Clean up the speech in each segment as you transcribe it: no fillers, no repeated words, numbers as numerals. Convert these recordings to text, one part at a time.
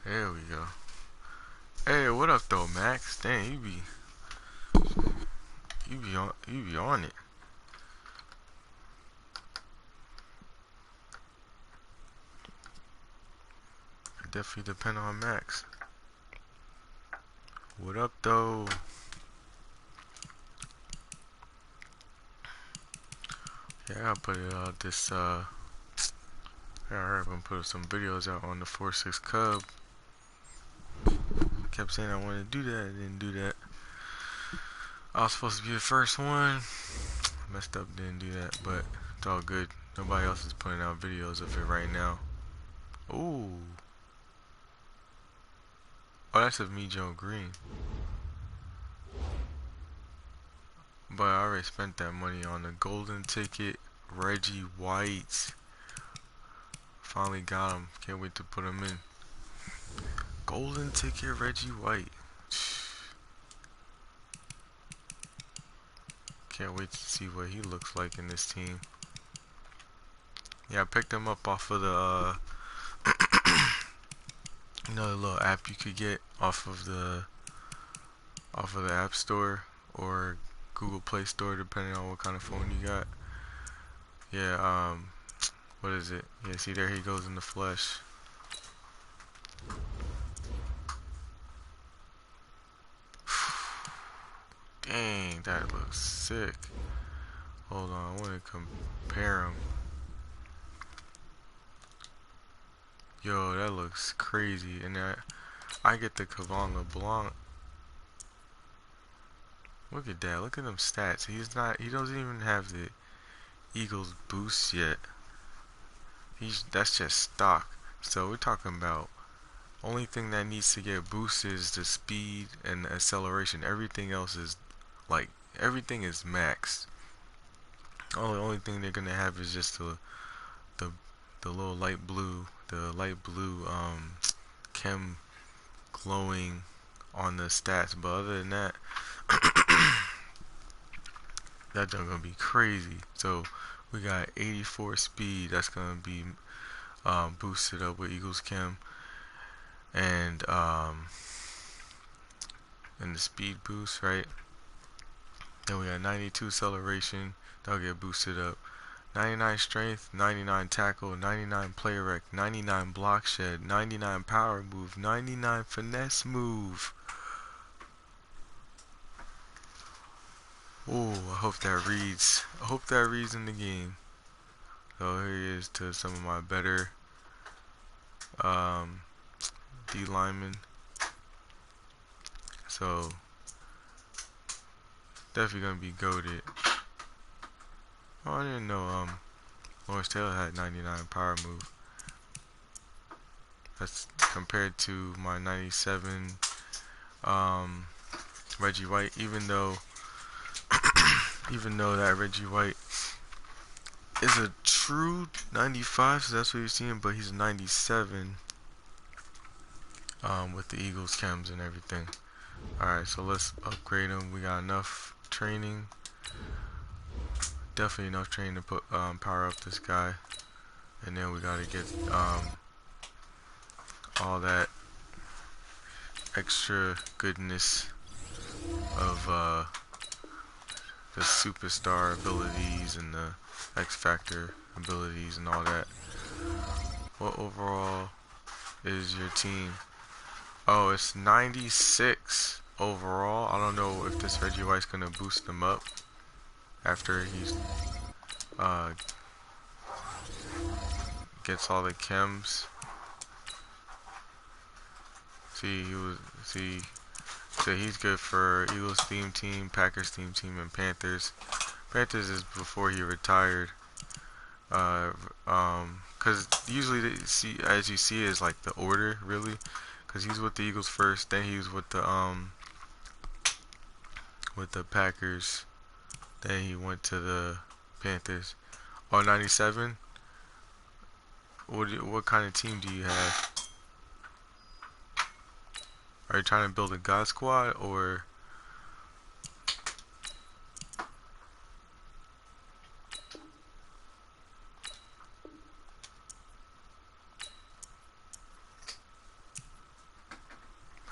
There we go. Hey, what up though, Max? Dang, you be on it. Definitely depend on Max. What up though? Yeah, I put it out this yeah, I heard I'm gonna put some videos out on the 4-6 Cub. Kept saying I wanted to do that, I didn't do that. I was supposed to be the first one. Messed up, didn't do that, but it's all good. Nobody else is putting out videos of it right now. Ooh. Oh, that's of me, Joe Green. But I already spent that money on the golden ticket, Reggie White. Finally got him. Can't wait to put him in. Golden ticket, Reggie White. Can't wait to see what he looks like in this team. Yeah, I picked him up off of the you know, the little app you could get off of the App Store or Google Play Store, depending on what kind of phone you got. Yeah, what is it? Yeah, see, there he goes in the flesh. Dang, that looks sick. Hold on, I want to compare him. Yo, that looks crazy. And I get the Kevon LeBlanc. Look at that. Look at them stats. He doesn't even have the Eagles boost yet. That's just stock. So we're talking about only thing that needs to get boosted is the speed and the acceleration. Everything else is like everything is maxed. Only thing they're gonna have is just the the little light blue chem glowing on the stats. But other than that, that junk gonna be crazy. So we got 84 speed. That's gonna be boosted up with Eagles Chem, and and the speed boost, right? Then we got 92 acceleration. That'll get boosted up. 99 strength, 99 tackle, 99 play rec, 99 block shed, 99 power move, 99 finesse move. Oh, I hope that reads. I hope that reads in the game. So here he is to some of my better um, D linemen. So definitely gonna be goated. Oh, I didn't know Lawrence Taylor had 99 power move. That's compared to my 97 um, Reggie White. Even though that Reggie White is a true 95, so that's what you're seeing, but he's a 97 with the Eagles chems and everything. Alright, so let's upgrade him. We got enough training. Definitely enough training to put power up this guy. And then we gotta get all that extra goodness of the superstar abilities and the X Factor abilities and all that. What overall is your team? Oh, it's 96 overall. I don't know if this Reggie White's gonna boost him up after he's gets all the chems. So he's good for Eagles theme team, Packers theme team, and Panthers. Panthers is before he retired. Cause usually as you see is like the order really. Cause he's with the Eagles first, then he was with the Packers, then he went to the Panthers. Oh, 97. What kind of team do you have? Are you trying to build a God Squad or?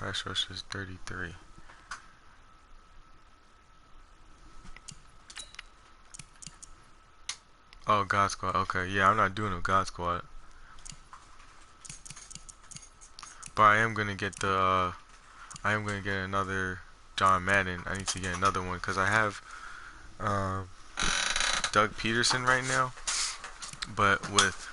Pass rush is 33. Oh, God Squad. Okay, yeah, I'm not doing a God Squad. But I am gonna get I am gonna get another John Madden. I need to get another one because I have uh, Doug Peterson right now. But with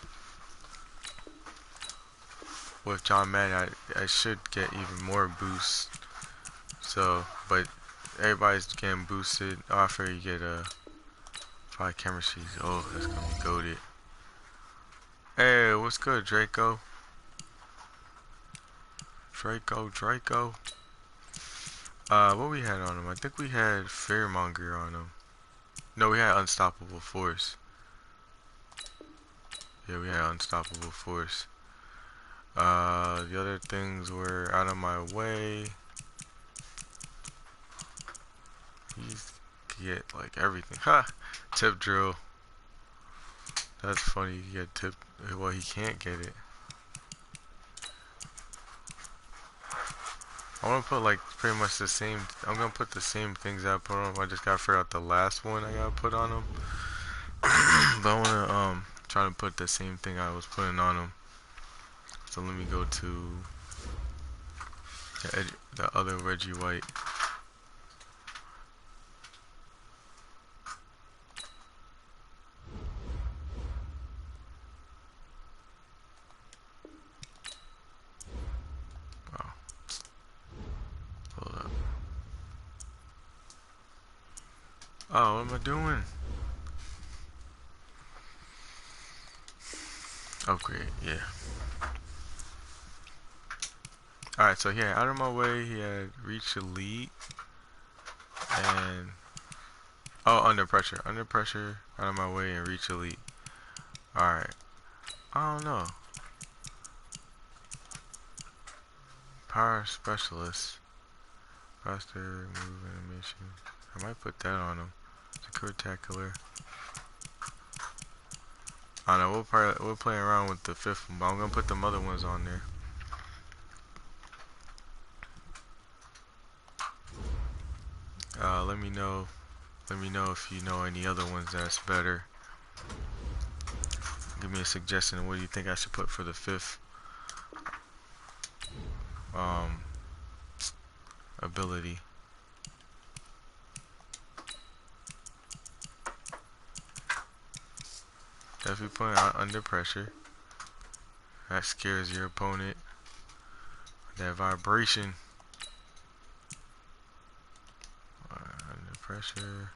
John Madden, I should get even more boosts. So, but everybody's getting boosted. Oh, I figure you get a 5 camera sheets. Oh, that's gonna be goated. Hey, what's good, Draco? Draco. What we had on him? I think we had Fearmonger on him. No, we had Unstoppable Force. Yeah, we had Unstoppable Force. The other things were out of my way. He's get like everything. Ha! Tip drill. That's funny. You get tip. Well, he can't get it. I want to put like pretty much the same. I'm gonna put the same things I put on him. I just gotta figure out the last one I gotta put on him. But I wanna try to put the same thing I was putting on him. So let me go to the other Reggie White. Oh, hold up. Oh, what am I doing? Upgrade, yeah. Alright, so yeah, out of my way, he had Reach Elite and under pressure, out of my way, and Reach Elite. Alright, I don't know. Power Specialist, faster move animation. I might put that on him. Spectacular. I don't know. We'll play around with the 5th one, but I'm gonna put them other ones on there. Let me know. Let me know if you know any other ones that's better. Give me a suggestion of what you think I should put for the 5th ability. Definitely putting out under pressure. That scares your opponent. That vibration. Under pressure.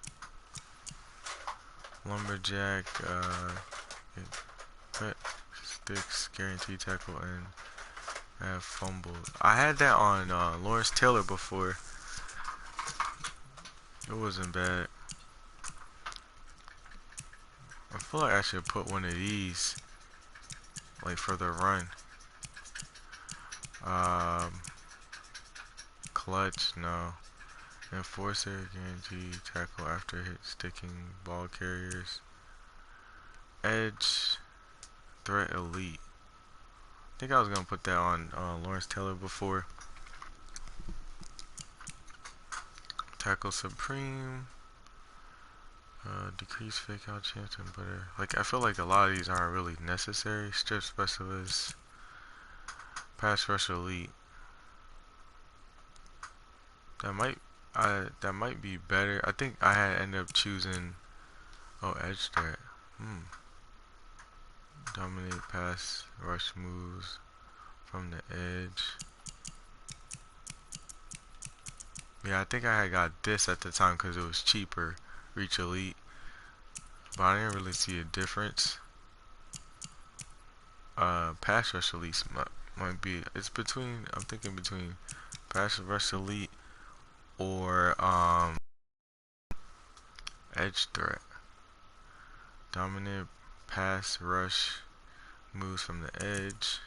Lumberjack. Sticks, guaranteed tackle, and have fumbled. I had that on Lawrence Taylor before. It wasn't bad. I feel like I should put one of these, like for the run. Clutch, no. Enforcer, guaranteed tackle after hit sticking ball carriers. Edge, threat elite. I think I was gonna put that on Lawrence Taylor before. Tackle supreme. Decrease fake out chance and better. Like I feel like a lot of these aren't really necessary. Strip specialist. Pass rush elite. That might be better. I think I had ended up choosing edge threat. Dominate pass rush moves from the edge. Yeah, I think I had got this at the time because it was cheaper. Reach elite. But I didn't really see a difference. Pass rush elite might be. It's between. I'm thinking between pass rush elite or edge threat. Dominant pass rush moves from the edge.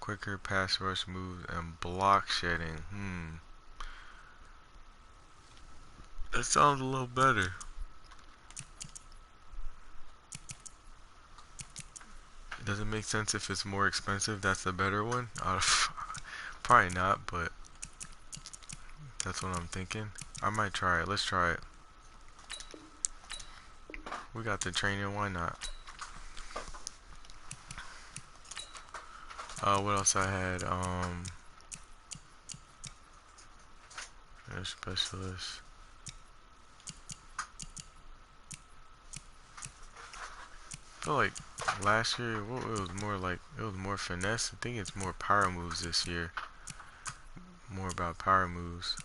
Quicker pass rush moves and block shedding. That sounds a little better. It doesn't make sense if it's more expensive. That's the better one. Probably not, but that's what I'm thinking. I might try it. Let's try it. We got the training, why not? What else I had? Air specialist. I feel like last year, it was more like, it was more finesse. I think it's more power moves this year. More about power moves.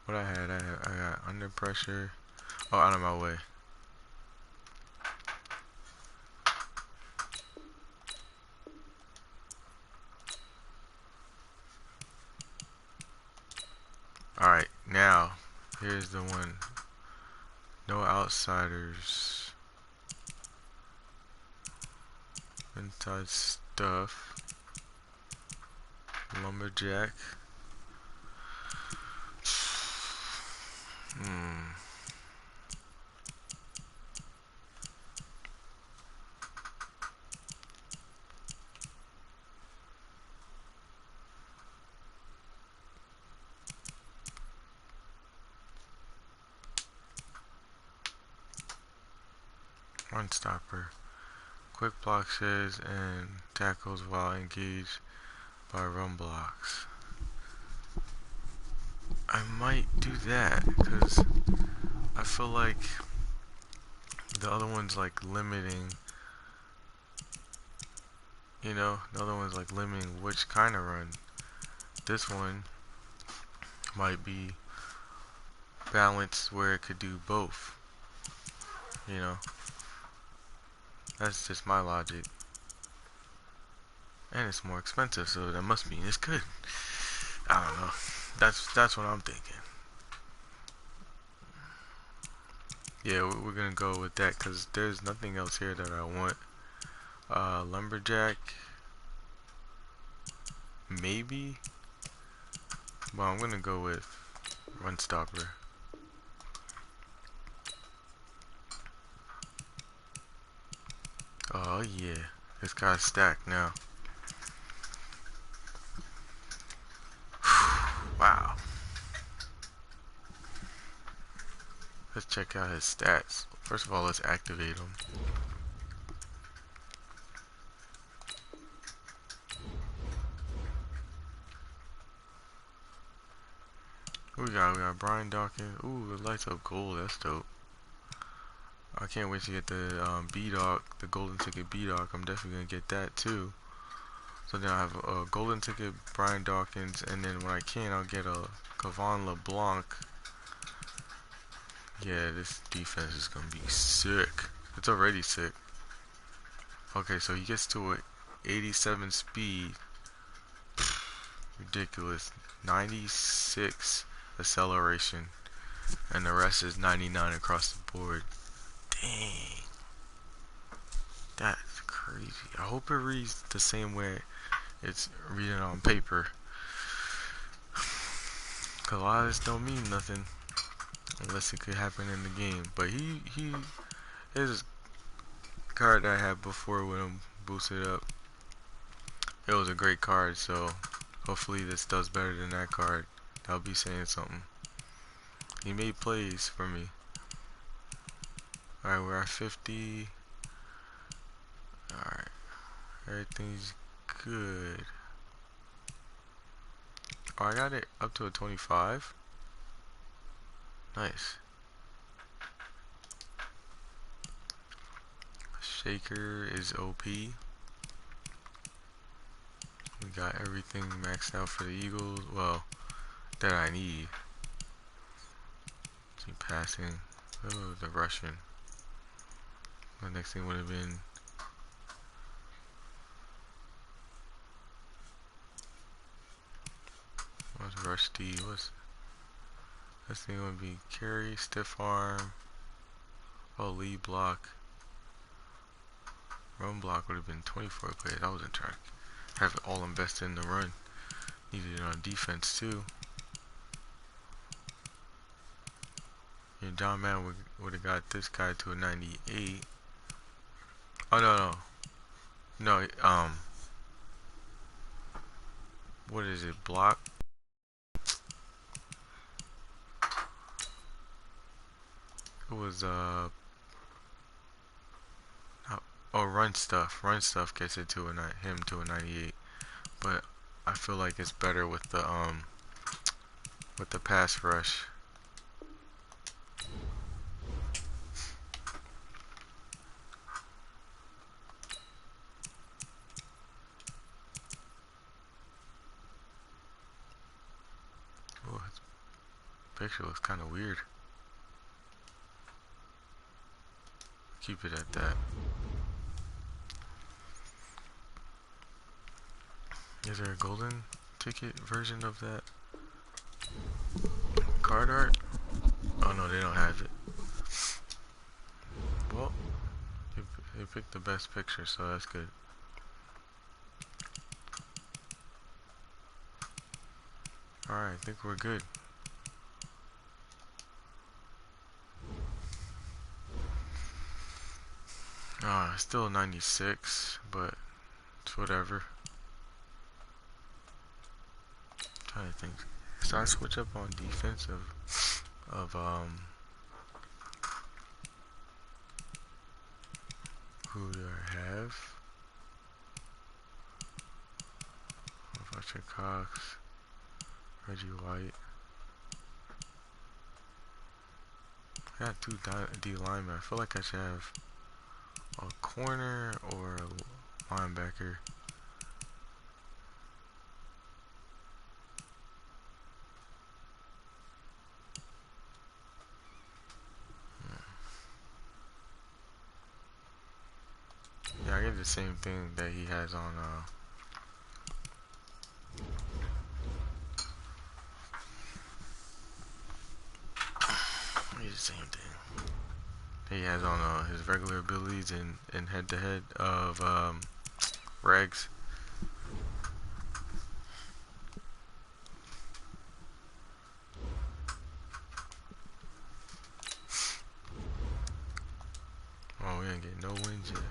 What I got under pressure. Oh, out of my way. Alright, now, here's the one. No outsiders. Inside stuff. Lumberjack. Run stopper. Quick block shares and tackles while engaged by run blocks. I might do that because I feel like the other one's like limiting, you know, the other one's like limiting which kind of run. This one might be balanced where it could do both, you know. That's just my logic. And it's more expensive, so that must mean it's good. I don't know. That's what I'm thinking. Yeah, we're gonna go with that because there's nothing else here that I want. Lumberjack, maybe, but I'm gonna go with run stopper. Oh yeah, it's got stacked now. Wow. Let's check out his stats. First of all, let's activate him. Who we got? We got Brian Dawkins. Ooh, it lights up gold. That's dope. I can't wait to get the B-Doc, the golden ticket B-Doc. I'm definitely gonna get that too. So then I have a golden ticket Brian Dawkins, and then when I can, I'll get a Kevon LeBlanc. Yeah, this defense is gonna be sick. It's already sick. Okay, so he gets to a 87 speed. Ridiculous. 96 acceleration, and the rest is 99 across the board. Dang. That's crazy. I hope it reads the same way it's reading on paper. Cause a lot of this don't mean nothing unless it could happen in the game. But his card that I had before with him boosted up, it was a great card, so hopefully this does better than that card. That'll be saying something. He made plays for me. Alright, we're at 50. Alright. Everything's good. Oh, I got it up to a 25. Nice. Shaker is OP. We got everything maxed out for the Eagles. Well, that I need. See, passing. Oh, the rushing. The next thing would have been what's rusty? What's this thing would be carry, stiff arm. Oh, lead block. Run block would have been 24 plays. I wasn't trying to have it all invested in the run. Needed it on defense too. And John Madden would have got this guy to a 98. Oh no. No, what is it? Block. It was oh, run stuff. Run stuff gets it to him to a 98. But I feel like it's better with the pass rush. Oh, his picture looks kind of weird. Keep it at that. Is there a golden ticket version of that card art? Oh no, they don't have it. Well, they picked the best picture, so that's good. Alright, I think we're good. Still 96, but it's whatever. I'm trying to think. So I switch up on defense of who do I have? Fletcher Cox, Reggie White. I got two D linemen. I feel like I should have a corner or a linebacker. Yeah, I get the same thing that he has on I get the same thing that he has on his regular abilities and head to head of Regs. Oh, we didn't get no wins yet.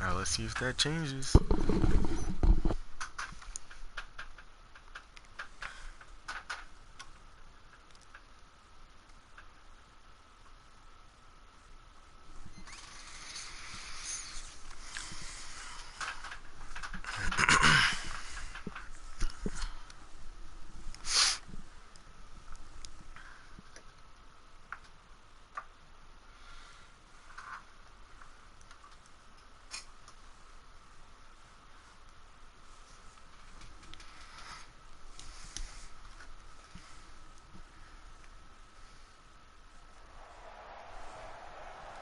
Now let's see if that changes.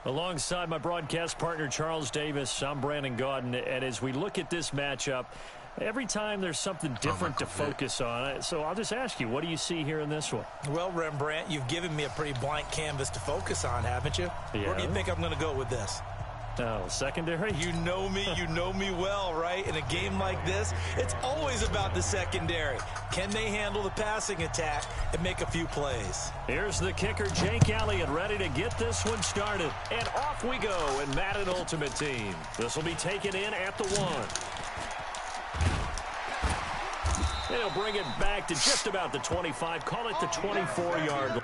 Alongside my broadcast partner, Charles Davis, I'm Brandon Gaudin. And as we look at this matchup, every time there's something different to focus on. So I'll just ask you, what do you see here in this one? Well, Rembrandt, you've given me a pretty blank canvas to focus on, haven't you? Yeah. Where do you think I'm going to go with this? Oh, secondary? You know me well, right? In a game like this, it's always about the secondary. Can they handle the passing attack and make a few plays? Here's the kicker, Jake Elliott, ready to get this one started. And off we go in Madden Ultimate Team. This will be taken in at the 1. And he'll bring it back to just about the 25. Call it the 24-yard line.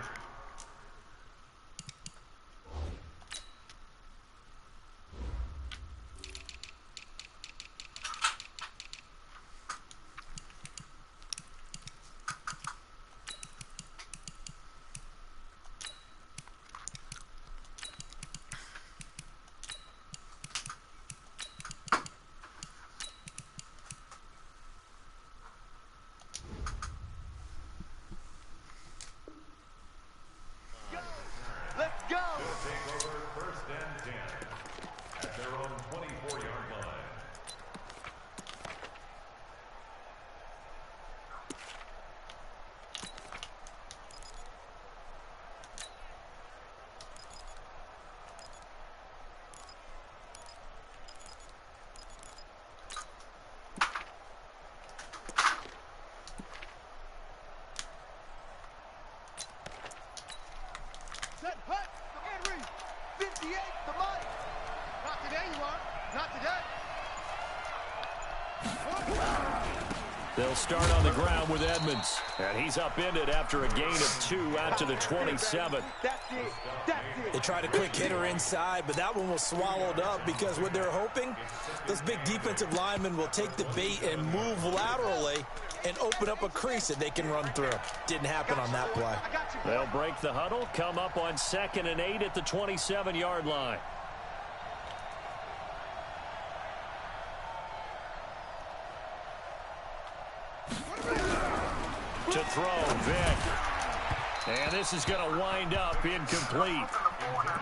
They'll start on the ground with Edmonds. And he's upended after a gain of 2 out to the 27. They tried a quick hitter inside, but that one was swallowed up because what they're hoping, those big defensive linemen will take the bait and move laterally and open up a crease that they can run through. Didn't happen on that play. They'll break the huddle, come up on 2nd and 8 at the 27-yard line. To throw, Vic. And this is going to wind up incomplete.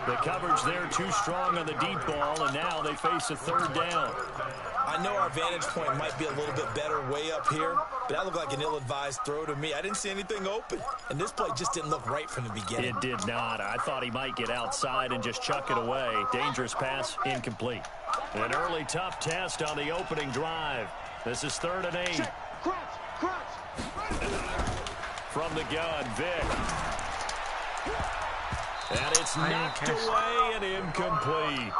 The coverage there too strong on the deep ball, and now they face a 3rd down. I know our vantage point might be a little bit better way up here, but that looked like an ill-advised throw to me. I didn't see anything open, and this play just didn't look right from the beginning. It did not. I thought he might get outside and just chuck it away. Dangerous pass, incomplete. An early tough test on the opening drive. This is 3rd and 8. Check. Crunch. From the gun, Vic. And it's knocked away and incomplete.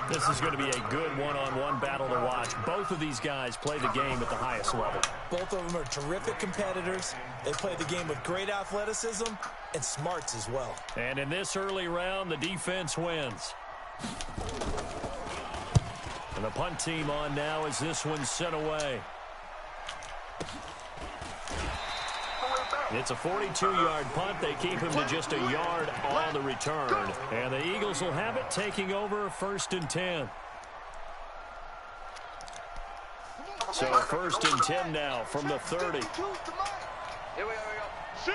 This is going to be a good one-on-one battle to watch. Both of these guys play the game at the highest level. Both of them are terrific competitors. They play the game with great athleticism and smarts as well. And in this early round, the defense wins. And the punt team on now as this one's sent away. It's a 42-yard punt. They keep him to just a yard on the return. And the Eagles will have it, taking over 1st and 10. So 1st and 10 now from the 30. Here we go.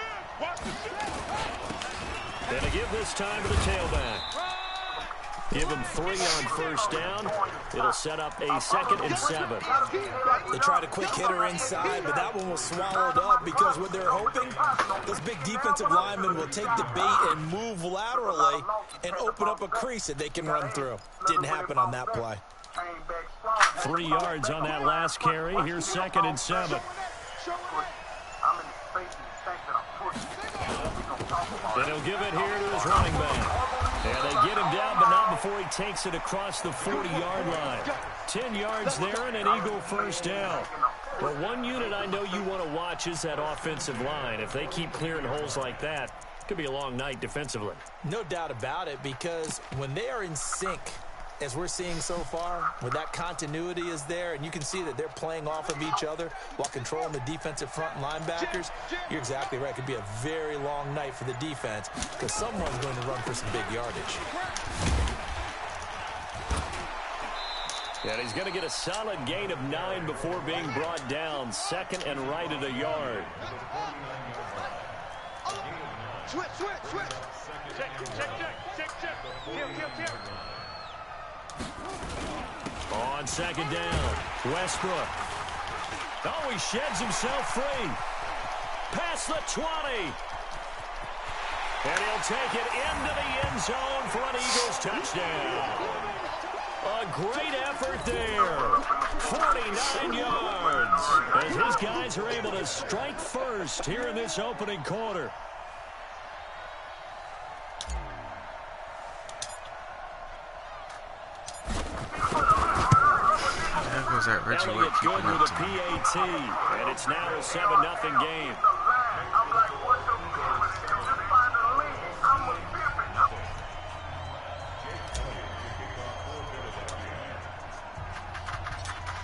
And to give this time to the tailback. Give him 3 on 1st down. It'll set up a 2nd and 7. They tried a quick hitter inside, but that one was swallowed up because what they're hoping, those big defensive linemen will take the bait and move laterally and open up a crease that they can run through. Didn't happen on that play. 3 yards on that last carry. Here's 2nd and 7. And he'll give it here to his running back. And they get him down, but not before he takes it across the 40-yard line. 10 yards there and an Eagle 1st down. But one unit I know you want to watch is that offensive line. If they keep clearing holes like that, it could be a long night defensively. No doubt about it, because when they are in sync, as we're seeing so far, when that continuity is there and you can see that they're playing off of each other while controlling the defensive front linebackers, you're exactly right. It could be a very long night for the defense because someone's going to run for some big yardage. And he's going to get a solid gain of 9 before being brought down. 2nd and right at a yard. Switch. Check. Kill. On 2nd down, Westbrook. Oh, he sheds himself free. Past the 20. And he'll take it into the end zone for an Eagles touchdown. A great effort there. 49 yards. As his guys are able to strike first here in this opening quarter. That Reggie Elliott good with a PAT, and it's now a 7-0 game.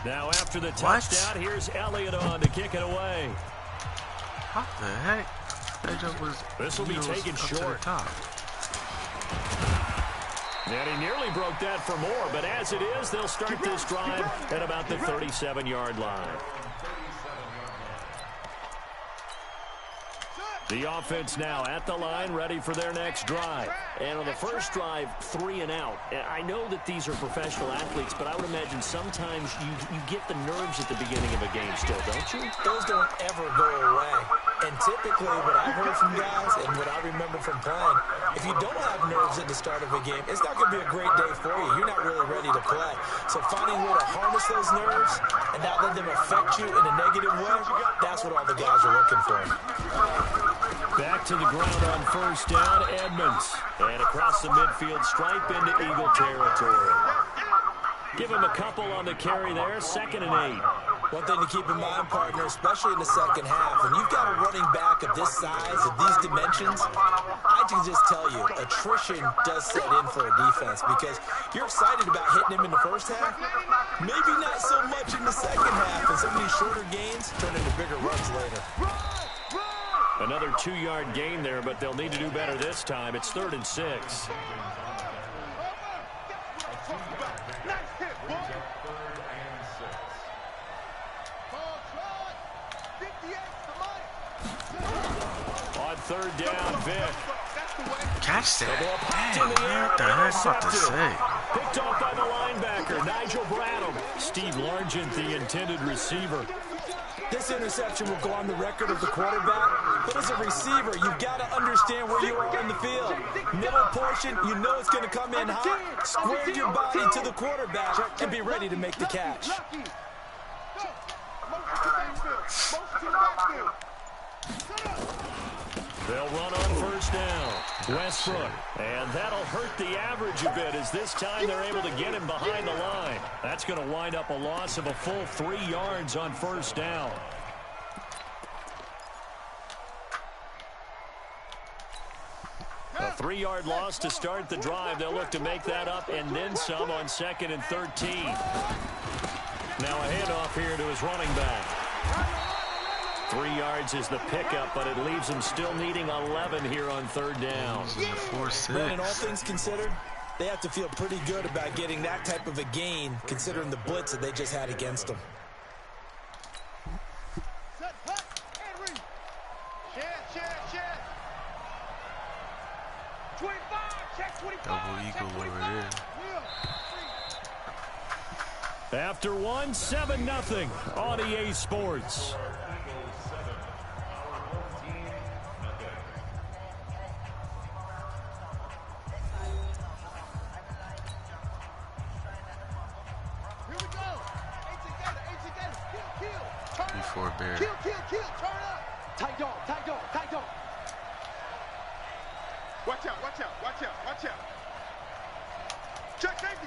Now after the touchdown, here's Elliott on to kick it away. What the heck? This will be taken short. And he nearly broke that for more, but as it is, they'll start this drive at about the 37-yard line. The offense now at the line, ready for their next drive. And on the first drive, 3 and out. I know that these are professional athletes, but I would imagine sometimes you get the nerves at the beginning of a game still, don't you? Those don't ever go away. And typically, what I've heard from guys and what I remember from playing, if you don't have nerves at the start of a game, it's not going to be a great day for you. You're not really ready to play. So finding a way to harness those nerves and not let them affect you in a negative way, that's what all the guys are looking for. Back to the ground on first down, Edmonds. And across the midfield stripe into Eagle territory. Give him a couple on the carry there, 2nd and 8. One thing to keep in mind, partner, especially in the second half, when you've got a running back of this size, of these dimensions, I can just tell you, attrition does set in for a defense because you're excited about hitting him in the first half, maybe not so much in the second half, and some of these shorter gains turn into bigger runs later. Another 2-yard gain there, but they'll need to do better this time. It's 3rd and 6. On 3rd down, Vic. Catch that. Dang, man, what the heck was I about to say? Picked off by the linebacker, Nigel Bradham. Steve Largent, the intended receiver. This interception will go on the record of the quarterback, but as a receiver, you've got to understand where you are on the field. Middle portion, you know it's going to come in hot. Square your body to the quarterback and be ready to make the catch. They'll run on 1st down. Westbrook. And that'll hurt the average a bit as this time they're able to get him behind the line. That's going to wind up a loss of a full 3 yards on 1st down. A 3-yard loss to start the drive. They'll look to make that up and then some on 2nd and 13. Now a handoff here to his running back. 3 yards is the pickup, but it leaves them still needing 11 here on 3rd down. 4-6. And all things considered, they have to feel pretty good about getting that type of a gain, considering the blitz that they just had against them. Double eagle over there. After one, 7-0 on EA Sports. Before Bear. Kill, turn up. Tight dog. Watch out. Check safety.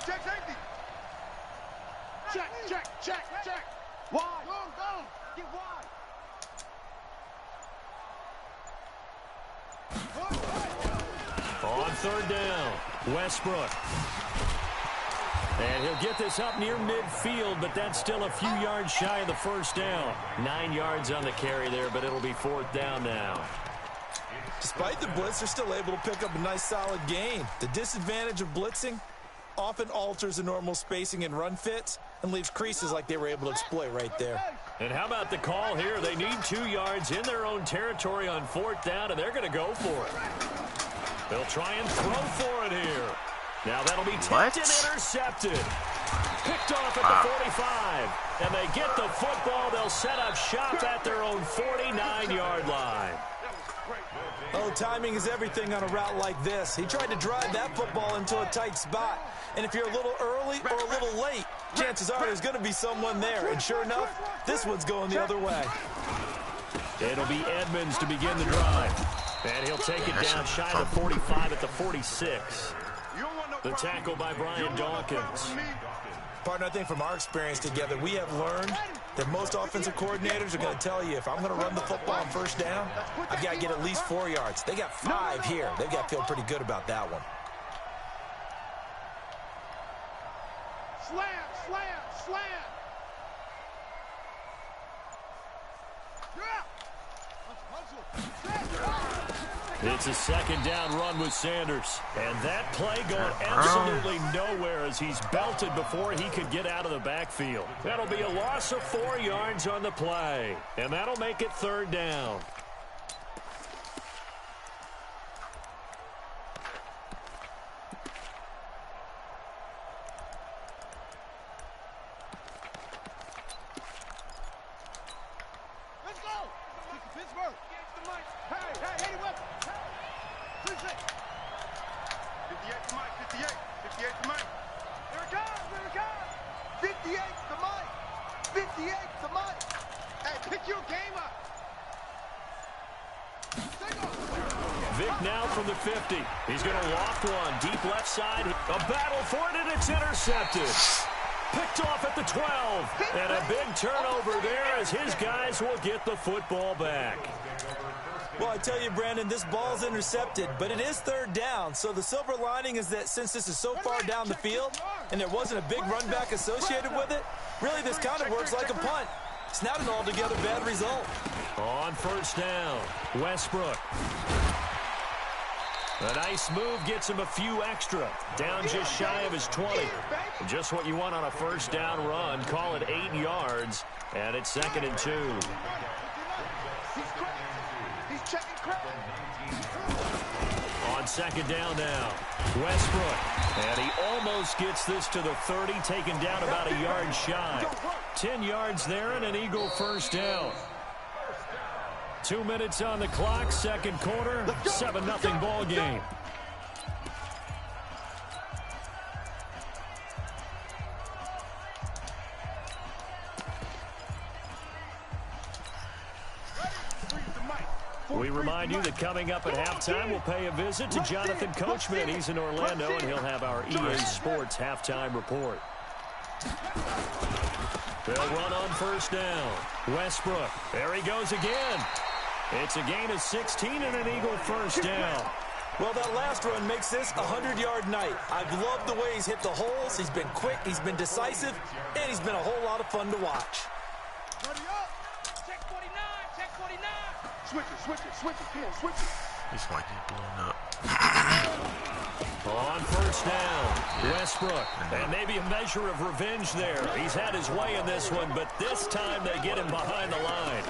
Check. Wide. Go. Get wide. On 3rd down, Westbrook. And he'll get this up near midfield, but that's still a few yards shy of the 1st down. 9 yards on the carry there, but it'll be 4th down now. Despite the blitz, they're still able to pick up a nice solid gain. The disadvantage of blitzing often alters the normal spacing and run fits and leaves creases like they were able to exploit right there. And how about the call here? They need 2 yards in their own territory on 4th down, and they're going to go for it. They'll try and throw for it here. Now that'll be tipped and intercepted. Picked off at the 45. And they get the football. They'll set up shop at their own 49-yard line. Oh, timing is everything on a route like this. He tried to drive that football into a tight spot. And if you're a little early or a little late, chances are there's going to be someone there. And sure enough, this one's going the other way. It'll be Edmonds to begin the drive. And he'll take it down shy of the 45 at the 46. The tackle by Brian Dawkins. Partner, I think from our experience together, we have learned that most offensive coordinators are going to tell you, if I'm going to run the football on 1st down, I've got to get at least 4 yards. They got 5 here. They've got to feel pretty good about that one. Slam. It's a 2nd down run with Sanders. And that play going absolutely nowhere as he's belted before he could get out of the backfield. That'll be a loss of 4 yards on the play. And that'll make it 3rd down. Let's go. Pittsburgh. Hey, West. 58 to Mike. 58 to Mike. Here it comes. 58 to Mike. Hey, pick your game up. Vic now from the 50. He's going to loft one deep left side. A battle for it, and it's intercepted. Picked off at the 12. And a big turnover there as his guys will get the football back. Well, I tell you, Brandon, this ball's intercepted, but it is third down. So the silver lining is that since this is so far down the field and there wasn't a big run back associated with it, really this kind of works like a punt. It's not an altogether bad result. On first down, Westbrook. A nice move gets him a few extra. Down just shy of his 20. Just what you want on a first down run. Call it 8 yards. And it's 2nd and 2. On 2nd down now, Westbrook. And he almost gets this to the 30, taken down about a yard shy. 10 yards there and an Eagle first down. 2 minutes on the clock, second quarter, 7-0 ball game. We remind you that coming up at halftime, we'll pay a visit to Jonathan Coachman. He's in Orlando, and he'll have our EA Sports halftime report. They'll run on first down. Westbrook, there he goes again. It's a gain of 16 and an Eagle first down. Well, that last run makes this a 100-yard night. I've loved the way he's hit the holes. He's been quick, he's been decisive, and he's been a whole lot of fun to watch. Check 49, check 49. Switch it, come on, switch it. He's might get blown up. On first down, Westbrook. And maybe a measure of revenge there. He's had his way in this one, but this time they get him behind the line.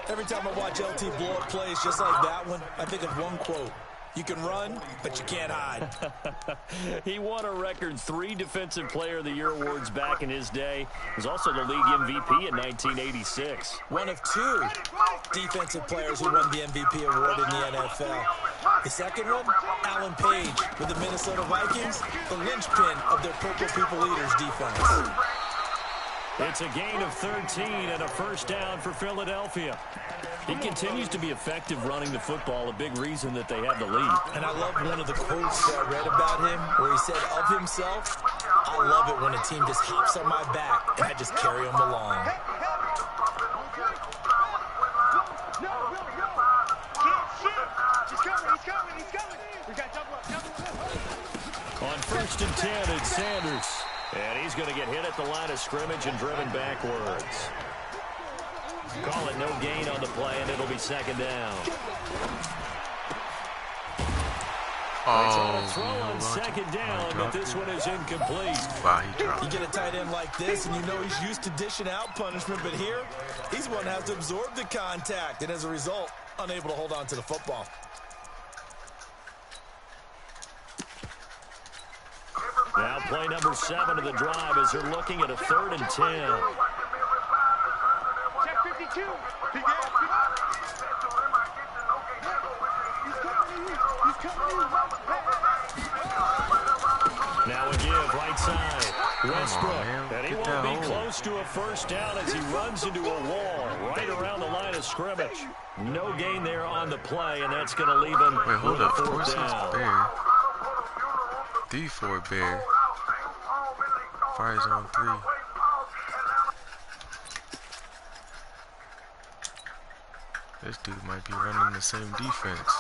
Every time I watch LT blow up plays just like that one, I think of one quote. You can run, but you can't hide. He won a record 3 Defensive Player of the Year awards back in his day. He was also the league MVP in 1986. One of 2 defensive players who won the MVP award in the NFL. The second one, Alan Page with the Minnesota Vikings, the linchpin of their Purple People Eaters defense. It's a gain of 13 and a first down for Philadelphia. He continues to be effective running the football, a big reason that they have the lead. And I love one of the quotes that I read about him where he said of himself, I love it when a team just hops on my back and I just carry them along. On first and 10, it's Sanders. And he's going to get hit at the line of scrimmage and driven backwards. Call it no gain on the play, and it'll be second down. Oh, throw on second down, but this one is incomplete. Wow, he dropped. You get a tight end like this, and you know he's used to dishing out punishment, but here, he's one that has to absorb the contact, and as a result, unable to hold on to the football. Now play number 7 of the drive as they're looking at a 3rd and 10. Check 52. Now a give, right side. Westbrook, man. and he Get won't be that hole. close to a first down as he runs into a wall right around the line of scrimmage. No gain there on the play, and that's going to leave him Wait, hold with a up. 4th 4-6 down. Bear. D4 Bear. Fire zone 3. This dude might be running the same defense.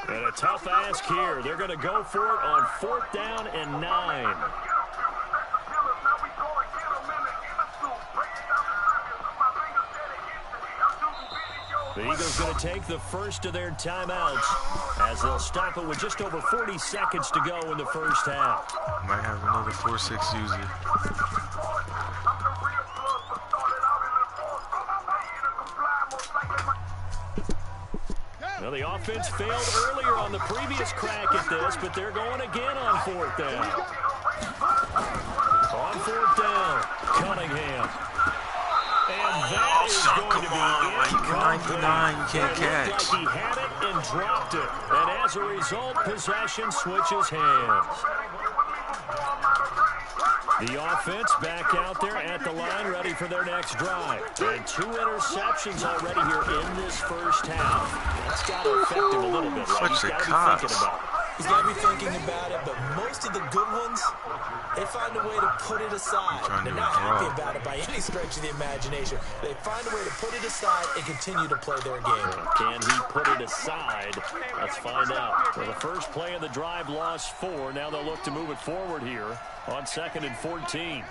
And a tough ask here. They're going to go for it on 4th down and 9. The Eagles going to take the first of their timeouts as they'll stop it with just over 40 seconds to go in the first half. Might have another 4-6 user. Well, the offense failed earlier on the previous crack at this, but they're going again on 4th down. On 4th down, Cunningham. And that is going to be 99, you can't catch. Like he had it and dropped it. And as a result, possession switches hands. The offense back out there at the line, ready for their next drive. And 2 interceptions already here in this first half. That's got to affect him a little bit, right? He's got to be thinking about it. He's got to be thinking about it, but most of the good ones, they find a way to put it aside. They're not happy about it by any stretch of the imagination. They find a way to put it aside and continue to play their game. Can he put it aside? Let's find out. Well, the first play of the drive lost 4. Now they'll look to move it forward here on 2nd and 14.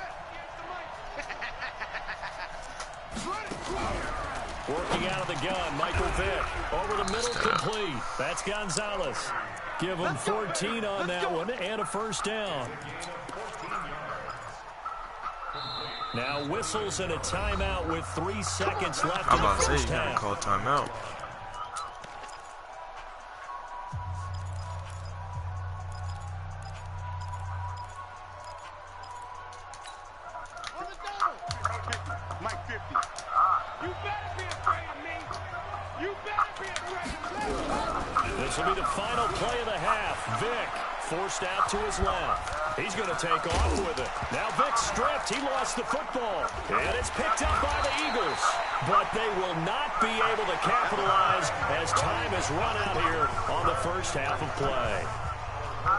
Working out of the gun, Michael Vick. Over the middle, complete. That's Gonzalez. Give him 14 on that one and a first down. Now whistles and a timeout with 3 seconds left in the first half. Call timeout. This will be the final play of the half. Vick forced out to his left. He's going to take off with it. Now Vick stripped. He lost the football. And it's picked up by the Eagles. But they will not be able to capitalize as time has run out here on the first half of play.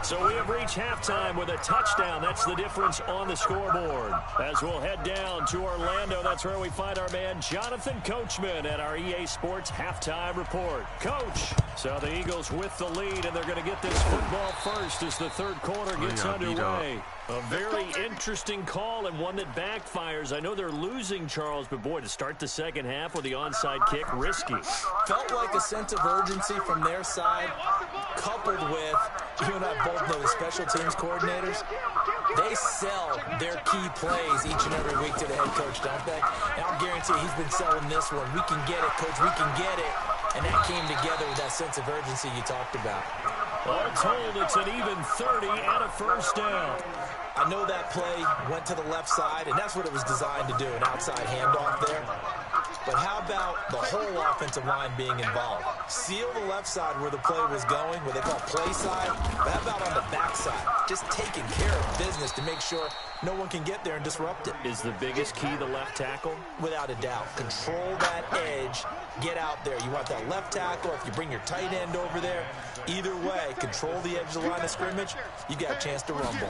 So we have reached halftime with a touchdown. That's the difference on the scoreboard. As we'll head down to Orlando, that's where we find our man Jonathan Coachman at our EA Sports Halftime Report. Coach, so the Eagles with the lead, and they're going to get this football first as the third quarter gets underway. A very interesting call and one that backfires. I know they're losing, Charles, but boy, to start the second half with the onside kick, risky. Felt like a sense of urgency from their side, coupled with, you and I both know the special teams coordinators, they sell their key plays each and every week to the head coach, don't they? And I'll guarantee he's been selling this one. We can get it, coach, we can get it. And that came together with that sense of urgency you talked about. All told, it's an even 30 and a first down. I know that play went to the left side, and that's what it was designed to do, an outside handoff there. But how about the whole offensive line being involved? Seal the left side where the play was going, what they call play side. But how about on the back side? Just taking care of business to make sure no one can get there and disrupt it. Is the biggest key the left tackle? Without a doubt. Control that edge. Get out there. You want that left tackle. If you bring your tight end over there, either way, control the edge of the line of scrimmage, you got a chance to rumble.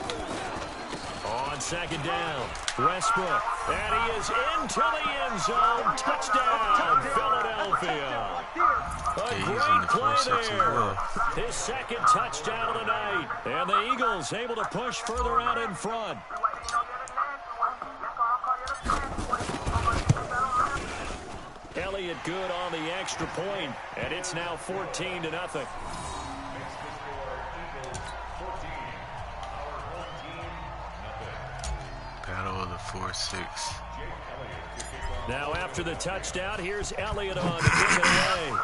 On second down, Westbrook, and he is into the end zone. Touchdown, Philadelphia. A great play there. His second touchdown of the night. And the Eagles able to push further out in front. Elliott good on the extra point, and it's now 14-0. Battle of the 4-6. Now after the touchdown, here's Elliott on to kick it away.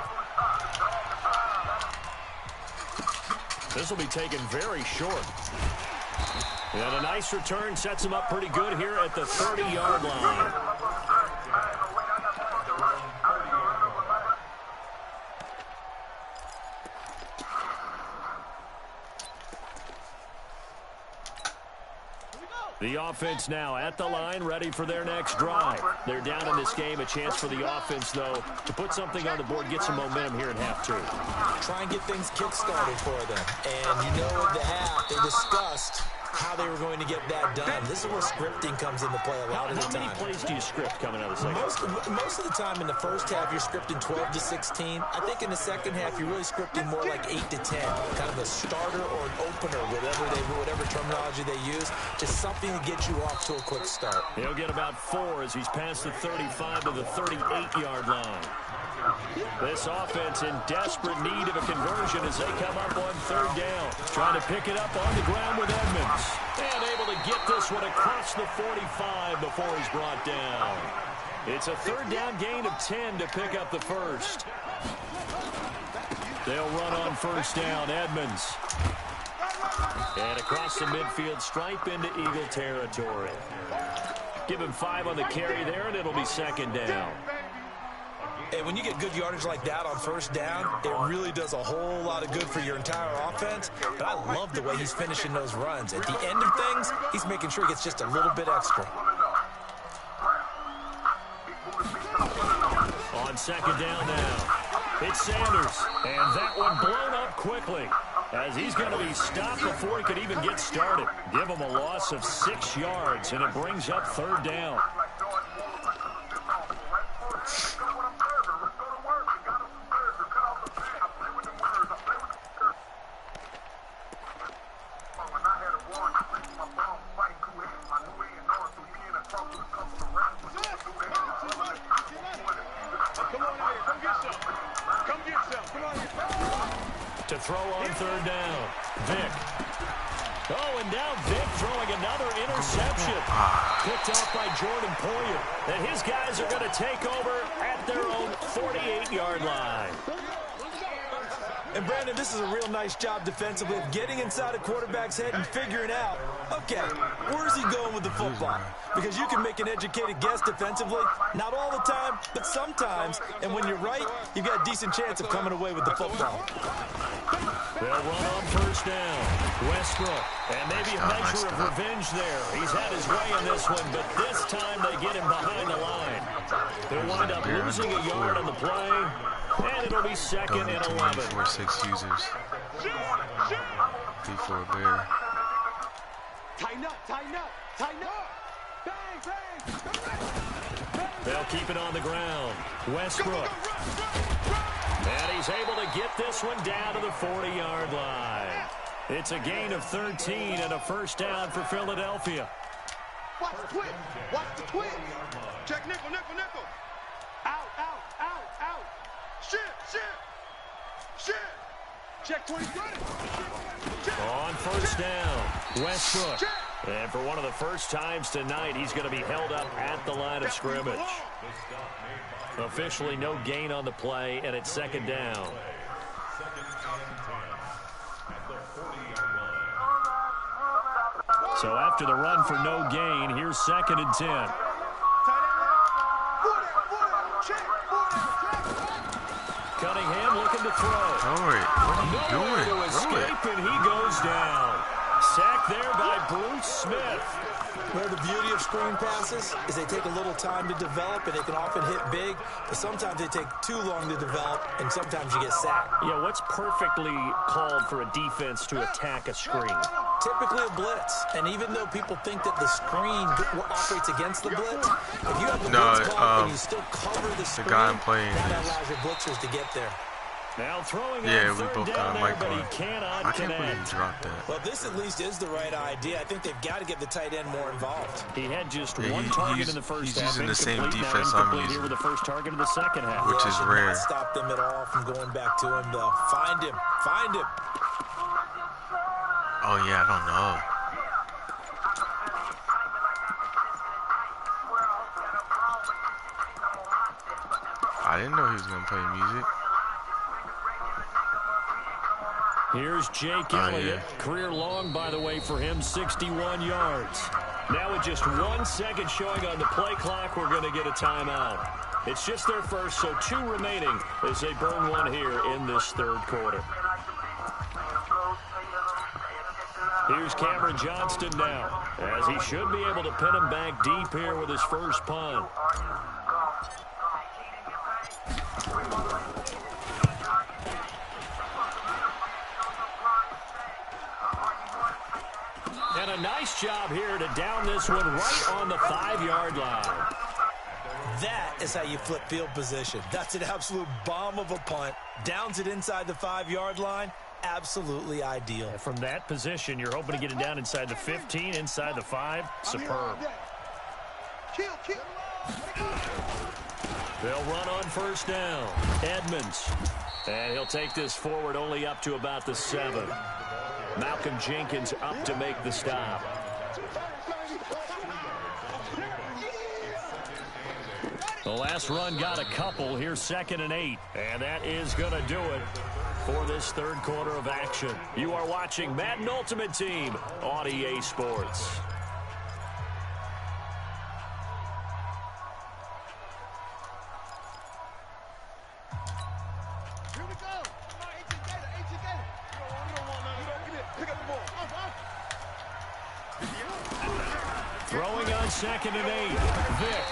This will be taken very short. And a nice return sets him up pretty good here at the 30-yard line. The offense now at the line, ready for their next drive. They're down in this game. A chance for the offense, though, to put something on the board, get some momentum here in half two. Try and get things kick-started for them. And you know at the half, they discussed how they were going to get that done. This is where scripting comes into play a lot of the time. How many plays do you script coming out of the second half? Most of the time in the first half, you're scripting 12 to 16. I think in the second half, you're really scripting more like 8 to 10. Kind of a starter or an opener, whatever terminology they use. Just something to get you off to a quick start. He'll get about 4 as he's past the 35 to the 38-yard line. This offense in desperate need of a conversion as they come up on third down. Trying to pick it up on the ground with Edmonds. And able to get this one across the 45 before he's brought down. It's a third down gain of 10 to pick up the first. They'll run on first down. Edmonds. And across the midfield stripe into Eagle territory. Give him 5 on the carry there, and it'll be second down. And when you get good yardage like that on first down, it really does a whole lot of good for your entire offense. But I love the way he's finishing those runs. At the end of things, he's making sure he gets just a little bit extra. On second down now, it's Sanders. And that one blown up quickly. as he's going to be stopped before he could even get started. Give him a loss of 6 yards, and it brings up 3rd down. To throw on 3rd down, Vic. Oh, and now Vic throwing another interception. Picked off by Jordan Poyer. And his guys are going to take over at their own 48-yard line. And, Brandon, this is a real nice job defensively of getting inside a quarterback's head and figuring out, okay, where's he going with the football? Because you can make an educated guess defensively, not all the time, but sometimes. And when you're right, you've got a decent chance of coming away with the football. They'll run on 1st down. Westbrook. And maybe a measure of revenge there. He's had his way in this one, but this time they get him behind the line. They'll wind up losing a yard on the play, and it'll be 2nd and 11. 4-6 users. D4 Bear. Tighten up, tighten up, tighten up. Bang, bang. They'll keep it on the ground. Westbrook. And he's able to get this one down to the 40-yard line. It's a gain of 13 and a 1st down for Philadelphia. Watch the twitch. Watch the twitch. Check nickel, nickel, nickel. Out, out, out, out. Shit, shit, shit. Check 23. On 1st down, Westbrook. And for one of the first times tonight, he's going to be held up at the line of scrimmage. Officially no gain on the play, and it's 2nd down. So after the run for no gain, here's 2nd and 10. Cunningham looking to throw. All right, what are you doing? To escape, and he goes down. Sacked there by Bruce Smith. Well, the beauty of screen passes is they take a little time to develop, and they can often hit big, but sometimes they take too long to develop, and sometimes you get sacked. Yeah, what's perfectly called for a defense to attack a screen? Typically a blitz, and even though people think that the screen operates against the blitz, if you have the blitz called and you still cover the screen, that allows your blitzers to get there. Now throwing yeah, on we 3rd both down got there, Mike but he on. cannot I can't believe connect. he dropped that. Well, this at least is the right idea. I think they've got to get the tight end more involved. He had just one target in the first half. He's using the same Incomplete. defense Now I'm incomplete using. here with the first target of the second half. Which is rare. Not stop them at all from going back to him, though. Find him. Find him. Oh, yeah, I don't know. I didn't know he was going to play music. Here's Jake Elliott. Career long, by the way, for him, 61 yards. Now with just 1 second showing on the play clock, we're going to get a timeout. It's just their first, so 2 remaining as they burn one here in this 3rd quarter. Here's Cameron Johnston now, as he should be able to pin him back deep here with his first punt. And a nice job here to down this one right on the 5-yard line. That is how you flip field position. That's an absolute bomb of a punt. Downs it inside the 5-yard line. Absolutely ideal. And from that position, you're hoping to get it down inside the 15, inside the 5. Superb. Kill, kill. They'll run on 1st down. Edmonds. And he'll take this forward only up to about the 7. Malcolm Jenkins up to make the stop. The last run got a couple. Here's 2nd and 8. And that is going to do it for this 3rd quarter of action. You are watching Madden Ultimate Team on EA Sports. Here we go. Come on, A together, A together. You don't want none. You don't get it. Pick up the ball. Throwing on 2nd and 8. Vic.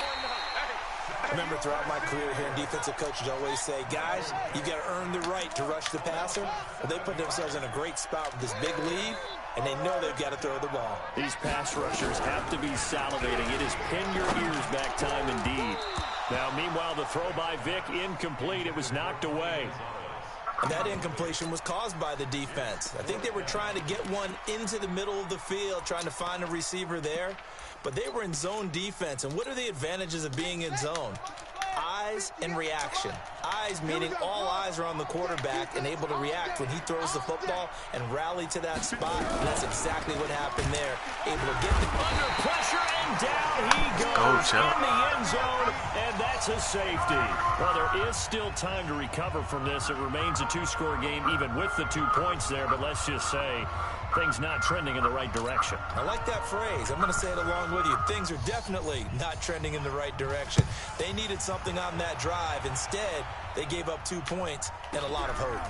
Remember, throughout my career here in defensive coaches always say, guys, you got to earn the right to rush the passer. Well, they put themselves in a great spot with this big lead, and they know they've got to throw the ball. These pass rushers have to be salivating. It is pin your ears back time indeed. Now, meanwhile, the throw by Vic incomplete. It was knocked away. And that incompletion was caused by the defense. I think they were trying to get one into the middle of the field, trying to find a receiver there. But they were in zone defense. And what are the advantages of being in zone? Eyes and reaction. Eyes meaning all eyes are on the quarterback and able to react when he throws the football and rally to that spot. And that's exactly what happened there. Able to get the under pressure, and down he goes in the end zone, and that's a safety. Well, there is still time to recover from this. It remains a two-score game even with the 2 points there, but let's just say things not trending in the right direction. I like that phrase. I'm going to say it along with you. Things are definitely not trending in the right direction. They needed something on that drive. Instead, they gave up 2 points and a lot of hope.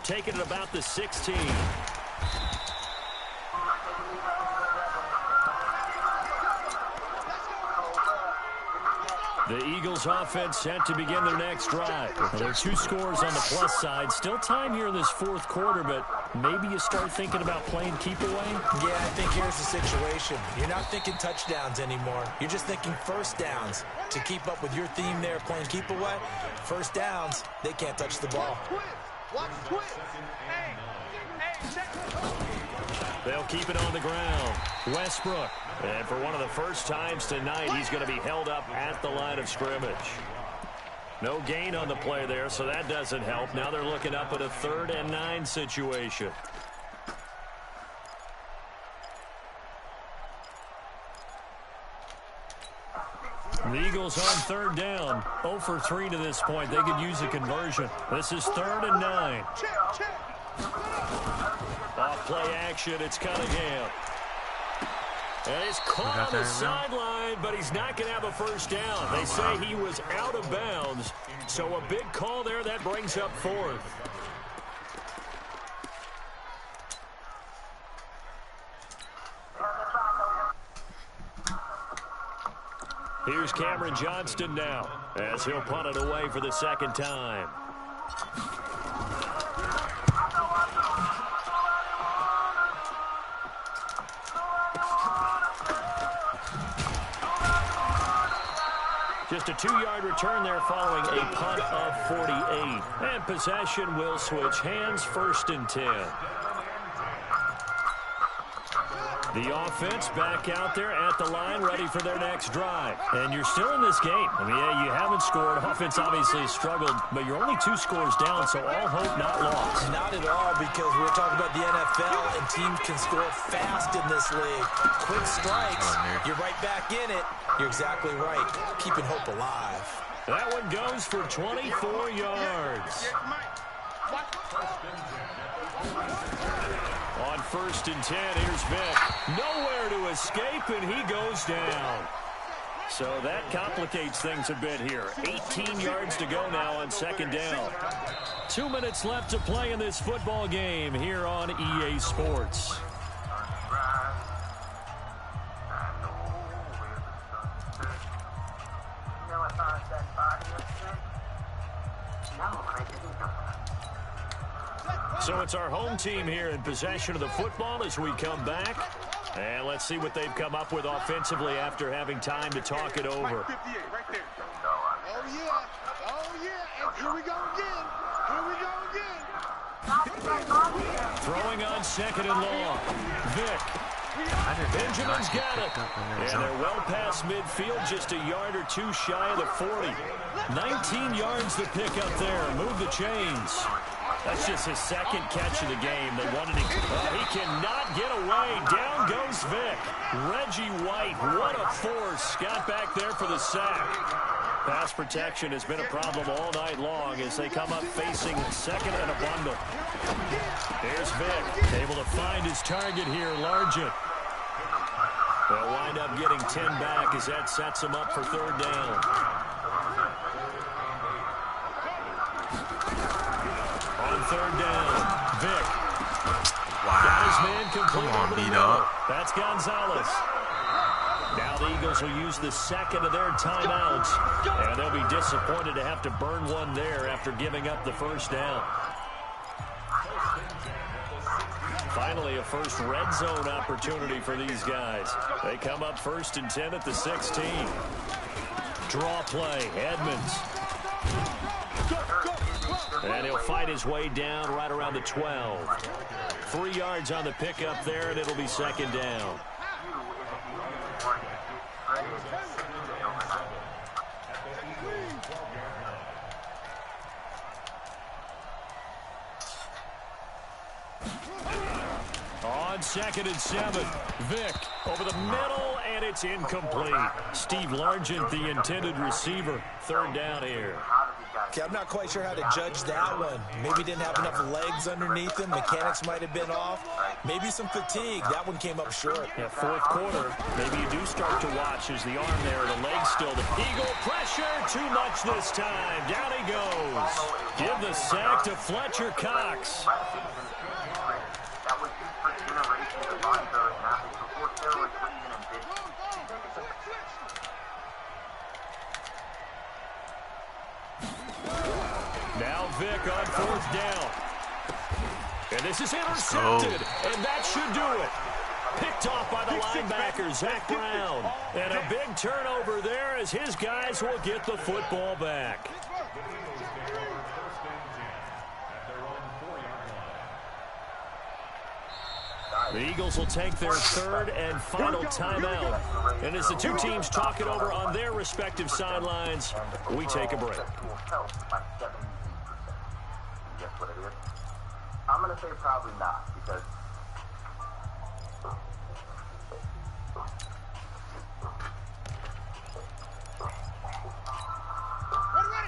Taking it about the 16. The Eagles offense set to begin their next drive. There are 2 scores on the plus side. Still time here in this fourth quarter, but maybe you start thinking about playing keep away? Yeah, I think here's the situation. You're not thinking touchdowns anymore. You're just thinking first downs. To keep up with your theme there, playing keep away, first downs, they can't touch the ball. They'll keep it on the ground. Westbrook. And for one of the first times tonight, he's going to be held up at the line of scrimmage. No gain on the play there, so that doesn't help. Now they're looking up at a 3rd and 9 situation. The Eagles on 3rd down. 0 for 3 to this point. They could use a conversion. This is 3rd and 9. Off play action, it's Cunningham. And he's caught on the sideline, but he's not going to have a first down. They say he was out of bounds. So a big call there that brings up 4th. Here's Cameron Johnston now as he'll punt it away for the 2nd time. Just a 2-yard return there following a punt of 48. And possession will switch hands, 1st and 10. The offense back out there at the line, ready for their next drive. And you're still in this game. I mean, yeah, you haven't scored. Offense obviously struggled, but you're only 2 scores down, so all hope not lost. Not at all, because we're talking about the NFL, and teams can score fast in this league. Quick strikes, you're right back in it. You're exactly right. Keeping hope alive. That one goes for 24 yards. On 1st and 10, here's Vic. Nowhere to escape, and he goes down. So that complicates things a bit here. 18 yards to go now on 2nd down. 2 minutes left to play in this football game here on EA Sports. So it's our home team here in possession of the football as we come back. And let's see what they've come up with offensively after having time to talk it over. Oh, yeah. Oh, yeah. And here we go again. Here we go again. Throwing on 2nd and long. Vic. Benjamin's got it. And they're well past midfield, just a yard or 2 shy of the 40. 19 yards to pick up there. Move the chains. That's just his 2nd catch of the game. They wanted to. He cannot get away. Down goes Vic. Reggie White, what a force. Got back there for the sack. Pass protection has been a problem all night long as they come up facing 2nd and a bundle. Here's Vic, able to find his target here, Largent. They'll wind up getting 10 back as that sets him up for 3rd down. On 3rd down, Vic. Wow. Got his man complete. Come on, beat up. That's Gonzalez. Now the Eagles will use the second of their timeouts, and they'll be disappointed to have to burn one there after giving up the first down. Finally, a first red zone opportunity for these guys. They come up 1st and 10 at the 16. Draw play, Edmonds. And he'll fight his way down right around the 12. 3 yards on the pickup there, and it'll be second down. On 2nd and 7, Vick over the middle, and it's incomplete. Steve Largent, the intended receiver. 3rd down here. Okay, I'm not quite sure how to judge that one. Maybe didn't have enough legs underneath him. Mechanics might have been off. Maybe some fatigue. That one came up short. Yeah, 4th quarter, maybe you do start to watch as the arm there, the leg still. The Eagle pressure, too much this time. Down he goes. Give the sack to Fletcher Cox. Now Vick on 4th down. And this is intercepted, and that should do it. Picked off by the linebacker, Zach Brown. And a big turnover there as his guys will get the football back. The Eagles will take their 3rd and final timeout. And as the two teams talk it over on their respective sidelines, we take a break. I'm going to say probably not, because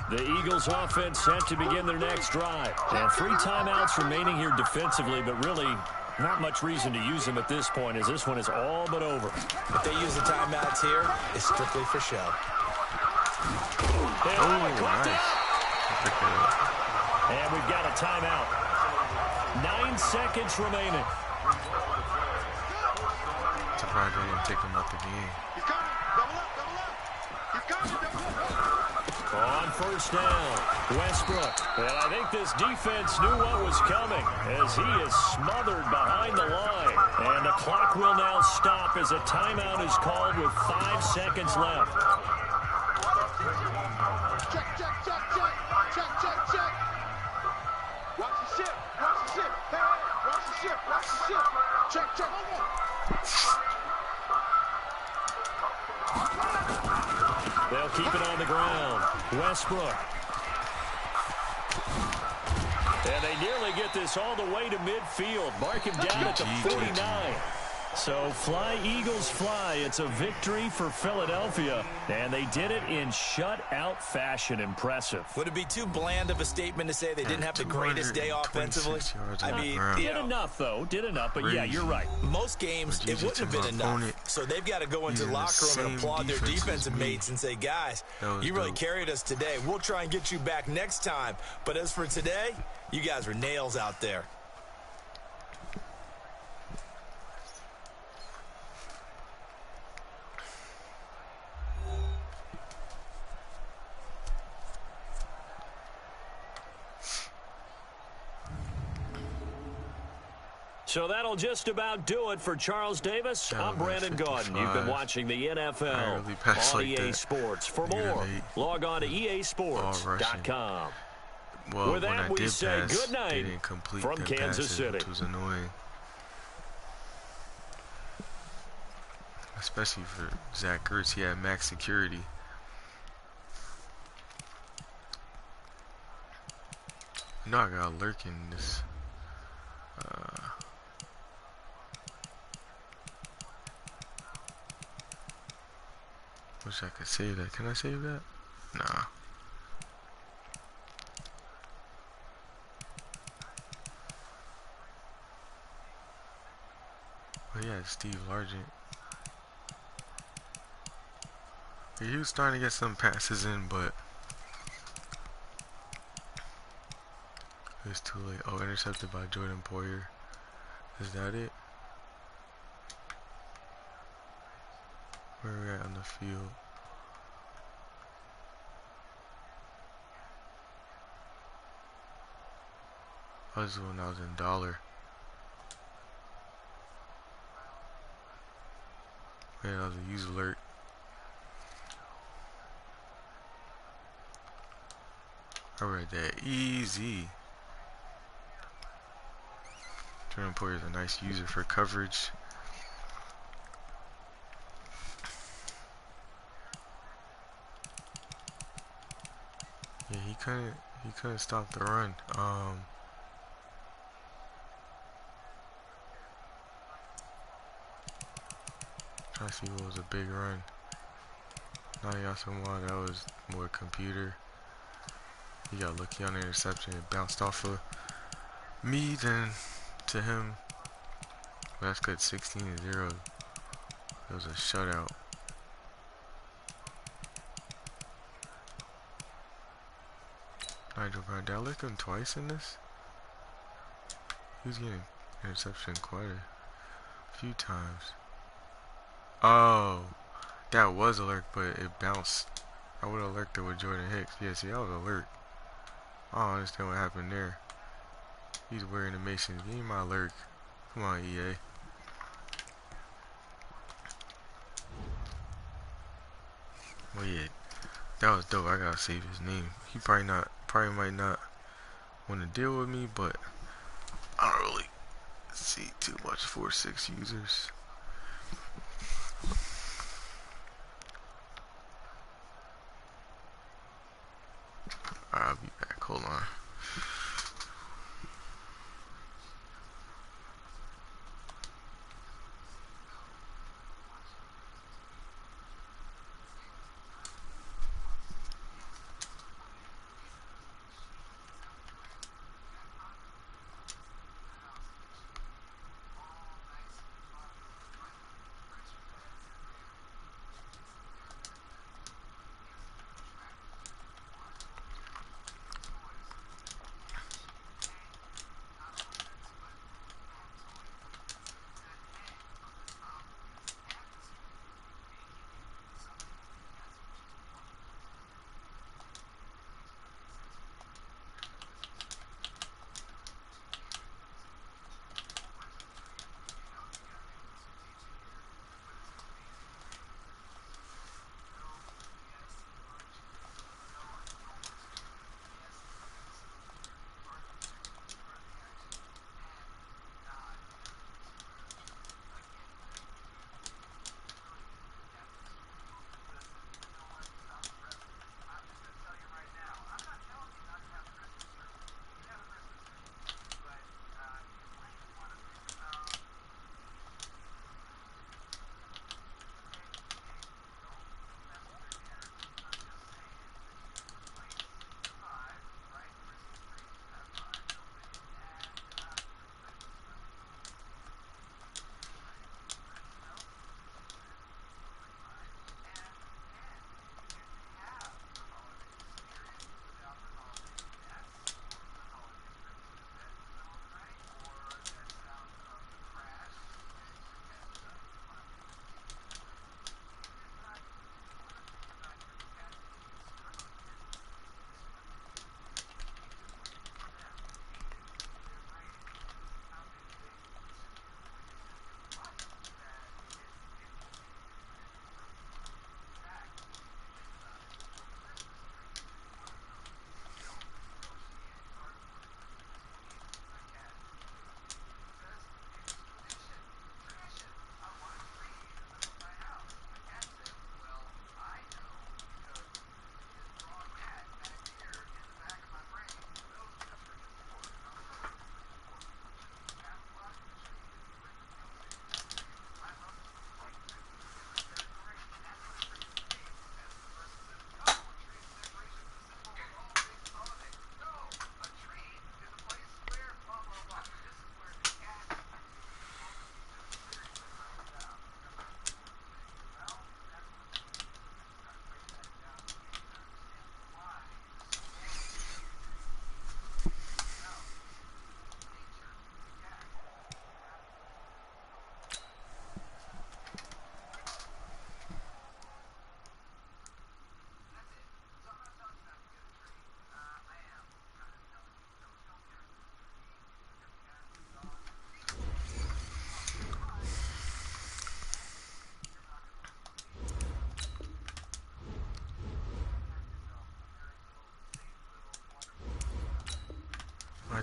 the Eagles offense set to begin their next drive. And 3 timeouts remaining here defensively, but really not much reason to use them at this point, as this one is all but over. If they use the timeouts here, it's strictly for show. And we've got a timeout. 9 seconds remaining. Surprised they didn't take him out the game. He's coming. Double up, double up. He's coming, double up. On 1st down, Westbrook. And I think this defense knew what was coming as he is smothered behind the line. And the clock will now stop as a timeout is called with 5 seconds left. Check, check, check, check. Check, check, check. Watch the ship. Watch the ship. Hey, hey. Watch the ship. Watch the ship. Check, check. They'll keep it on the ground. Westbrook. And they nearly get this all the way to midfield. Mark him down at the 49. So fly, Eagles, fly. It's a victory for Philadelphia. And they did it in shutout fashion. Impressive. Would it be too bland of a statement to say they didn't have the greatest day offensively? I mean, did enough, though. Did enough. But, yeah, you're right. Most games, it wouldn't have been enough. So they've got to go into the locker room and applaud their defensive mates and say, guys, you really carried us today. We'll try and get you back next time. But as for today, you guys were nails out there. So that'll just about do it for Charles Davis. I'm Brandon Goin. You've been watching the NFL on EA Sports. For more, log on to easports.com. Well, with that, we say good night from Kansas City. Which was annoying. Especially for Zach Ertz. He had max security. You know I got lurk in this. Wish I could save that. Can I save that? Nah. Oh yeah, Steve Largent. He was starting to get some passes in, but it was too late. Oh, intercepted by Jordan Poyer. Is that it? Where are we at on the field? Oh, this is when I was in dollar. Man, that was a use alert. I read that easy. Jordan Poyer is a nice user for coverage. Yeah, he couldn't stop the run. Trying to see what was a big run. Nayasawa, that was more computer. He got lucky on the interception. It bounced off of me then to him. But that's good. 16-0. It was a shutout. Nigel Brown. Did I lick him twice in this? He was getting interception quite a few times. Oh, that was alert, but it bounced. I would have lurked it with Jordan Hicks. Yeah, see, I was alert. I don't understand what happened there. He's wearing the Masons. Give me my lurk. Come on, EA. Well, yeah, that was dope. I gotta save his name. He probably might not want to deal with me, but I don't really see too much 4-6 users. Alright, I'll be back. Hold on.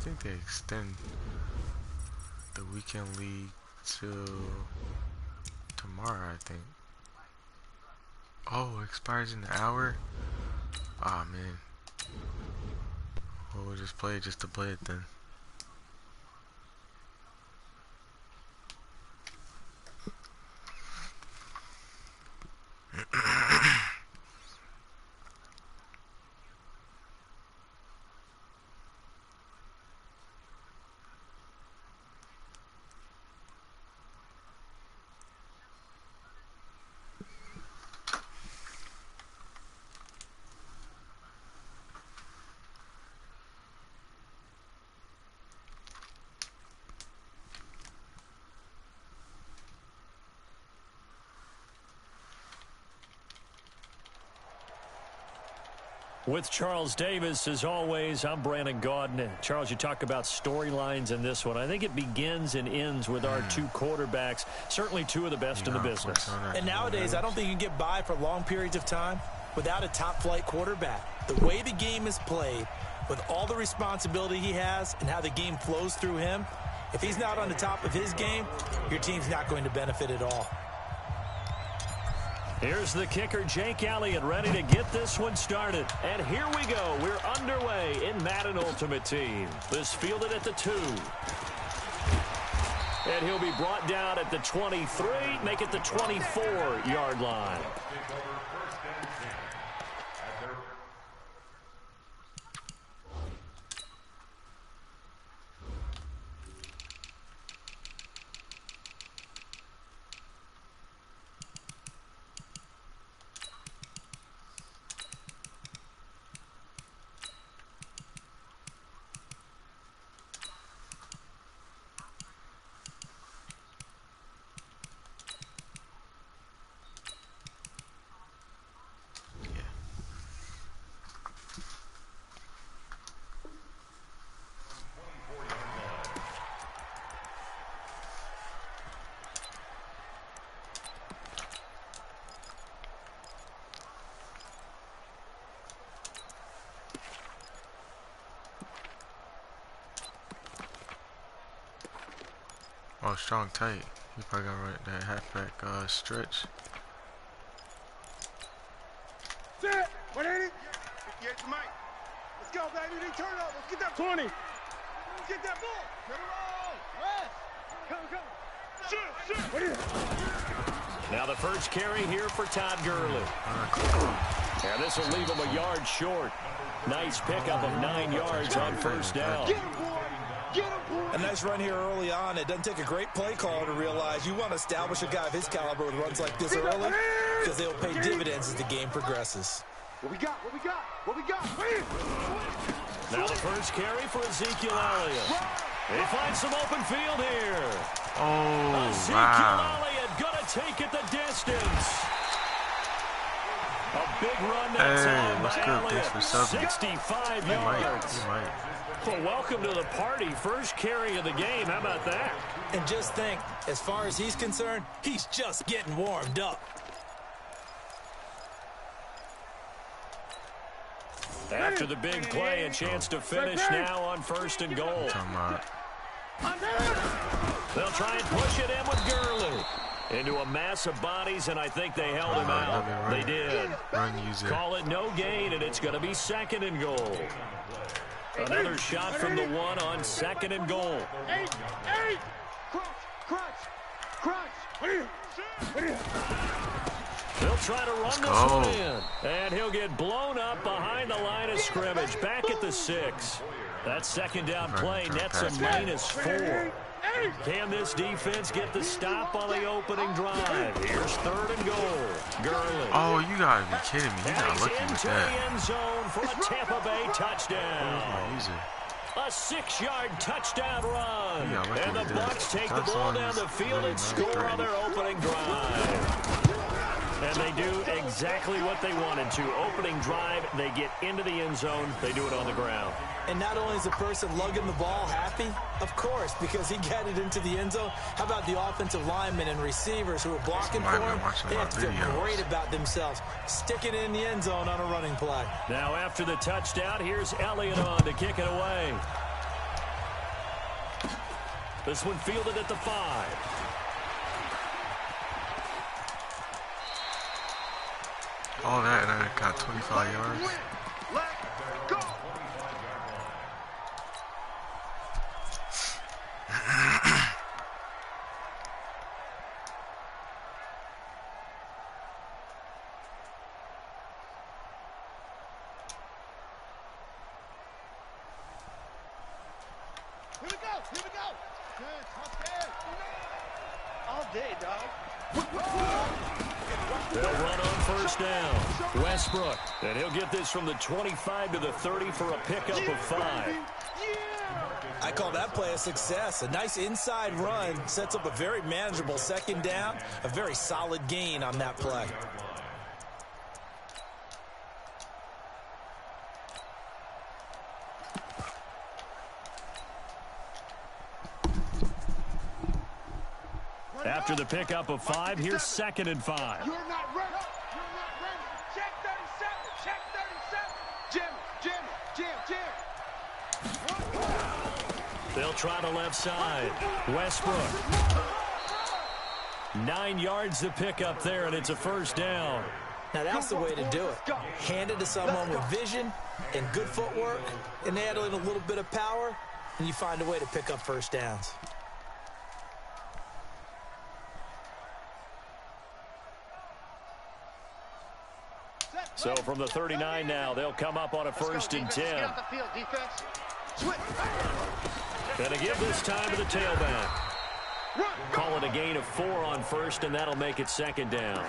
think they extend the weekend league till tomorrow, I think. Oh, it expires in an hour? Ah, man. Well, we'll just play it just to play it then. With Charles Davis, as always, I'm Brandon Gaudin. Charles, you talk about storylines in this one. I think it begins and ends with our two quarterbacks, certainly two of the best in the business. And nowadays, I don't think you can get by for long periods of time without a top-flight quarterback. The way the game is played, with all the responsibility he has and how the game flows through him, if he's not on the top of his game, your team's not going to benefit at all. Here's the kicker, Jake Elliott, ready to get this one started. And here we go. We're underway in Madden Ultimate Team. This fielded at the 2. And he'll be brought down at the 23, make it the 24-yard line. Oh, strong tight. He probably got right that halfback stretch. Set! 180! 58 to Mike. Let's go, baby. They turn up. Let's get that 20. Let's get that ball. Get it on. Rest. Come. Shoot. What is it? Now the first carry here for Todd Gurley. And this will leave him a yard short. Nice pickup of 9 yards on first down. Get him, boy. Get him, boy. A nice run here early on. It doesn't take a great play caller to realize you want to establish a guy of his caliber with runs like this early because they'll pay dividends as the game progresses. What we got? What we got? What we got? Now the first carry for Ezekiel Elliott. He finds some open field here. Oh, Ezekiel wow. Elliott gonna take it the distance. A big run that time what's by good? Elliott. Thanks for subbing. 65 He might. yards. He might. Well, welcome to the party. First carry of the game. How about that? And just think, as far as he's concerned, he's just getting warmed up. After the big play, a chance to finish now on 1st and goal. They'll try and push it in with Gurley. Into a mass of bodies, and I think they held him out. They did. Call it no gain, and it's going to be 2nd and goal. Another shot from the 1 on 2nd and goal. Eight. Crunch. They'll try to run this one in. And he'll get blown up behind the line of scrimmage. Back at the 6. That 2nd down play nets a -4. Can this defense get the stop on the opening drive? Here's 3rd and goal. Gurley. Oh, you gotta be kidding me. He got lucky with into that. the end zone for a Tampa Bay touchdown. Easy. A 6-yard touchdown run. And the with Bucs that. take the ball down the field and score on their opening drive. And they do exactly what they wanted to. Opening drive, they get into the end zone. They do it on the ground. And not only is the person lugging the ball happy, of course, because he got it into the end zone. How about the offensive linemen and receivers who are blocking for him? They have to feel great about themselves, sticking it in the end zone on a running play. Now after the touchdown, here's Elliott on to kick it away. This one fielded at the 5. All that, and I got 25 yards. Let's go. Here we go. Here we go. Good. Touchdown. All day, dog. They'll run on first down. Westbrook. And he'll get this from the 25 to the 30 for a pickup of 5. I call that play a success. A nice inside run sets up a very manageable second down. A very solid gain on that play. After the pickup of 5, here's 2nd and 5. You're not ready. You're not ready. Check 37. Check 37. Jim. They'll try the left side. Westbrook. 9 yards to pick up there, and it's a first down. Now that's the way to do it. Hand it to someone with vision and good footwork, and add in a little bit of power, and you find a way to pick up first downs. So from the 39 now, they'll come up on a 1st and 10. And a give this time to the tailback. Call it a gain of 4 on 1st, and that'll make it 2nd down.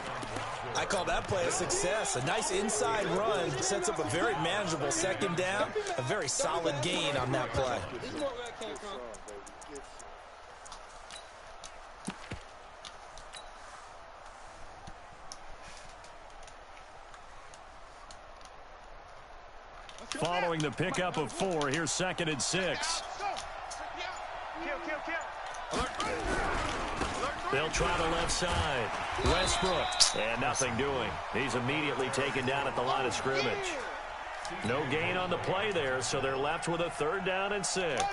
I call that play a success. A nice inside run sets up a very manageable 2nd down. A very solid gain on that play. Following the pickup of 4, here's 2nd and 6. They'll try the left side. Westbrook. And nothing doing. He's immediately taken down at the line of scrimmage. No gain on the play there, so they're left with a 3rd down and 6.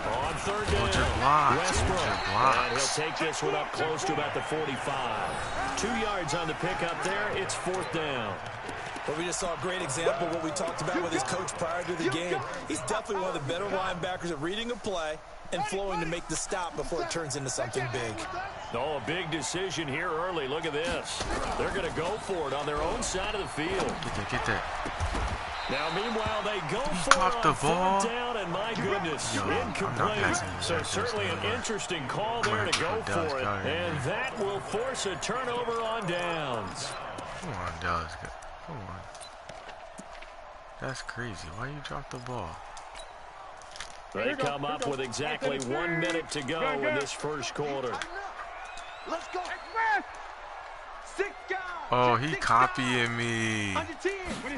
On 3rd down, Westbrook. And he'll take this one up close to about the 45. 2 yards on the pickup there. It's 4th down. But we just saw a great example of what we talked about with his coach prior to the game. He's definitely one of the better linebackers at reading a play and flowing to make the stop before it turns into something big. Oh, a big decision here early. Look at this. They're going to go for it on their own side of the field. Get that. Now, meanwhile, they go for it on 4th down, and my goodness, incomplete. So certainly an interesting call there to go for it, and that will force a turnover on downs. Come on, Dallas. Come on. That's crazy. Why you drop the ball? They come up with exactly 1 minute to go in this first quarter. Let's go. Oh, he copying me.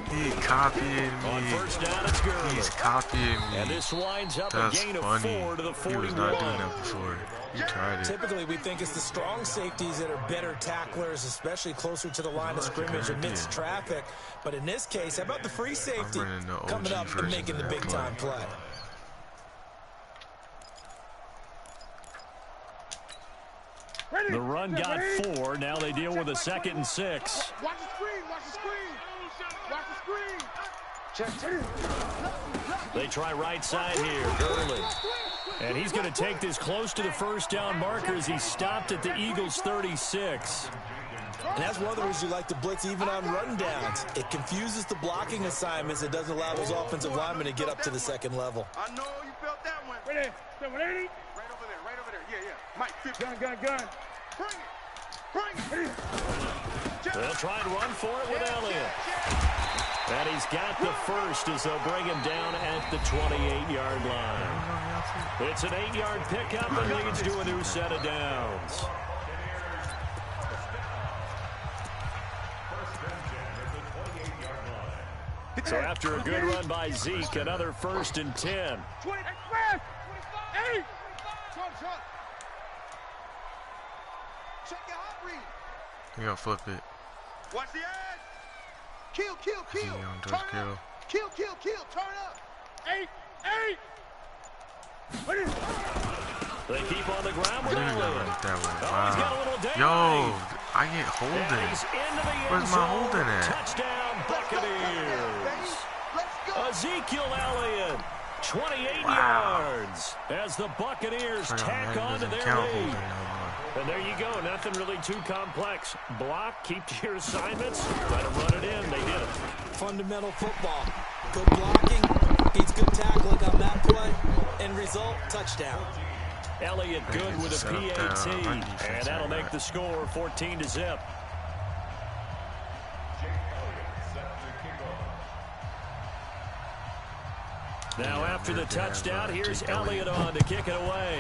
He copying On me. 1st down, it's Goin. He's copying me. And this winds up That's a gain funny. of 4 to the 41. He was not doing that before. He tried it. Typically, we think it's the strong safeties that are better tacklers, especially closer to the line of scrimmage amidst traffic. But in this case, how about the free safety coming up and making the big-time play? The run got 4. Now they deal with a 2nd and 6. Watch the screen. Watch the screen. Watch the screen. Check. They try right side here, Gurley. And he's going to take this close to the 1st down marker as he stopped at the Eagles' 36. And that's one of the reasons you like to blitz even on run downs. It confuses the blocking assignments. It doesn't allow those offensive linemen to get up to the 2nd level. I know you felt that one. Right there. 780. Right over there. Right over there. Yeah. Mike, gun. Bring it. They'll try and run for it with Elliott. And he's got the first as they'll bring him down at the 28-yard line. It's an 8-yard pickup and leads to a new set of downs. So after a good run by Zeke, another 1st and 10. 20. Check your hot read. You gotta flip it. Watch the edge. Kill. Turn Kill. Turn up. 8. They keep on the ground with Like Elliott. that one. Oh, he's got a little dang. Yo, I get And holding. he's into the end Where's my zone. holding at? Touchdown, Buccaneers. Ezekiel Elliott, 28 yards as the Buccaneers tack on to their lead. And there you go. Nothing really too complex. Block, keep to your assignments, let them run it in. They did it. Fundamental football. Good blocking. He's good tackling on that play. End result, touchdown. Elliott good with a PAT. And that'll make the score 14-0. Now after the touchdown, here's Elliott on to kick it away.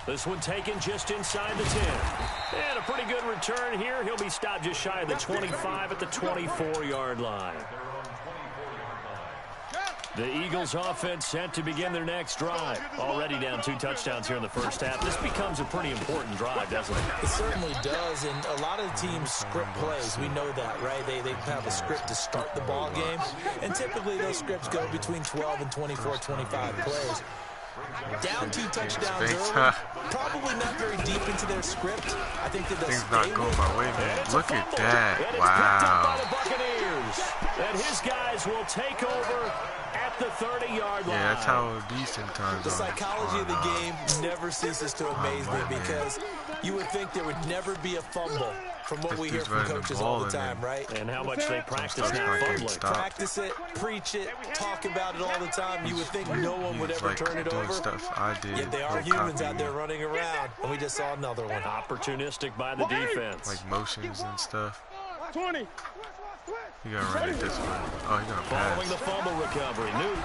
This one taken just inside the 10. And a pretty good return here. He'll be stopped just shy of the 25 at the 24-yard line. The Eagles offense set to begin their next drive. Already down 2 touchdowns here in the first half. This becomes a pretty important drive, doesn't it? It certainly does, and a lot of the teams script plays. We know that, right? They have a script to start the ball game, and typically those scripts go between 12 and 24, 25 plays. Down 2 touchdowns early, probably not very deep into their script. I think that things not going my way, man. Look at that. Wow. And his guys will take over at the 30-yard line. Yeah, that's how it would be sometimes. The psychology of the game never ceases to amaze me because you would think there would never be a fumble from what we hear from coaches all the time, right? And how much they practice now fumbling. Practice it, preach it, talk about it all the time. You would think no one would ever turn it over. Yet they are humans out there running around, and we just saw another one. Opportunistic by the defense. Like motions and stuff. 20. You gotta run it this way. Oh, you gotta pass. Following the fumble recovery, Newton.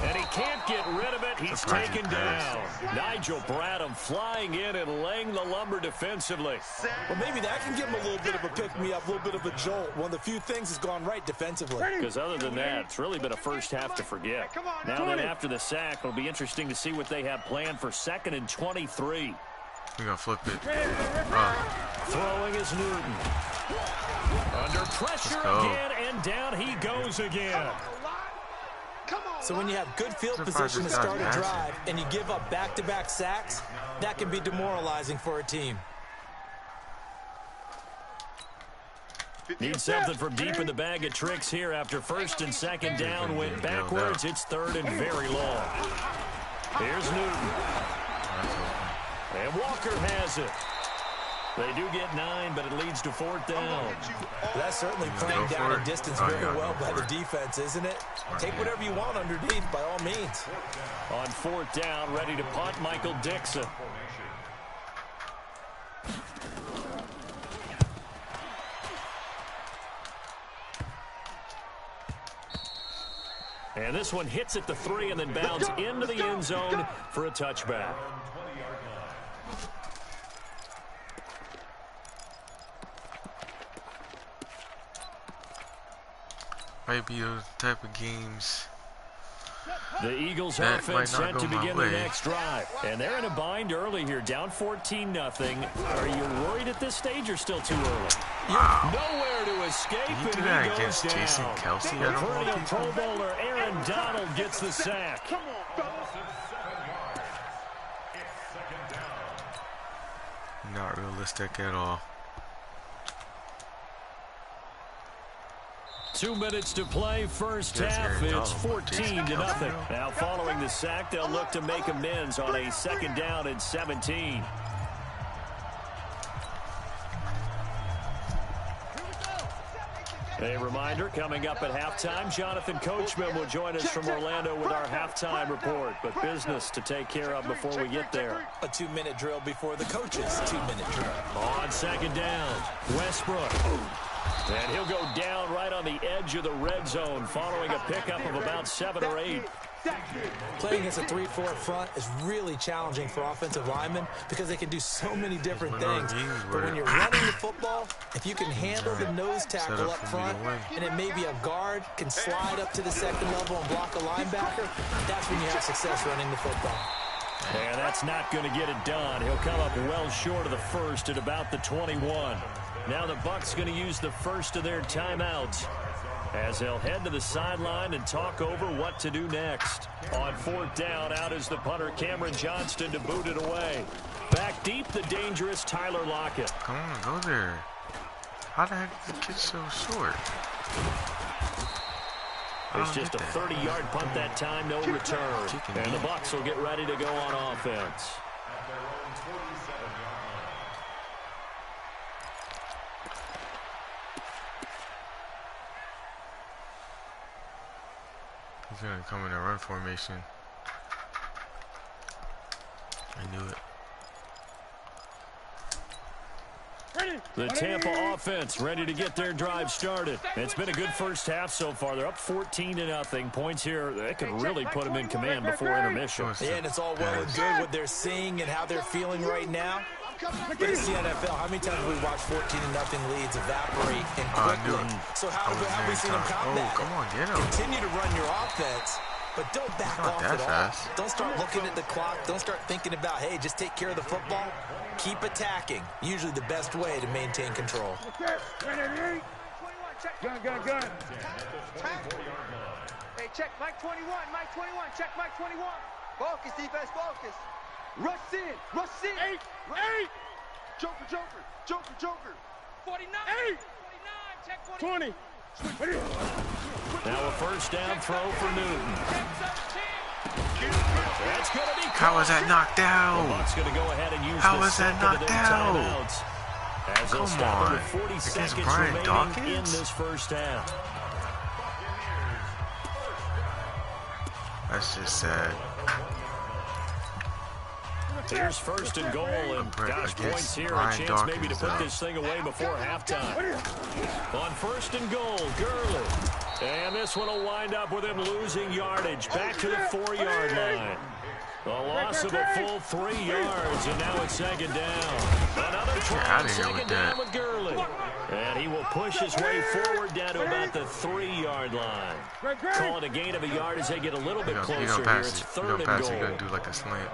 And he can't get rid of it. He's taken down. Nigel Bradham flying in and laying the lumber defensively. Well, maybe that can give him a little bit of a pick-me-up, a little bit of a jolt. One of the few things has gone right defensively. Because other than that, it's really been a first half to forget. Now then, after the sack, it'll be interesting to see what they have planned for 2nd and 23. We're gonna flip it. Throwing is Newton. Under pressure again, and down he goes again. So when you have good field position to start a drive and you give up back-to-back sacks, that can be demoralizing for a team. Need something from deep in the bag of tricks here after 1st and 2nd down. Went backwards. It's 3rd and very long. Here's Newton. And Walker has it. They do get 9, but it leads to 4th down. That's certainly playing down a distance very well by the defense, isn't it? Take whatever you want underneath by all means. On 4th down, ready to punt, Michael Dixon. And this one hits at the 3 and then bounds into the end zone for a touchback. Might be those type of games. The Eagles offense set to begin their next drive. And they're in a bind early here, down 14-0. Are you worried at this stage or still too early? Wow. Nowhere to escape, Did he do and that he goes against down. Jason Kelsey? I don't know. Perennial Pro Bowler Aaron Donald gets the sack. Not realistic at all. 2 minutes to play, first half. It's 14-0. Now following the sack, they'll look to make amends on a 2nd down and 17. A reminder, coming up at halftime, Jonathan Coachman will join us from Orlando with our halftime report. But business to take care of before we get there. A 2-minute drill before the coach's 2-minute drill. On 2nd down, Westbrook. And he'll go down right on the edge of the red zone following a pickup of about 7 or 8. Playing against a 3-4 front is really challenging for offensive linemen because they can do so many different things. But when you're running the football, if you can handle the nose tackle up front, and it may be a guard can slide up to the 2nd level and block a linebacker, that's when you have success running the football. And that's not going to get it done. He'll come up well short of the 1st at about the 21. Now the Bucs going to use the first of their timeouts as they'll head to the sideline and talk over what to do next. On 4th down, out is the punter, Cameron Johnston, to boot it away. Back deep, the dangerous Tyler Lockett. Come on, go there. How the heck did the kid so short? It's just a 30-yard punt that time, no return. And the Bucs will get ready to go on offense. He's going to come in a run formation. I knew it. The Tampa offense ready to get their drive started. It's been a good first half so far. They're up 14-0. Points here, that could really put them in command before intermission. Yeah, and it's all well and good what they're seeing and how they're feeling right now. But it's the NFL. How many times have we watched 14-0 leads evaporate and quickly? So how have we seen them combat? Come on, get him. Continue to run your offense, but don't back off at all. Don't start looking at the clock. Don't start thinking about, hey, just take care of the football. Keep attacking. Usually the best way to maintain control. Gun. Hey, check Mike 21. Check Mike 21. Focus, defense, focus. Rush in. 8. Joker. 49. 8. 49. Check 20. Now a first down throw for Newton. That's going to be How was that knocked out? Bucs going to go ahead and use How was that knocked out? As they'll stop with 40 seconds remaining in this first half. That's just sad. Here's 1st and goal, and gosh, points here, a chance maybe to put this thing away before halftime. On 1st and goal, Gurley. And this one will wind up with him losing yardage. Back to the 4-yard line. A loss of a full 3 yards, and now it's 2nd down. Another try on 2nd down with Gurley. And he will push his way forward down to about the 3-yard line. Call it a gain of a yard as they get a little bit closer here. It's 3rd and goal. You're going to do like a slant.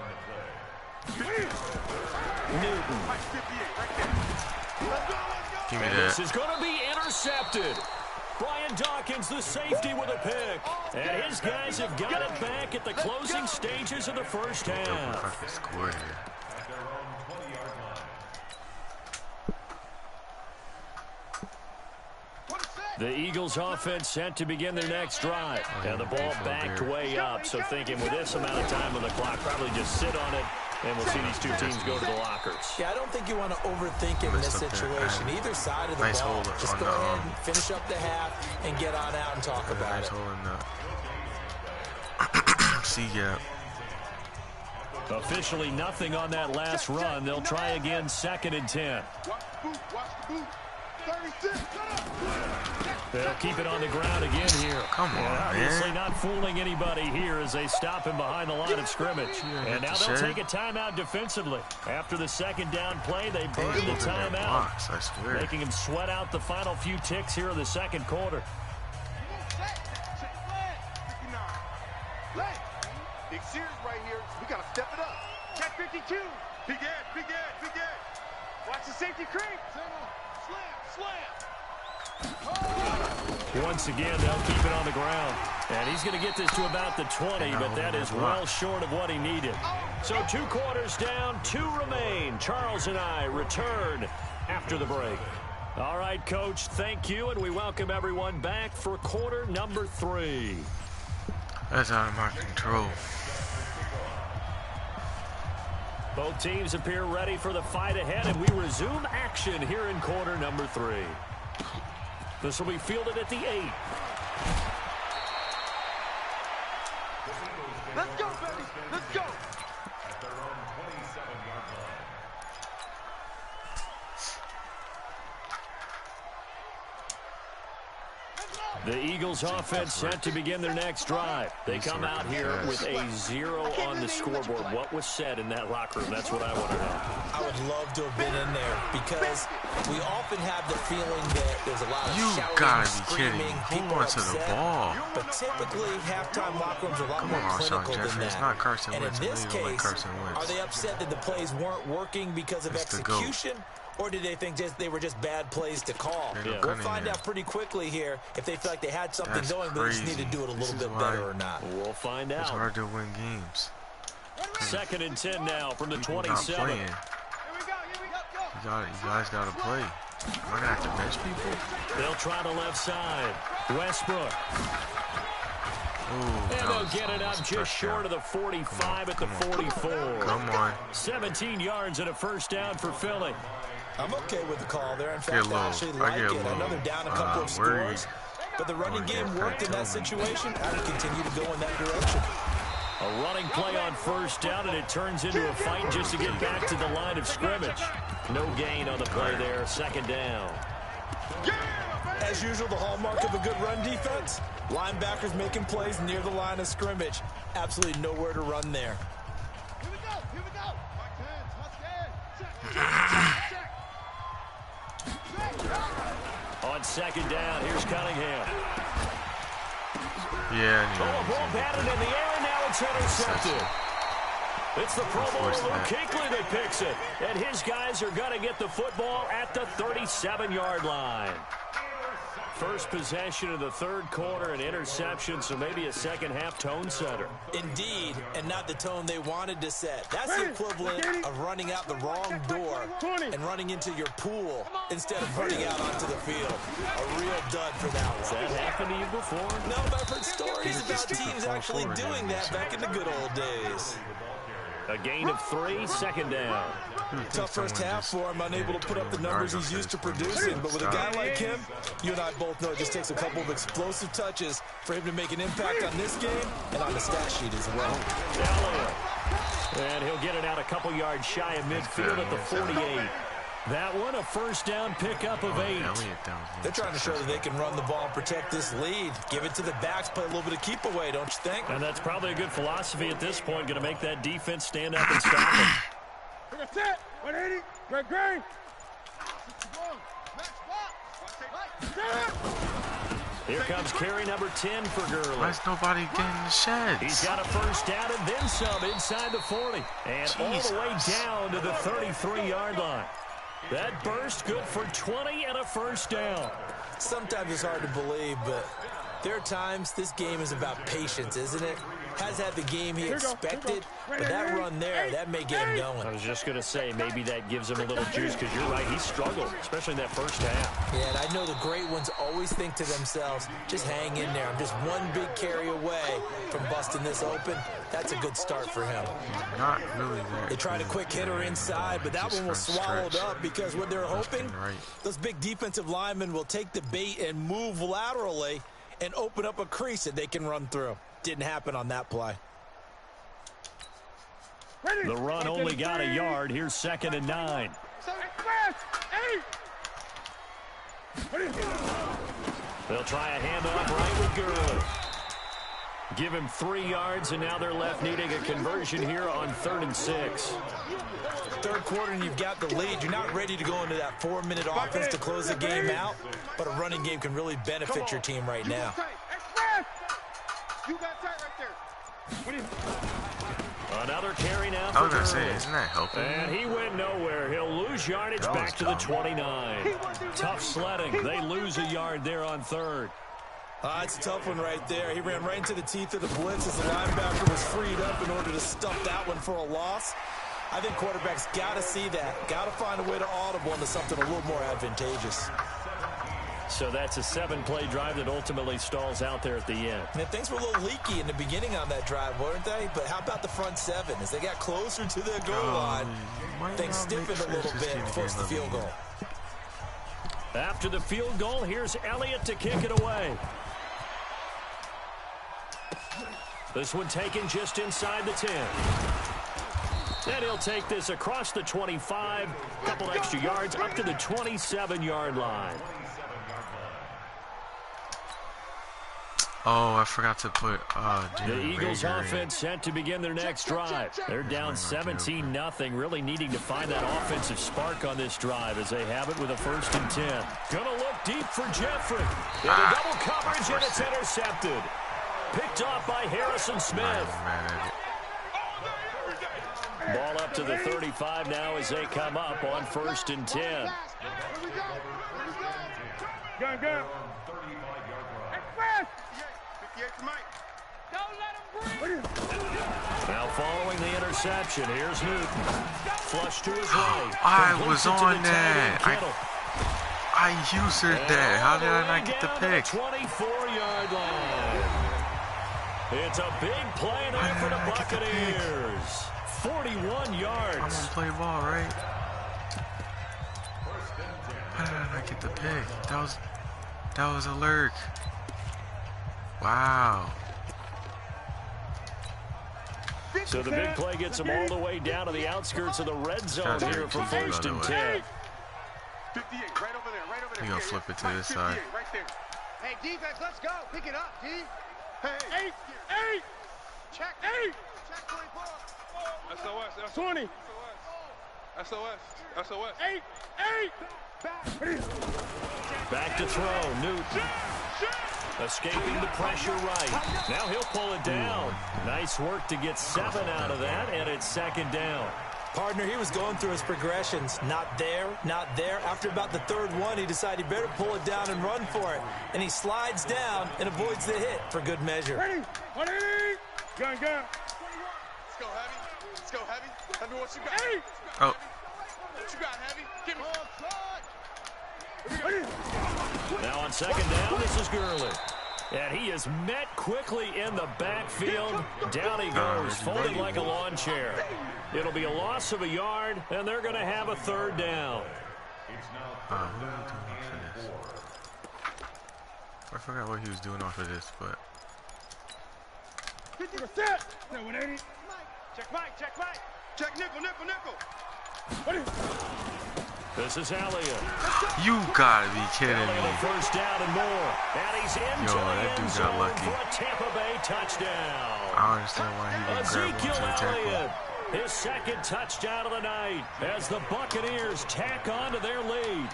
Newton. Give me and that. This is going to be intercepted. Brian Dawkins, the safety, with a pick. And his guys have got it back at the closing stages of the first half. Fucking score here. The Eagles offense set to begin their next drive. And the ball backed way up. So thinking with this amount of time on the clock, probably just sit on it. And we'll see these two teams go to the lockers. Yeah, I don't think you want to overthink it in this situation. Either side of the ball. Just go ahead and finish up the half and get on out and talk about it. C-gap. Officially nothing on that last run. They'll try again 2nd and 10. Watch the boot. 36. They'll keep it on the ground again here. Come on, obviously not fooling anybody here as they stop him behind the line of scrimmage. And now they'll take a timeout defensively. After the 2nd down play, they burn the timeout, making him sweat out the final few ticks here in the 2nd quarter. Big series right here. We got to step it up. Check 52. Big edge. Watch the safety creep. Slam. Once again, they'll keep it on the ground. And he's going to get this to about the 20, but that is well short of what he needed. So 2 quarters down, 2 remain. Charles and I return after the break. All right, Coach, thank you, and we welcome everyone back for quarter number 3. That's out of my control. Both teams appear ready for the fight ahead, and we resume action here in quarter number 3. This will be fielded at the 8. Let's go, baby. Let's go. The Eagles offense set to begin their next drive. They come out here with a 0 on the scoreboard. What was said in that locker room? That's what I want to know. I would love to have been in there because we often have the feeling that there's a lot of shouting, screaming, people upset. But typically, halftime locker rooms are a lot more clinical than that. And in this case, are they upset that the plays weren't working because of execution? Or did they think they were just bad plays to call? We'll find out pretty quickly here if they feel like they had something going, but they just need to do it a little bit better or not. We'll find out. It's hard to win games. 2nd and 10 now from the 27. You guys got to play. Am I going to have to bench people? They'll try the left side. Westbrook. Ooh, and they'll get it up just short of the 45 at the 44. Come on. 17 yards and a first down for Philly. I'm okay with the call there. In fact, I actually like it. I know they're down a couple of scores, but the running game worked in that situation. I would continue to go in that direction. A running play on first down, and it turns into a fight just to get back to the line of scrimmage. No gain on the play there. 2nd down. As usual, the hallmark of a good run defense, linebackers making plays near the line of scrimmage. Absolutely nowhere to run there. Here we go. Here we go. On 2nd down, here's Cunningham. Yeah, Ball batted in the air, and now it's intercepted. It's the Pro Bowler Luke Kuechly that picks it. And his guys are going to get the football at the 37-yard line. First possession of the 3rd quarter, an interception, so maybe a second-half tone setter. Indeed, and not the tone they wanted to set. That's the equivalent of running out the wrong door and running into your pool instead of running out onto the field. A real dud for that one. Has that happened to you before? No, but I've heard stories about teams actually doing that back in the good old days. A gain of 3, 2nd down. Tough first half for him, unable to put up the numbers he's used to producing. But with a guy like him, you and I both know it just takes a couple of explosive touches for him to make an impact on this game and on the stat sheet as well. And he'll get it out a couple yards shy of midfield at the 48. That one, a first down pickup of 8. They're trying to show that they can run the ball and protect this lead. Give it to the backs, play a little bit of keep away, don't you think? And that's probably a good philosophy at this point, going to make that defense stand up and stop them. That's it. 180. Great. Here comes carry number 10 for Gurley. Why is nobody getting the sheds? He's got a first down and then some inside the 40. And all the way down to the 33-yard line. That burst good for 20 and a first down. Sometimes it's hard to believe, but there are times this game is about patience, isn't it? Has had the game he expected, but that run there, that may get him going. I was just going to say, maybe that gives him a little juice, because you're right, he struggled, especially in that first half. Yeah, and I know the great ones always think to themselves, just hang in there. I'm just one big carry away from busting this open. That's a good start for him. Not really that. They tried a quick hitter inside, but that one was swallowed up because what they're hoping, those big defensive linemen will take the bait and move laterally and open up a crease that they can run through. Didn't happen on that play. The run only got a yard. Here's 2nd and 9. They'll try a handoff right with Gurley. Give him 3 yards, and now they're left needing a conversion here on 3rd and 6. 3rd quarter, and you've got the lead. You're not ready to go into that 4-minute offense to close the game out, but a running game can really benefit your team right now. You got tight right there. Another carry now for I was going to Gurley. say, isn't that helping? And he went nowhere. He'll lose yardage back to the 29. Tough sledding. They lose a yard there on 3rd. It's a tough one right there. He ran right into the teeth of the blitz as the linebacker was freed up in order to stuff that one for a loss. I think quarterbacks got to see that. Got to find a way to audible into something a little more advantageous. So that's a 7-play drive that ultimately stalls out there at the end. And things were a little leaky in the beginning on that drive, weren't they? But how about the front 7? As they got closer to the goal line, things stiffened a little bit and forced the field goal. After the field goal, here's Elliott to kick it away. This one taken just inside the 10. And he'll take this across the 25, a couple extra yards up to the 27-yard line. Oh, I forgot to put the Eagles offense set to begin their next drive. They're down 17-0, really needing to find that offensive spark on this drive as they have it with a 1st and 10. Gonna look deep for Jeffrey. Into double coverage, and it's intercepted. Picked off by Harrison Smith. Ball up to the 35 now as they come up on 1st and 10. Go. Now following the interception, here's Newton. Flush to his right. I was on that. I used that. How did I not get the pick? 24-yard line. It's a big play there for the Buccaneers. 41 yards. I'm gonna play ball, right? How did I not get the pick? That was a lurk. Wow. So the big play gets them all the way down to the outskirts of the red zone here for 1st and 10. 58, right over there. He gonna flip it to this side. Right there. Hey, defense, let's go. Pick it up, D. Hey. 8. Check 8. Check 24. SOS. 20. SOS. 8. Back to throw. Newton. Escaping the pressure right. Now he'll pull it down. Nice work to get 7 out of that, and it's 2nd down. Partner, he was going through his progressions. Not there, not there. After about the 3rd one, he decided he better pull it down and run for it. And he slides down and avoids the hit for good measure. Ready. 180. Gun. Let's go, Heavy. Heavy, what you got? Hey. Oh. What you got, Heavy? Give me. Now on 2nd down, this is Gurley. And he is met quickly in the backfield. Down he goes, folded like a lawn chair. It'll be a loss of a yard, and they're going to have a 3rd down. What are you doing off of this? I forgot what he was doing off of this, but... Set. 180. Check Mike. Check nickel. This is Elliott. You gotta be kidding me. 1st down and more. And he's into the that dude end got zone lucky. for a Tampa Bay touchdown. I don't understand why he didn't grab one to the Elliott, tackle. his 2nd touchdown of the night as the Buccaneers tack on to their lead.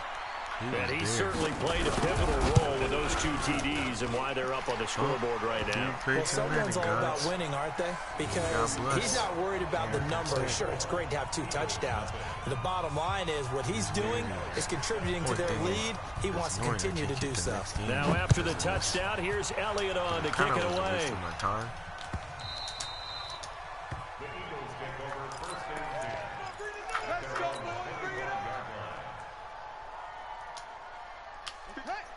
And he certainly played a pivotal role with those 2 TDs and why they're up on the scoreboard right now. Well, someone's all about winning, aren't they? Because he's not worried about the numbers. Sure, it's great to have 2 touchdowns. But the bottom line is what he's doing is contributing to their lead. He wants to continue to do so. Now after the touchdown, here's Elliott on to kick it away.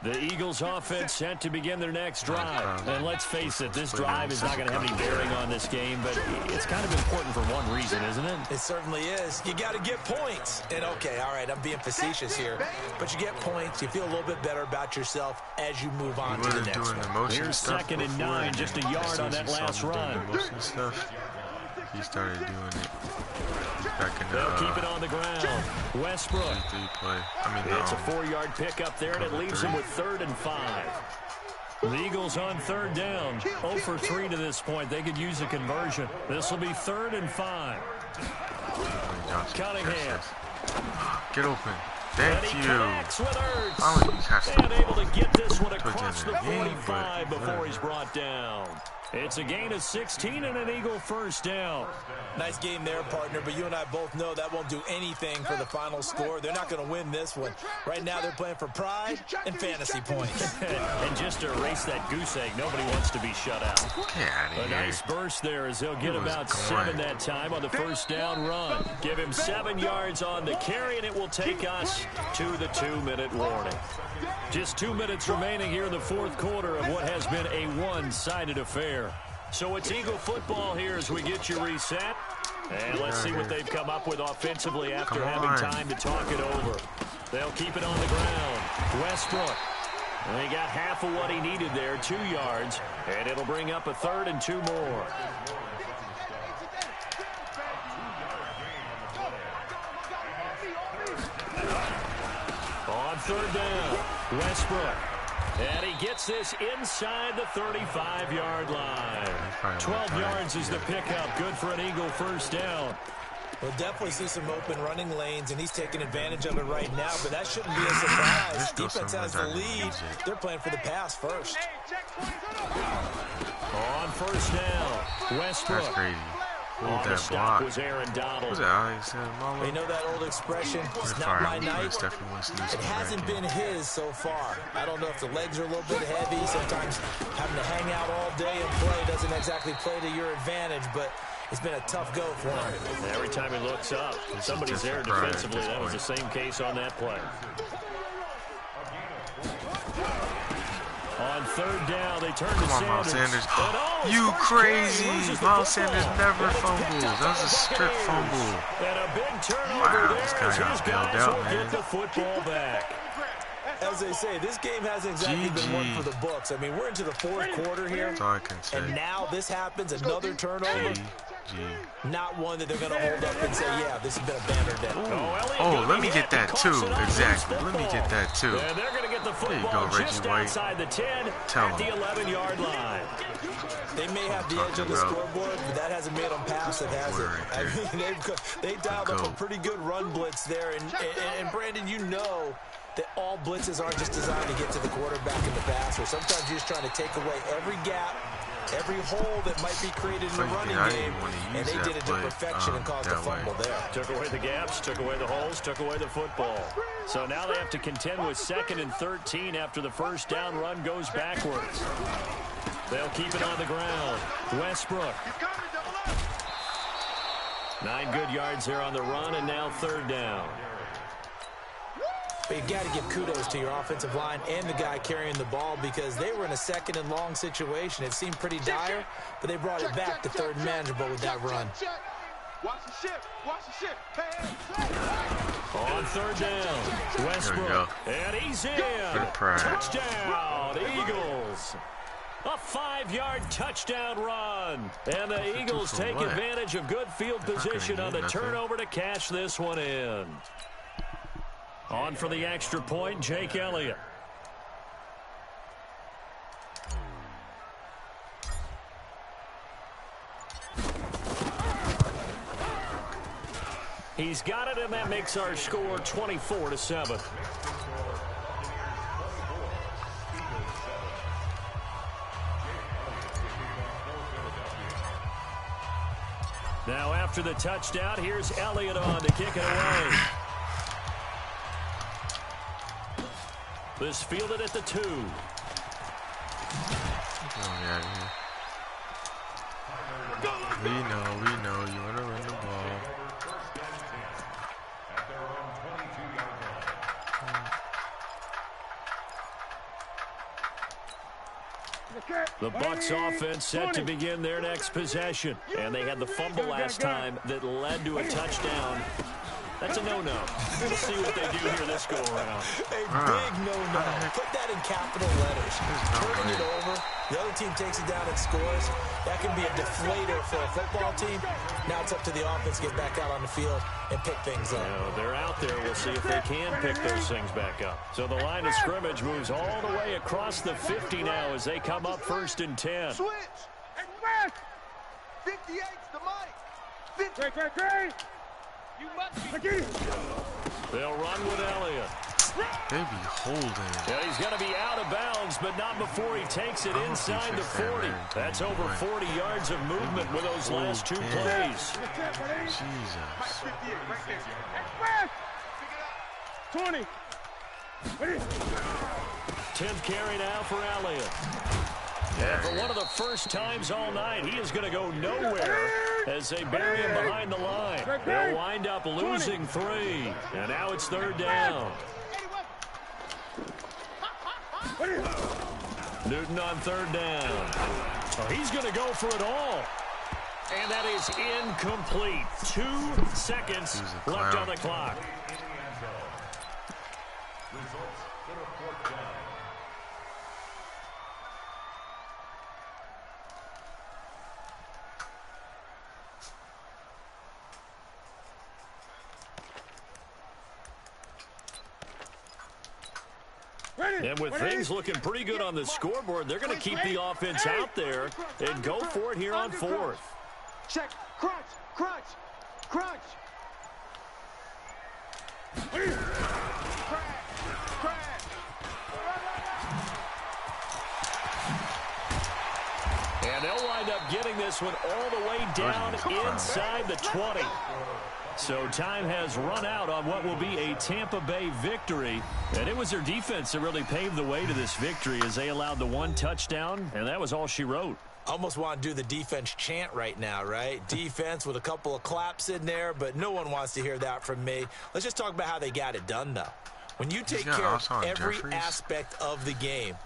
The Eagles offense set to begin their next drive. And let's face it, this drive is not going to have any bearing on this game, but it's kind of important for one reason, isn't it? It certainly is. You got to get points. And okay, all right, I'm being facetious here, but you get points. You feel a little bit better about yourself as you move on to the next one. Here's 2nd and 9, just a yard on that last run. He started doing it. They'll keep it on the ground. Westbrook. It's a 4-yard pickup there, and it leaves him with 3rd and 5. The Eagles on 3rd down. 0 for 3 to this point. They could use a conversion. This will be 3rd and 5. Cunningham. Get open. Thank you. And able to get this one across the 45 before he's brought down. It's a gain of 16 and an Eagle 1st down. Nice game there, partner, but you and I both know that won't do anything for the final score. They're not going to win this one. Right now they're playing for pride and fantasy points. And just to erase that goose egg, nobody wants to be shut out. A nice burst there as they'll get about 7 that time on the 1st down run. Give him 7 yards on the carry, and it will take us to the 2-minute warning. Just 2 minutes remaining here in the 4th quarter of what has been a one-sided affair. So it's Eagle football here as we get you reset. And let's see what they've come up with offensively after having time to talk it over. They'll keep it on the ground. Westbrook. And he got half of what he needed there, 2 yards. And it'll bring up a 3rd and 2 more. On 3rd down, Westbrook. And he gets this inside the 35-yard line. 12 yards is the pickup. Good for an Eagle 1st down. We'll definitely see some open running lanes, and he's taking advantage of it right now, but that shouldn't be a surprise. Defense has the lead. They're playing for the pass first. On 1st down, Westbrook. Hold On the that stop block. was Aaron Donald. Who's that? Alex You know that old expression, it's not fire. my night. Definitely wants to do It something hasn't back in. been his so far. I don't know if the legs are a little bit heavy. Sometimes having to hang out all day and play doesn't exactly play to your advantage, but it's been a tough go for him. And every time he looks up, somebody's there defensively. That was the same case on that play. On third down, they turn to Come on, Sanders. Miles Sanders. You crazy. Miles Sanders never fumbles. That was a strip fumble. And a big turnover Wow, there this guy as got his bailed guys out, will man. get the football back. As they say, this game hasn't exactly been one for the books. I mean, we're into the fourth quarter here. That's all I can say. And now this happens, another turnover. Not one that they're going to hold up and say, yeah, this has been a banner day. Oh, let me get that too. Exactly. Let me get that too. And they're going to get the There you football go, Reggie just White. outside the 10 Tell at the him. 11-yard line. They may have the edge on the scoreboard, but that hasn't made them pass it, has it? I mean, they dialed up a pretty good run blitz there. And Brandon, you know that all blitzes aren't just designed to get to the quarterback in the passer. Sometimes you're just trying to take away every gap, every hole that might be created in the running game, and they did it to perfection and caused a fumble there. Took away the gaps, took away the holes, took away the football. So now they have to contend with 2nd and 13 after the first down run goes backwards. They'll keep it on the ground. Westbrook. 9 good yards there on the run, and now 3rd down. But you've got to give kudos to your offensive line and the guy carrying the ball because they were in a 2nd and long situation. It seemed pretty dire, but they brought it back to 3rd and manageable with that run. Watch the ship. Watch the ship. On 3rd down, Westbrook. And he's in. Touchdown, Eagles. A 5-yard touchdown run. And the Eagles take advantage of good field position on the turnover to cash this one in. On for the extra point, Jake Elliott. He's got it, and that makes our score 24-7. Now after the touchdown, here's Elliott on to kick it away. This fielded at the 2. Get me out of here. We know you want to run the ball. The Bucs offense set to begin their next possession. And they had the fumble last time that led to a touchdown. That's a no-no. We'll see what they do here this go-around. A big no-no. Put that in capital letters. Turning it over. The other team takes it down and scores. That can be a deflator for a football team. Now it's up to the offense to get back out on the field and pick things up. They're out there. We'll see if they can pick those things back up. So the line of scrimmage moves all the way across the 50 now as they come up 1st and 10. Switch. And back. 58's the mic. Great. You must be. They'll run with Elliott. They be holding. Yeah, he's going to be out of bounds, but not before he takes it inside the 40. That's over 40 yards of movement with those last 2 plays. Jesus. 20. 10th carry now for Elliott. And for one of the first times all night, he is going to go nowhere as they bury him behind the line. They'll wind up losing 3. And now it's 3rd down. Newton on 3rd down. Oh, he's going to go for it all. And that is incomplete. 2 seconds left on the clock. And with things looking pretty good on the scoreboard, they're going to keep the offense out there and go for it here on 4th. Check. Crunch. And they'll wind up getting this one all the way down inside the 20. So time has run out on what will be a Tampa Bay victory. And it was their defense that really paved the way to this victory as they allowed the one touchdown, and that was all she wrote. Almost want to do the defense chant right now, right? Defense with a couple of claps in there, but no one wants to hear that from me. Let's just talk about how they got it done, though. When you take care of every aspect of the game,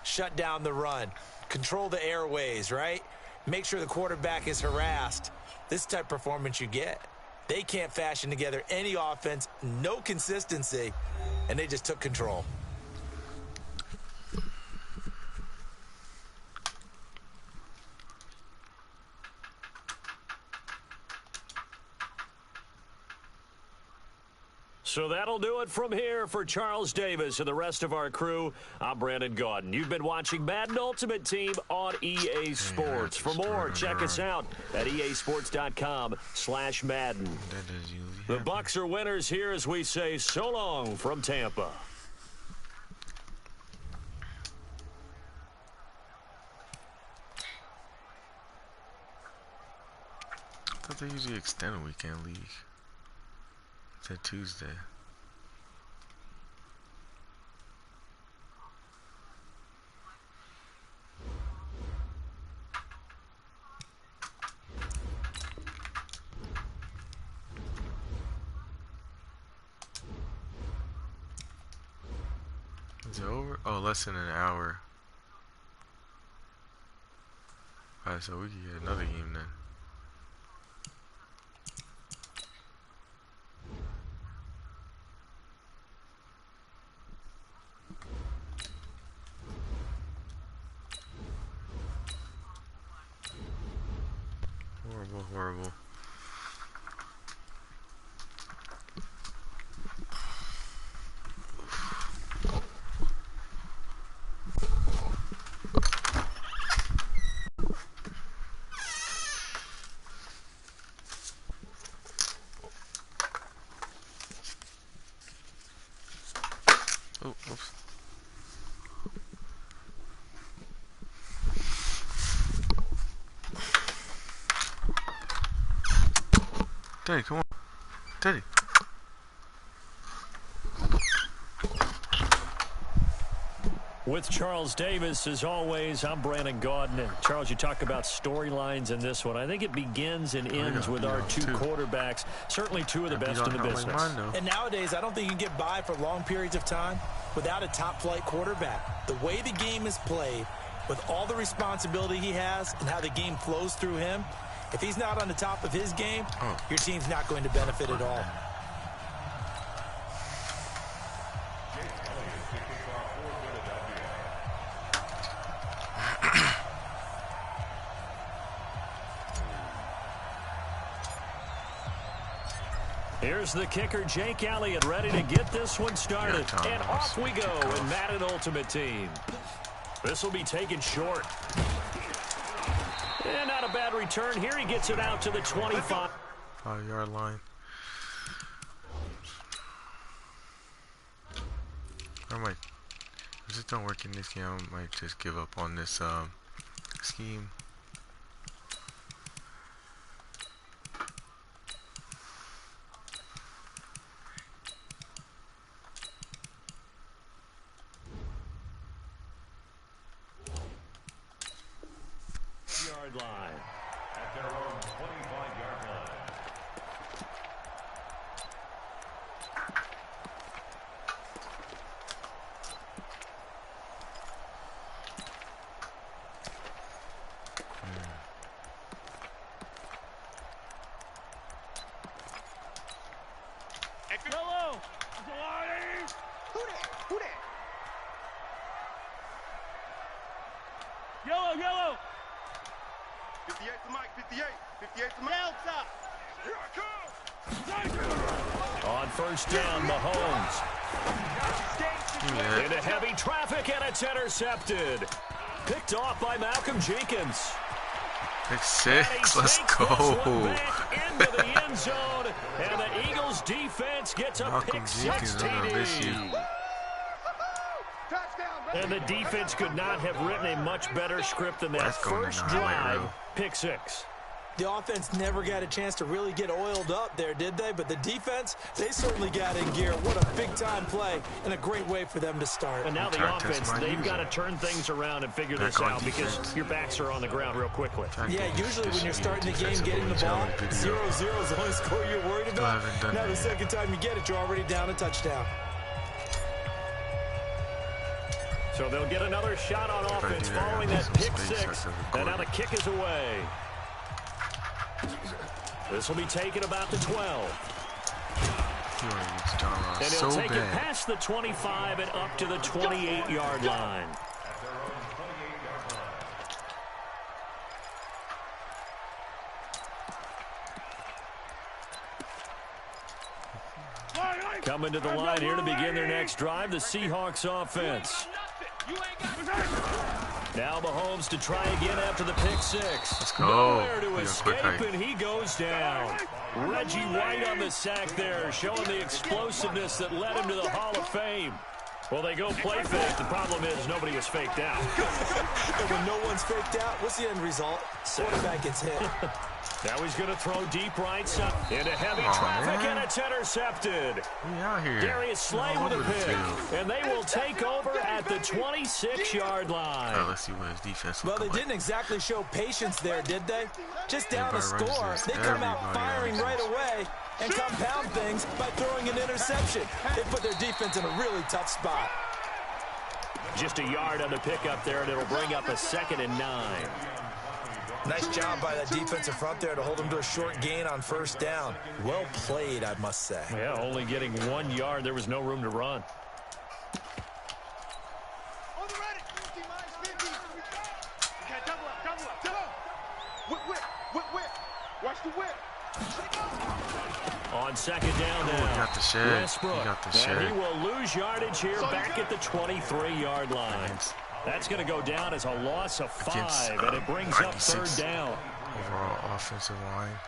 shut down the run, control the airways, right? Make sure the quarterback is harassed. This type of performance you get. They can't fashion together any offense, no consistency, and they just took control. So that'll do it from here for Charles Davis and the rest of our crew. I'm Brandon Gaudin. You've been watching Madden Ultimate Team on EA Sports. For more, check us out at easports.com/Madden. The Bucs are winners here as we say so long from Tampa. I thought they usually extend a weekend league to Tuesday. Is it over? Oh, less than an hour. Alright, so we can get another game then. Horrible. Oh, oops. Daddy, come on. Daddy. With Charles Davis, as always, I'm Brandon Gaudin. And Charles, you talk about storylines in this one. I think it begins and ends with our two quarterbacks. Certainly two of the best in the business. And nowadays, I don't think you can get by for long periods of time without a top-flight quarterback. The way the game is played, with all the responsibility he has and how the game flows through him, if he's not on the top of his game, your team's not going to benefit at all. Here's the kicker, Jake Elliott, ready to get this one started. And off we go in Madden Ultimate Team. This will be taken short. And not a bad return. Here he gets it out to the 25. 5-yard line. I might, if it don't work in this game, I might just give up on this scheme. Line at their own 25-yard line. Yellow! Who that? Yellow! 58 to Mike, 58 to Mike. Outside. Here I come. On first down, Mahomes. Into heavy traffic, and it's intercepted. Picked off by Malcolm Jenkins. Pick six, let's go. Into the end zone, and the Eagles defense gets a pick six TD. Touchdown, And the defense could not have written a much better script than that first drive. Pick 6. The offense never got a chance to really get oiled up there, did they? But the defense, they certainly got in gear. What a big-time play and a great way for them to start. And now the offense, they've got to turn things around and figure this out because your backs are on the ground real quickly. Yeah, usually when you're starting the game, getting the ball, 0-0 is the only score you're worried about. Now the second time you get it, you're already down a touchdown. So they'll get another shot on offense following that pick 6. And now the kick is away. This will be taken about the 12. And he'll take it past the 25 and up to the 28-yard line. Coming to the line here to begin their next drive, the Seahawks offense. Now Mahomes to try again after the pick 6. Let's go. Nowhere to escape, and he goes down. Reggie White on the sack there, showing the explosiveness that led him to the Hall of Fame. Well, they go play fake. The problem is nobody was faked out. And when no one's faked out, what's the end result? Quarterback gets hit. Now he's going to throw deep right side into heavy traffic, and it's intercepted. Out here. Darius Slay with a pick, and they will take over at the 26-yard line. Let's see what his defense Well, they didn't exactly show patience there, did they? Just down a score, they come out firing right away and compound things by throwing an interception. They put their defense in a really tough spot. Just a yard on the pickup there, and it'll bring up a 2nd and 9. Nice job by that defensive front there to hold them to a short gain on first down. Well played, I must say. Yeah, only getting 1 yard. There was no room to run. On the ready. 50 minus 50. Okay, double up. Whip. Watch the whip. On 2nd down now. He got the shed. Westbrook. He got the shed. And he will lose yardage here back at the 23-yard line. That's going to go down as a loss of 5, and it brings up 3rd down. Overall offensive line.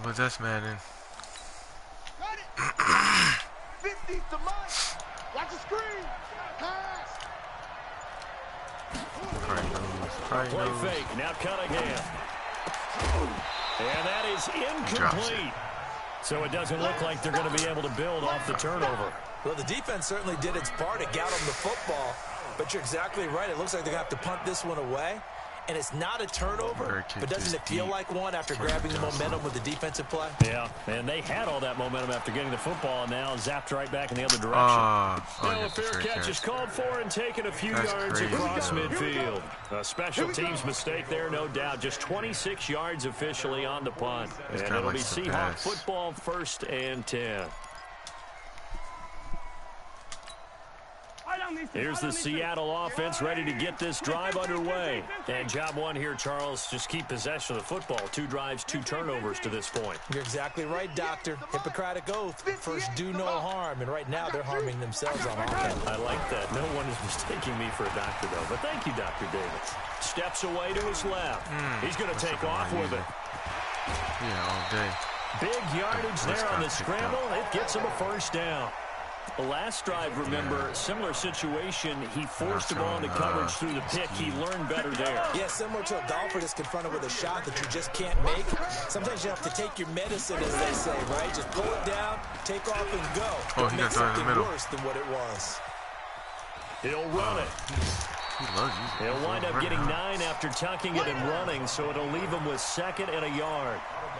But that's Madden. 50 to Mike. Watch the screen. Pass. Play fake. Now Cunningham. And that is incomplete. So it doesn't look like they're going to be able to build off the turnover. Well, the defense certainly did its part to got them the football. But you're exactly right. It looks like they're going to have to punt this one away. And it's not a turnover, but doesn't it feel like one after grabbing the momentum with the defensive play? Yeah, and they had all that momentum after getting the football, and now zapped right back in the other direction. Now a fair catch is called for and taken a few yards across midfield. A special teams mistake there, no doubt. Just 26 yards officially on the punt. And it'll be Seahawk football, 1st and 10. Here's the Seattle offense ready to get this drive underway. And job 1 here, Charles, just keep possession of the football. 2 drives, 2 turnovers to this point. You're exactly right, Doctor. Hippocratic oath. First, do no harm. And right now, they're harming themselves on offense. I like that. No one is mistaking me for a doctor, though. But thank you, Dr. Davis. Steps away to his left. He's going to take off with it. Yeah, all day. Big yardage there on the scramble. It gets him a 1st down. The last drive, remember, similar situation. He forced the ball into coverage through the pick. He learned better there. Yeah, similar to a golfer that's confronted with a shot that you just can't make. Sometimes you have to take your medicine, as they say, right? Just pull it down, take off, and go. Don't make something worse than what it was. He'll run it. He'll wind up getting 9 after tucking it and running, so it'll leave him with 2nd and a yard.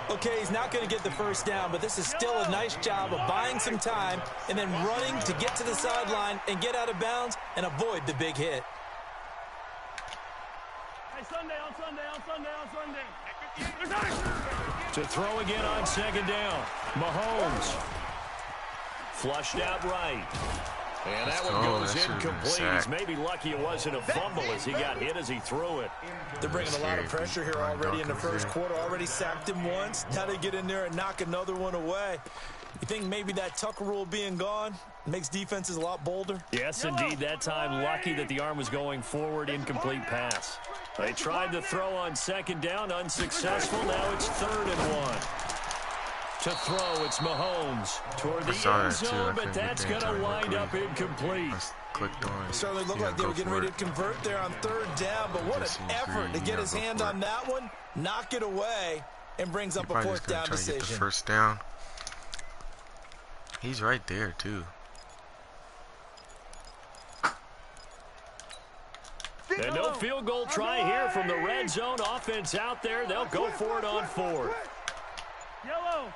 Okay, he's not going to get the 1st down, but this is still a nice job of buying some time and then running to get to the sideline and get out of bounds and avoid the big hit. Hey, Sunday. To throw again on 2nd down. Mahomes. Flushed out right. And that one goes incomplete. He's maybe lucky it wasn't a fumble as he got hit as he threw it. They're bringing a lot of pressure here already in the first quarter. Already sacked him once. Now they get in there and knock another one away. You think maybe that Tucker rule being gone, Makes defenses a lot bolder. Yes, indeed. That time, lucky that the arm was going forward. Incomplete pass. They tried to throw on second down. Unsuccessful. Now it's 3rd and 1. To throw, it's Mahomes toward the end zone, but that's going to wind up incomplete. Clicked on. It certainly looked like they were getting ready to convert there on 3rd down, but what an effort to get his hand on that one, knock it away, and brings up a 4th down decision. Get the 1st down. He's right there, too. And no field goal try here from the red zone. Offense out there. They'll go for it on 4th. Yellow.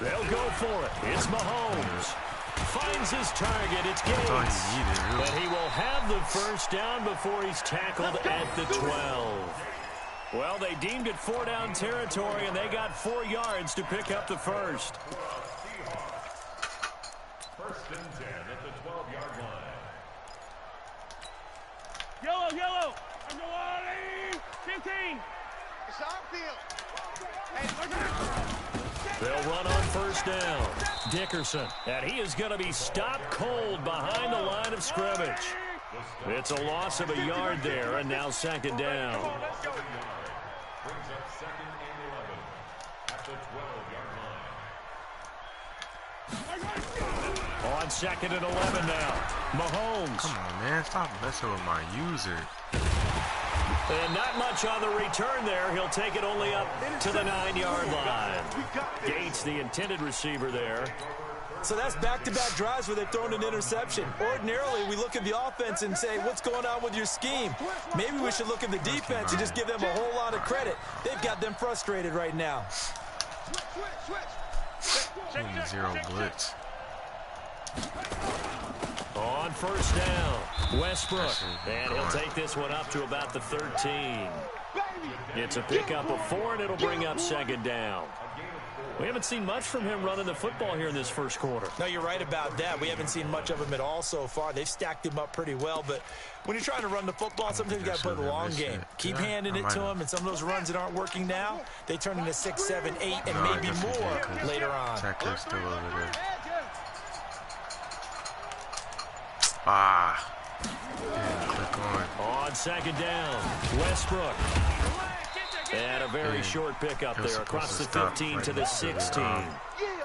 They'll go for it. It's Mahomes. Finds his target. It's Gates. But he will have the 1st down before he's tackled at the 12. Well, they deemed it 4-down territory, and they got 4 yards to pick up the 1st. 1st and 10 at the 12-yard line. Yellow. I'm going 15. It's our field. They'll run on 1st down. Dickerson, and he is going to be stopped cold behind the line of scrimmage. It's a loss of a yard there, and now 2nd down. Brings up 2nd and 11 at the 12-yard line. On 2nd and 11 now. Mahomes. Come on, man. Stop messing with my user. And not much on the return there. He'll take it only up to the 9-yard line. Gates, the intended receiver there. So that's back-to-back drives where they've thrown an interception. Ordinarily, we look at the offense and say, what's going on with your scheme? Maybe we should look at the defense and just give them a whole lot of credit. They've got them frustrated right now. 0 blitz. On 1st down, Westbrook. And he'll take this one up to about the 13. It's a pickup of 4, and it'll bring up 2nd down. We haven't seen much from him running the football here in this 1st quarter. No, you're right about that. We haven't seen much of him at all so far. They've stacked him up pretty well, but when you're trying to run the football, sometimes you got to play the long game. Keep handing it to him, and some of those runs that aren't working now, they turn into 6, 7, 8, and maybe more later on. Tucker's still over there. Click on 2nd down, Westbrook. And a very short pickup there across the 15 to the 16.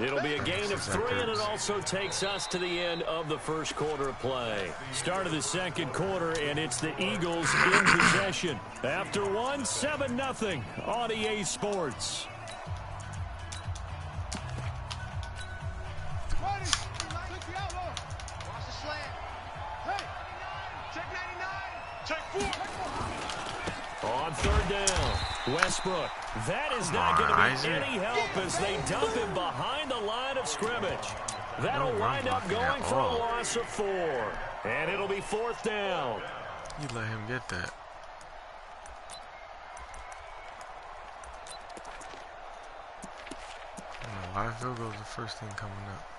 It'll be a gain of 3, and it also takes us to the end of the 1st quarter of play. Start of the 2nd quarter, and it's the Eagles in possession. After 1, 7-0 on EA Sports. On 3rd down, Westbrook. That is not going to be any help as they dump him behind the line of scrimmage. That'll wind up going for a loss of 4. And it'll be 4th down. You let him get that. Live field goal is the first thing coming up.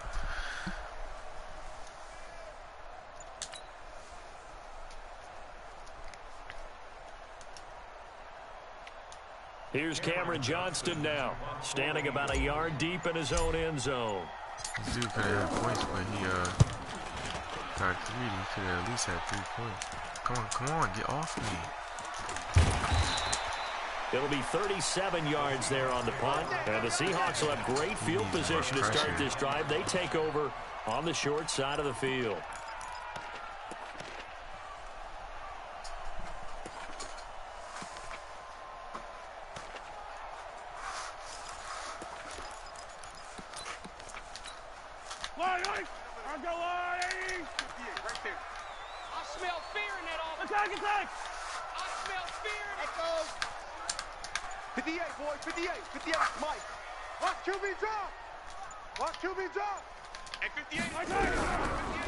Here's Cameron Johnston now, standing about a yard deep in his own end zone. This dude could have had points, but he got greedy. He could have at least had 3 points. Come on, get off me. It'll be 37 yards there on the punt. And the Seahawks will have great field position to start this drive. They take over on the short side of the field.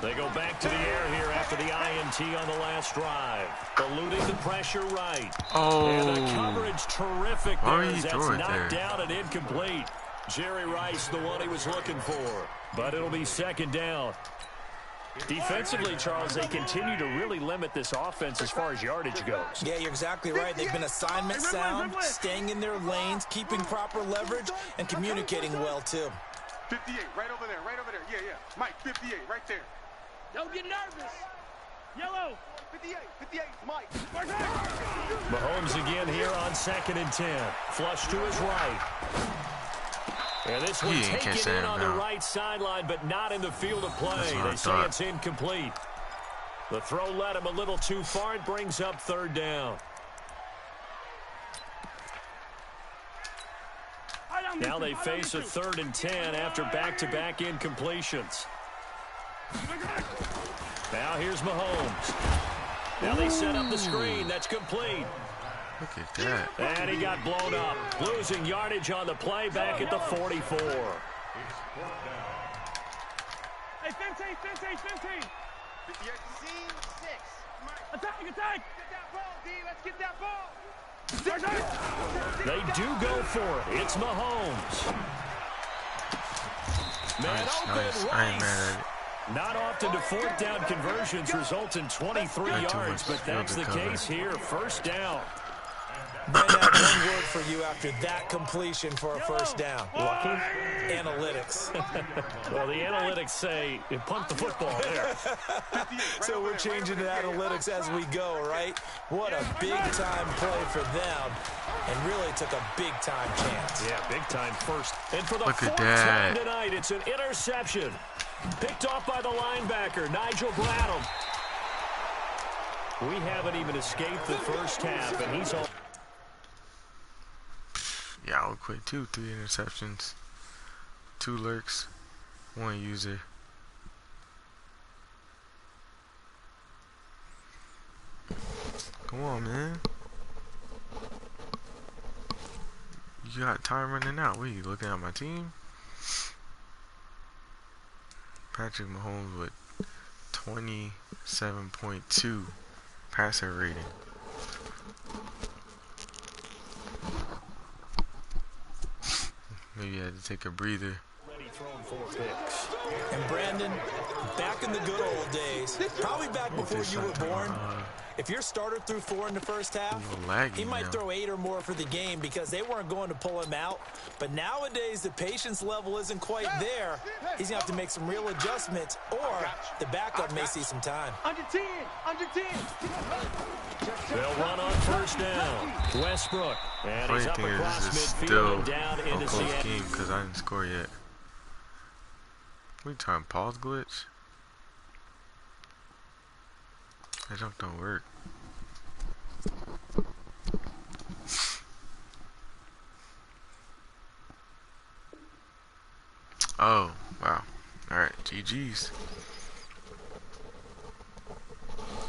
They go back to the air here after the INT on the last drive. Eluding the pressure right. Oh. And the coverage terrific there as that's knocked down and incomplete. Jerry Rice, the one he was looking for. But it'll be 2nd down. Defensively, Charles, they continue to really limit this offense as far as yardage goes. Yeah, you're exactly right. They've been assignment sound, staying in their lanes, keeping proper leverage, and communicating well, too. 58, right over there, right over there. Yeah, yeah. Mike, 58, right there. Don't get nervous. Yellow. 58, 58, Mike. Mahomes again here on 2nd and 10. Flush to his right. And this one taken in on the right sideline, but not in the field of play. They say it's incomplete. The throw led him a little too far. It brings up 3rd down. Now they face a 3rd and 10 after back-to-back incompletions. Now here's Mahomes. Now they set up the screen. That's complete. Look at that. And he got blown up. Losing yardage on the play back at the 44. Hey, 15. 58, scene 6. Attack. Get that ball, D. Let's get that ball. They do go for it. It's Mahomes. Man, Nice. I ain't mad at it. Not often do 4th down conversions result in 23 yards, but that's the case here. 1st down. Brent, I have one word for you after that completion for a 1st down. Lucky? Analytics. Well, the analytics say you punt the football there. So we're changing to analytics as we go, right? What a big-time play for them, and really took a big-time chance. Yeah, big-time first. And for the Look at 4th that. time tonight, it's an interception. Picked off by the linebacker, Nigel Bradham. We haven't even escaped the first half, and he's on. Yeah, I would quit too. 3 interceptions, 2 lurks, 1 user. Come on, man. You got time running out. What are you looking at my team? Patrick Mahomes with 27.2 passer rating. Maybe I had to take a breather. And Brandon, back in the good old days, probably back before you were born, if your starter threw 4 in the first half, he might throw 8 or more for the game because they weren't going to pull him out. But nowadays, the patience level isn't quite there. He's going to have to make some real adjustments, or the backup may see some time. Under 10. They'll run on 1st down. Westbrook. And he's up across midfield and down into a close Seattle. game because I didn't score yet. We trying to pause glitch? That jump don't work. Oh, wow. Alright, GG's.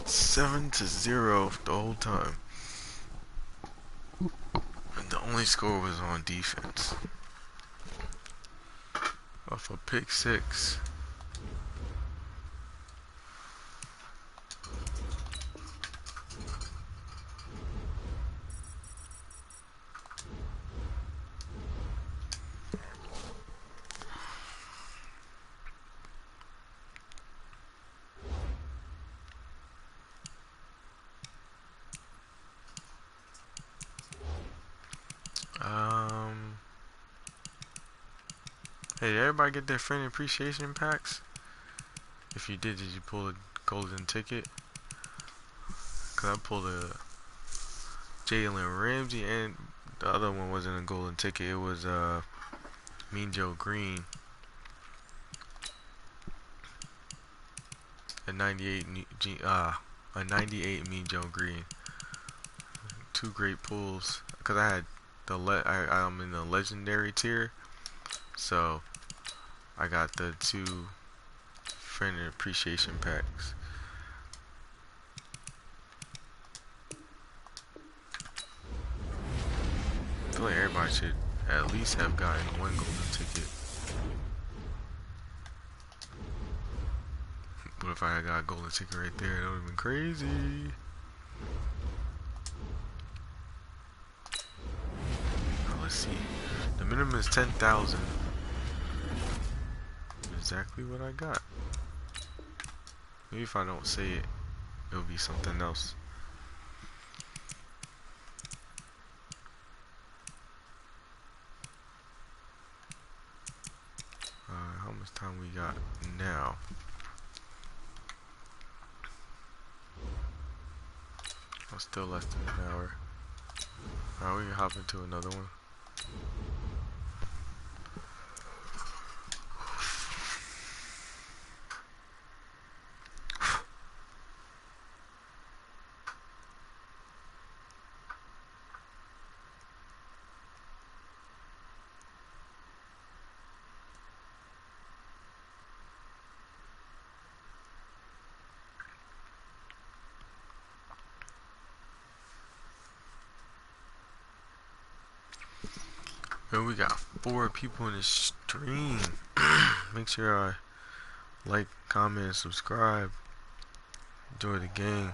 7-0 the whole time. And the only score was on defense. Off a pick 6. Hey, did everybody get their friend appreciation packs? If you did you pull a golden ticket? Cause I pulled a Jalen Ramsey, and the other one wasn't a golden ticket. It was Mean Joe Green, a 98 Mean Joe Green. 2 great pulls. Cause I had I'm in the legendary tier. So I got the 2 friend appreciation packs. I feel like everybody should at least have gotten 1 golden ticket. What if I had got a golden ticket right there? That would have been crazy. Now let's see. The minimum is 10,000. Exactly what I got. Maybe if I don't say it, it'll be something else. How much time we got now? Oh, still less than an hour. Alright, we can hop into another one. And we got 4 people in the stream. Make sure I like, comment, and subscribe. Enjoy the game.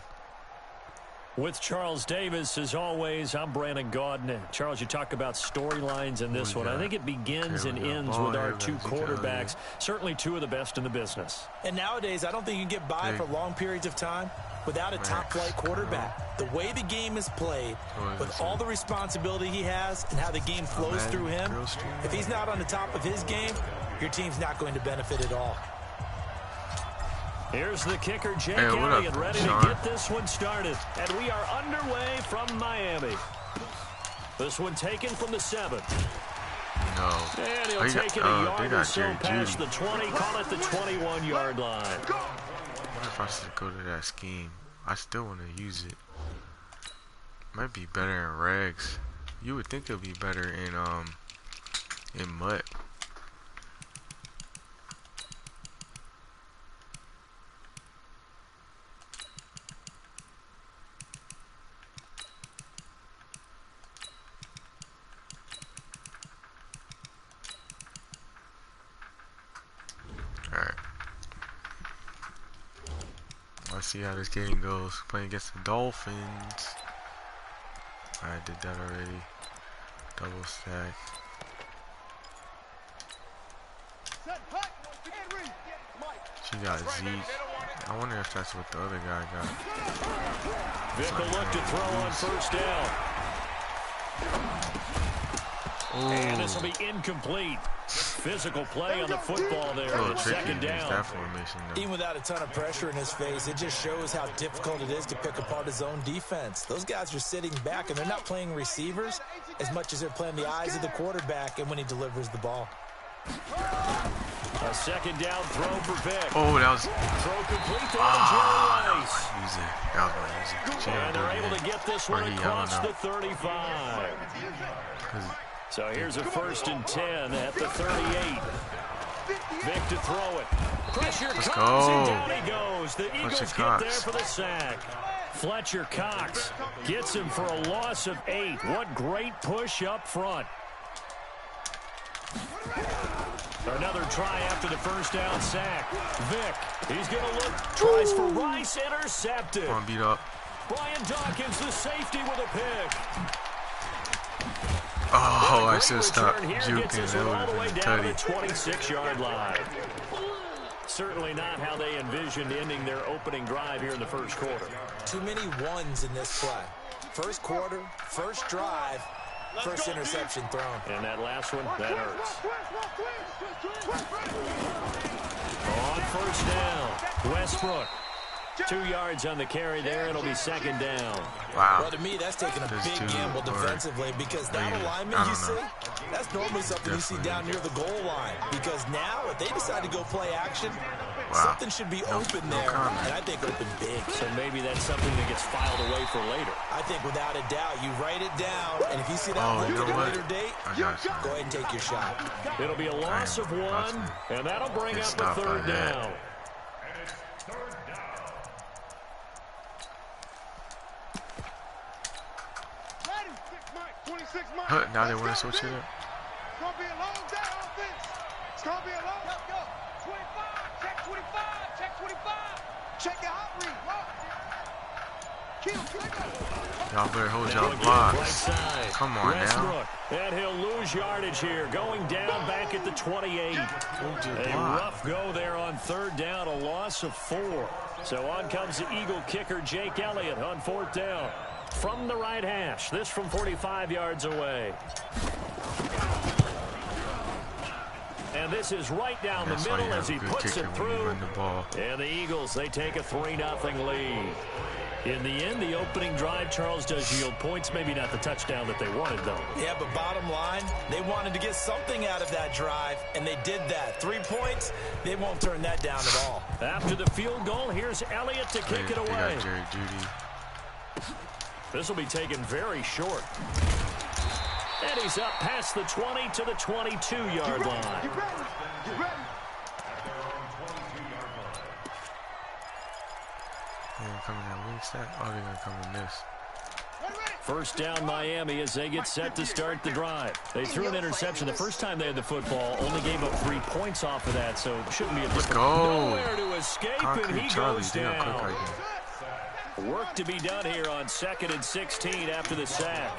With Charles Davis, as always, I'm Brandon Gaudin. Charles, you talk about storylines in this one. I think it begins and ends with our 2 quarterbacks. Certainly 2 of the best in the business. And nowadays, I don't think you can get by for long periods of time without a top-flight quarterback. The way the game is played, with all the responsibility he has and how the game flows through him, if he's not on the top of his game, your team's not going to benefit at all. Here's the kicker, Jake Elliott, ready to get this one started. And we are underway from Miami. This one taken from the 7. No. And he'll take it a yard or so past the 20, call it the 21-yard line. What if I should go to that scheme? I still want to use it. Might be better in regs. You would think it'll be better in MUT. See how this game goes. Playing against the Dolphins. I did that already. Double stack. She got Zeke. I wonder if that's what the other guy got. Vic will look to throw on first down. And this will be incomplete. Physical play on the football there. Second down. Even without a ton of pressure in his face, it just shows how difficult it is to pick apart his own defense. Those guys are sitting back, and they're not playing receivers as much as they're playing the eyes of the quarterback and when he delivers the ball. A second down throw for Vic. Oh, that was... Throw complete to Jerry Rice. Use it. That was my easy. And they're able to get this one across the 35. So here's a 1st and 10 at the 38. Vic to throw it. Pressure comes and down he goes. The Eagles get there for the sack. Fletcher Cox gets him for a loss of 8. What great push up front. Another try after the first down sack. Vic, he's going to look. Tries for Rice, intercepted. Come on, beat up. Brian Dawkins, the safety with a pick. Oh, I should stop juking. That All the would way have been down to the tutty. 26-yard line. Certainly not how they envisioned ending their opening drive here in the first quarter. Too many ones in this play. First quarter, first drive, first interception thrown. And that last one, that hurts. On first down, Westbrook. 2 yards on the carry there. It'll be second down. Wow. Well, to me, that's taking a big gamble defensively because that alignment you see, that's normally something you see down near the goal line. Because now, if they decide to go play action, something should be open there, and I think open big. So maybe that's something that gets filed away for later. I think without a doubt, you write it down, and if you see that at a later date, go ahead and take your shot. It'll be a loss of 1, and that'll bring up a third down. Now they want to switch it up. It's going to be a long day on offense. It's going to be a long day. Go. 25. Check 25. Check 25. Check your hot read. Y'all better hold y'all blocks. Come on now. And he'll lose yardage here. Going down back at the 28. A rough go there on third down. A loss of 4. So on comes the Eagle kicker, Jake Elliott, on 4th down. From the right hash, this from 45 yards away. And this is right down the middle as he puts it through. And the Eagles, they take a 3-0 lead. In the end, the opening drive, Charles, does yield points. Maybe not the touchdown that they wanted, though. Yeah, but bottom line, they wanted to get something out of that drive, and they did that. 3 points, they won't turn that down at all. After the field goal, here's Elliott to kick it away. This will be taken very short. And he's up past the 20 to the 22-yard line. They're going to come in that wing stack? Oh, they're going to come in this. First down Miami as they get set to start the drive. They threw an interception the first time they had the football, only gave up 3 points off of that, so it shouldn't be a Let's go. Nowhere to escape, Concrete and he Charlie, goes down. Work to be done here on 2nd and 16 after the sack.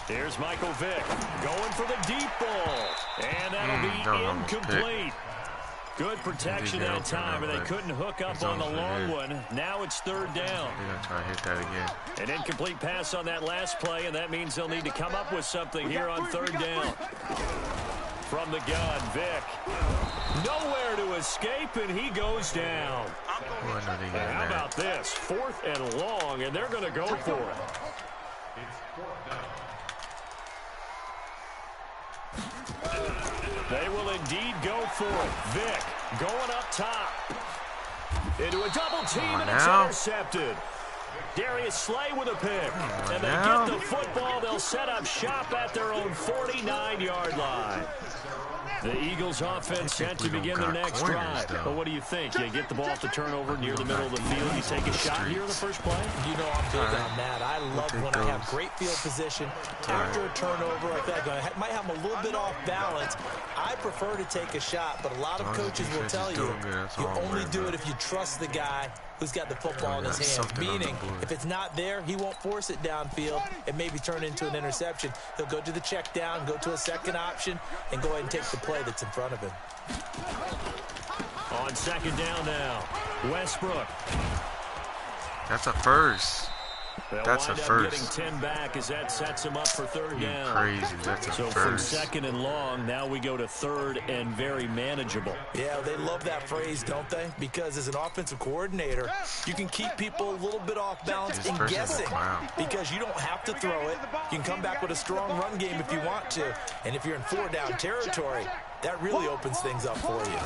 Here's Michael Vick going for the deep ball. And that'll be incomplete. Good protection that time, and they couldn't hook up on the long one. Now it's 3rd down. They're going to try to hit that again. An incomplete pass on that last play, and that means they'll need to come up with something here on 3rd down. From the gun, Vick. Nowhere to escape, and he goes down. And how about this? 4th and long, and they're going to go for it. They will indeed go for it. Vick going up top. Into a double team, and it's intercepted. Darius Slay with a pick. And they get the football. They'll set up shop at their own 49-yard line. The Eagles offense set to begin their next drive. But what do you think? You get the ball off the turnover near the middle of the field. You take a shot here in the first play? You know I'm big on that. I love when I have great field position. After a turnover like that, I might have them a little bit off balance. I prefer to take a shot, but a lot of coaches will tell you you only do it if you trust the guy who's got the football in his hands. Meaning, if it's not there, he won't force it downfield and maybe turn into an interception. He'll go to the check down, go to a second option, and go ahead and take the play that's in front of him. On 2nd down now, Westbrook. That's a first. That's a first. Getting 10 back as that sets him up for 3rd down. Crazy. That's a first. So from 2nd and long, now we go to 3rd and very manageable. Yeah, they love that phrase, don't they? Because as an offensive coordinator, you can keep people a little bit off balance and guessing. Because you don't have to throw it. You can come back with a strong run game if you want to. And if you're in 4-down territory, that really opens things up for you.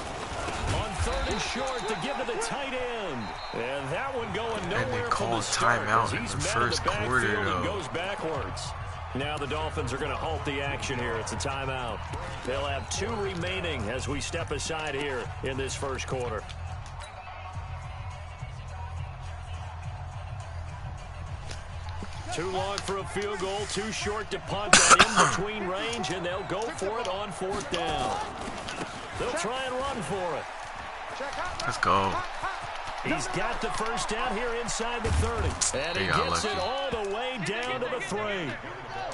On 3rd and short to give to the tight end. And that one going nowhere. And they from the called start timeout in the first quarter, and goes backwards. Now the Dolphins are going to halt the action here. It's a timeout. They'll have 2 remaining as we step aside here in this first quarter. Too long for a field goal, too short to punt that in between range, and they'll go for it on 4th down. They'll try and run for it. Let's go. He's got the first down here inside the 30. And he gets it all the way down to the 3.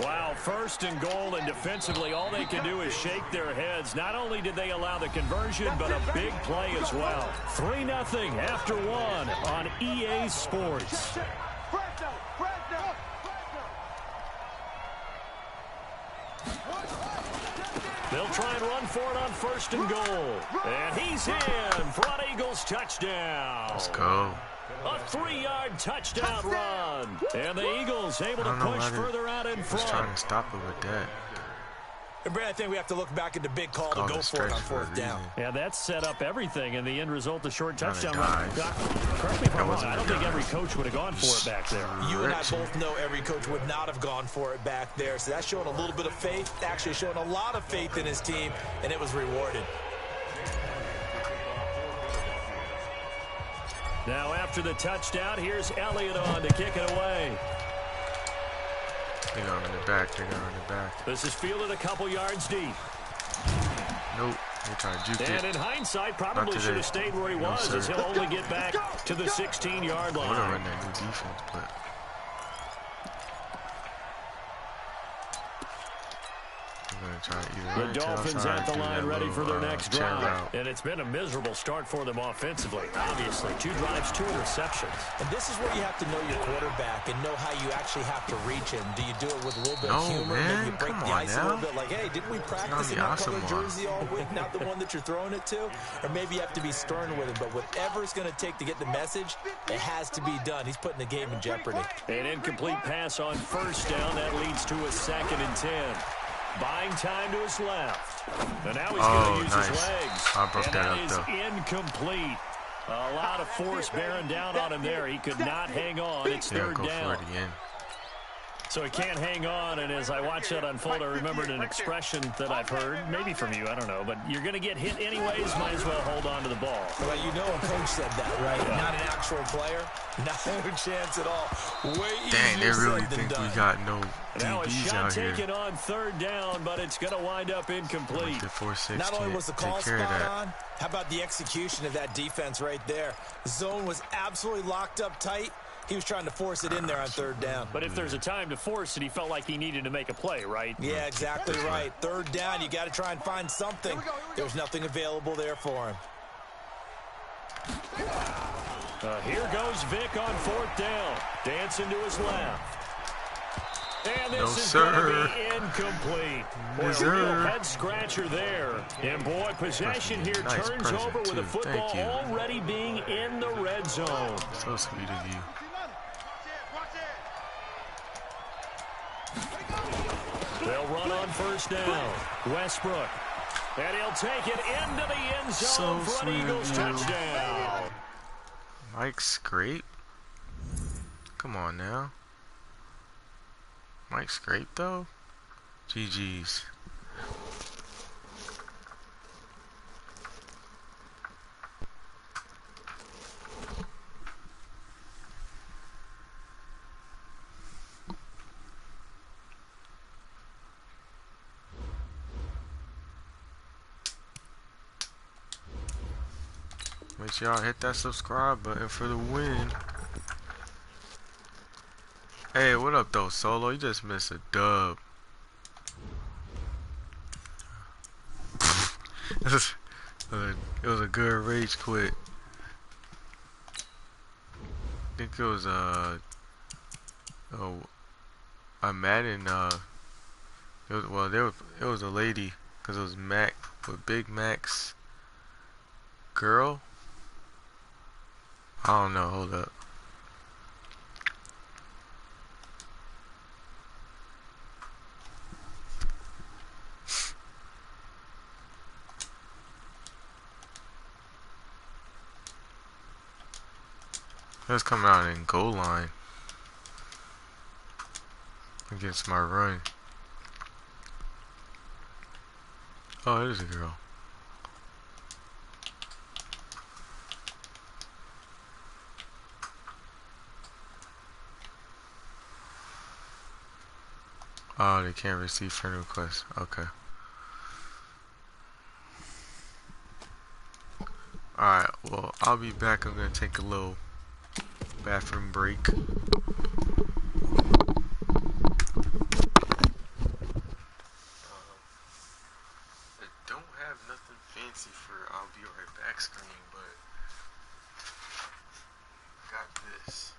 Wow, 1st and goal, and defensively all they can do is shake their heads. Not only did they allow the conversion, but a big play as well. 3-0 after 1 on EA Sports. They'll try and run for it on 1st and goal. And he's in. Front Eagles touchdown. Let's go. A 3-yard touchdown run. And the Eagles able to push further out in front. Just trying to stop it with that. And Brad, I think we have to look back at the big call to go for it on 4th down. Yeah, that set up everything, and the end result, the short touchdown run. Correct me if I'm wrong, I don't think every coach would have gone for it back there. You and I both know every coach would not have gone for it back there, so that's showing a little bit of faith, actually showing a lot of faith in his team, and it was rewarded. Now after the touchdown, here's Elliott on to kick it away. They're going to run it back. They're going to run it back. This is fielded a couple yards deep. Nope. They're trying to juke it. And in hindsight, probably should have stayed where he was, as he'll only get back to the 16-yard line. I want to run that new defense, but... I'm gonna try either The run into Dolphins outside at the or do line that ready little, for their next chair drive. route. And it's been a miserable start for them offensively. Obviously, 2 drives, 2 interceptions. And this is where you have to know your quarterback and know how you actually have to reach him. Do you do it with a little bit of humor? Man, Maybe you break come the on ice now. a little bit like, hey, didn't we practice in that color jersey all week, not the one that you're throwing it to? Or maybe you have to be stern with him. But whatever it's going to take to get the message, it has to be done. He's putting the game in jeopardy. An incomplete pass on first down. That leads to a 2nd and 10. Buying time to his left. And now he's going to use his legs. I broke and that that up, is though. incomplete. A lot of force bearing down on him there. He could not hang on. It's 3rd down. For it again. So he can't hang on, and as I watch that unfold, I remembered an expression that I've heard, maybe from you, I don't know, but you're going to get hit anyways, might as well hold on to the ball. Well, you know a coach said that, right? Yeah. Not an actual player. No chance at all. Way Dang, they really think done. we got no now a DBs shot out here. taken on 3rd down, but it's going to wind up incomplete. The 4-6 Not only was the call spot that. on, how about the execution of that defense right there? The zone was absolutely locked up tight. He was trying to force it in there on 3rd down. But if there's a time to force it, he felt like he needed to make a play, right? Yeah, exactly right. 3rd down, you got to try and find something. There's nothing available there for him. Here goes Vic on 4th down. Dancing to his left. And this is going to be incomplete. Boy, a real head-scratcher there. And, boy, possession here turns over with the football already being in the red zone. So sweet of you. They'll run on 1st down. Westbrook. And he'll take it into the end zone for an Eagles touchdown. Mike Scrape? Come on now. Mike Scrape, though? GG's. Make sure y'all hit that subscribe button for the win. Hey, what up though, Solo? You just missed a dub. It was a good rage quit. I think it was a Madden. It was a lady, cause it was Mac with Big Mac's girl. I don't know. Hold up. It was coming out in goal line against my run. Oh, it is a girl. Oh, they can't receive friend requests. Okay. Alright, well, I'll be back. I'm gonna take a little bathroom break. I don't have nothing fancy for I'll be right back screen, but got this.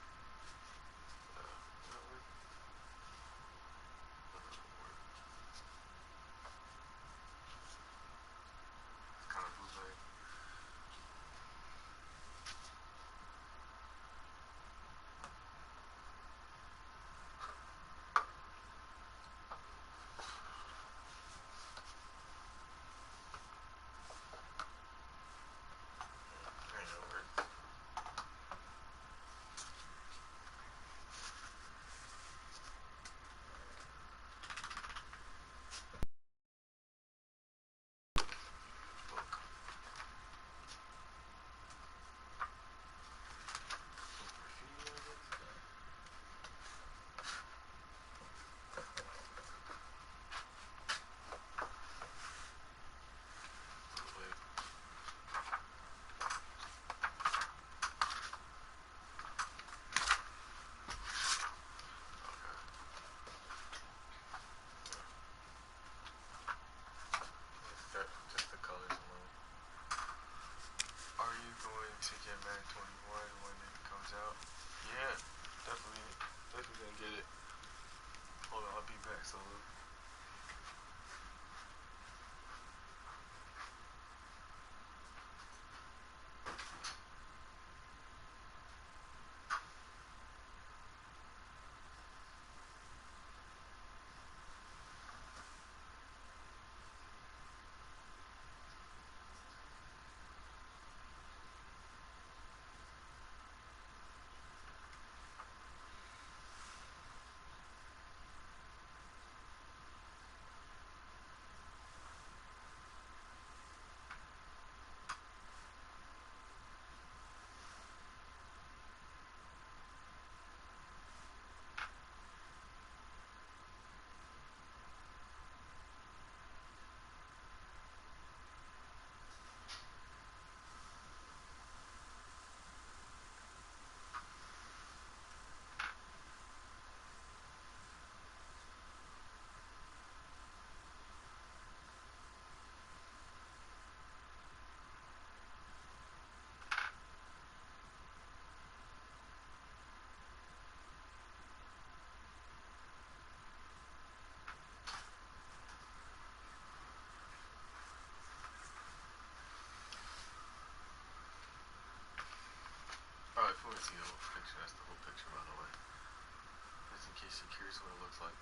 picture. That's the whole picture, by the way. Just in case you're curious what it looks like.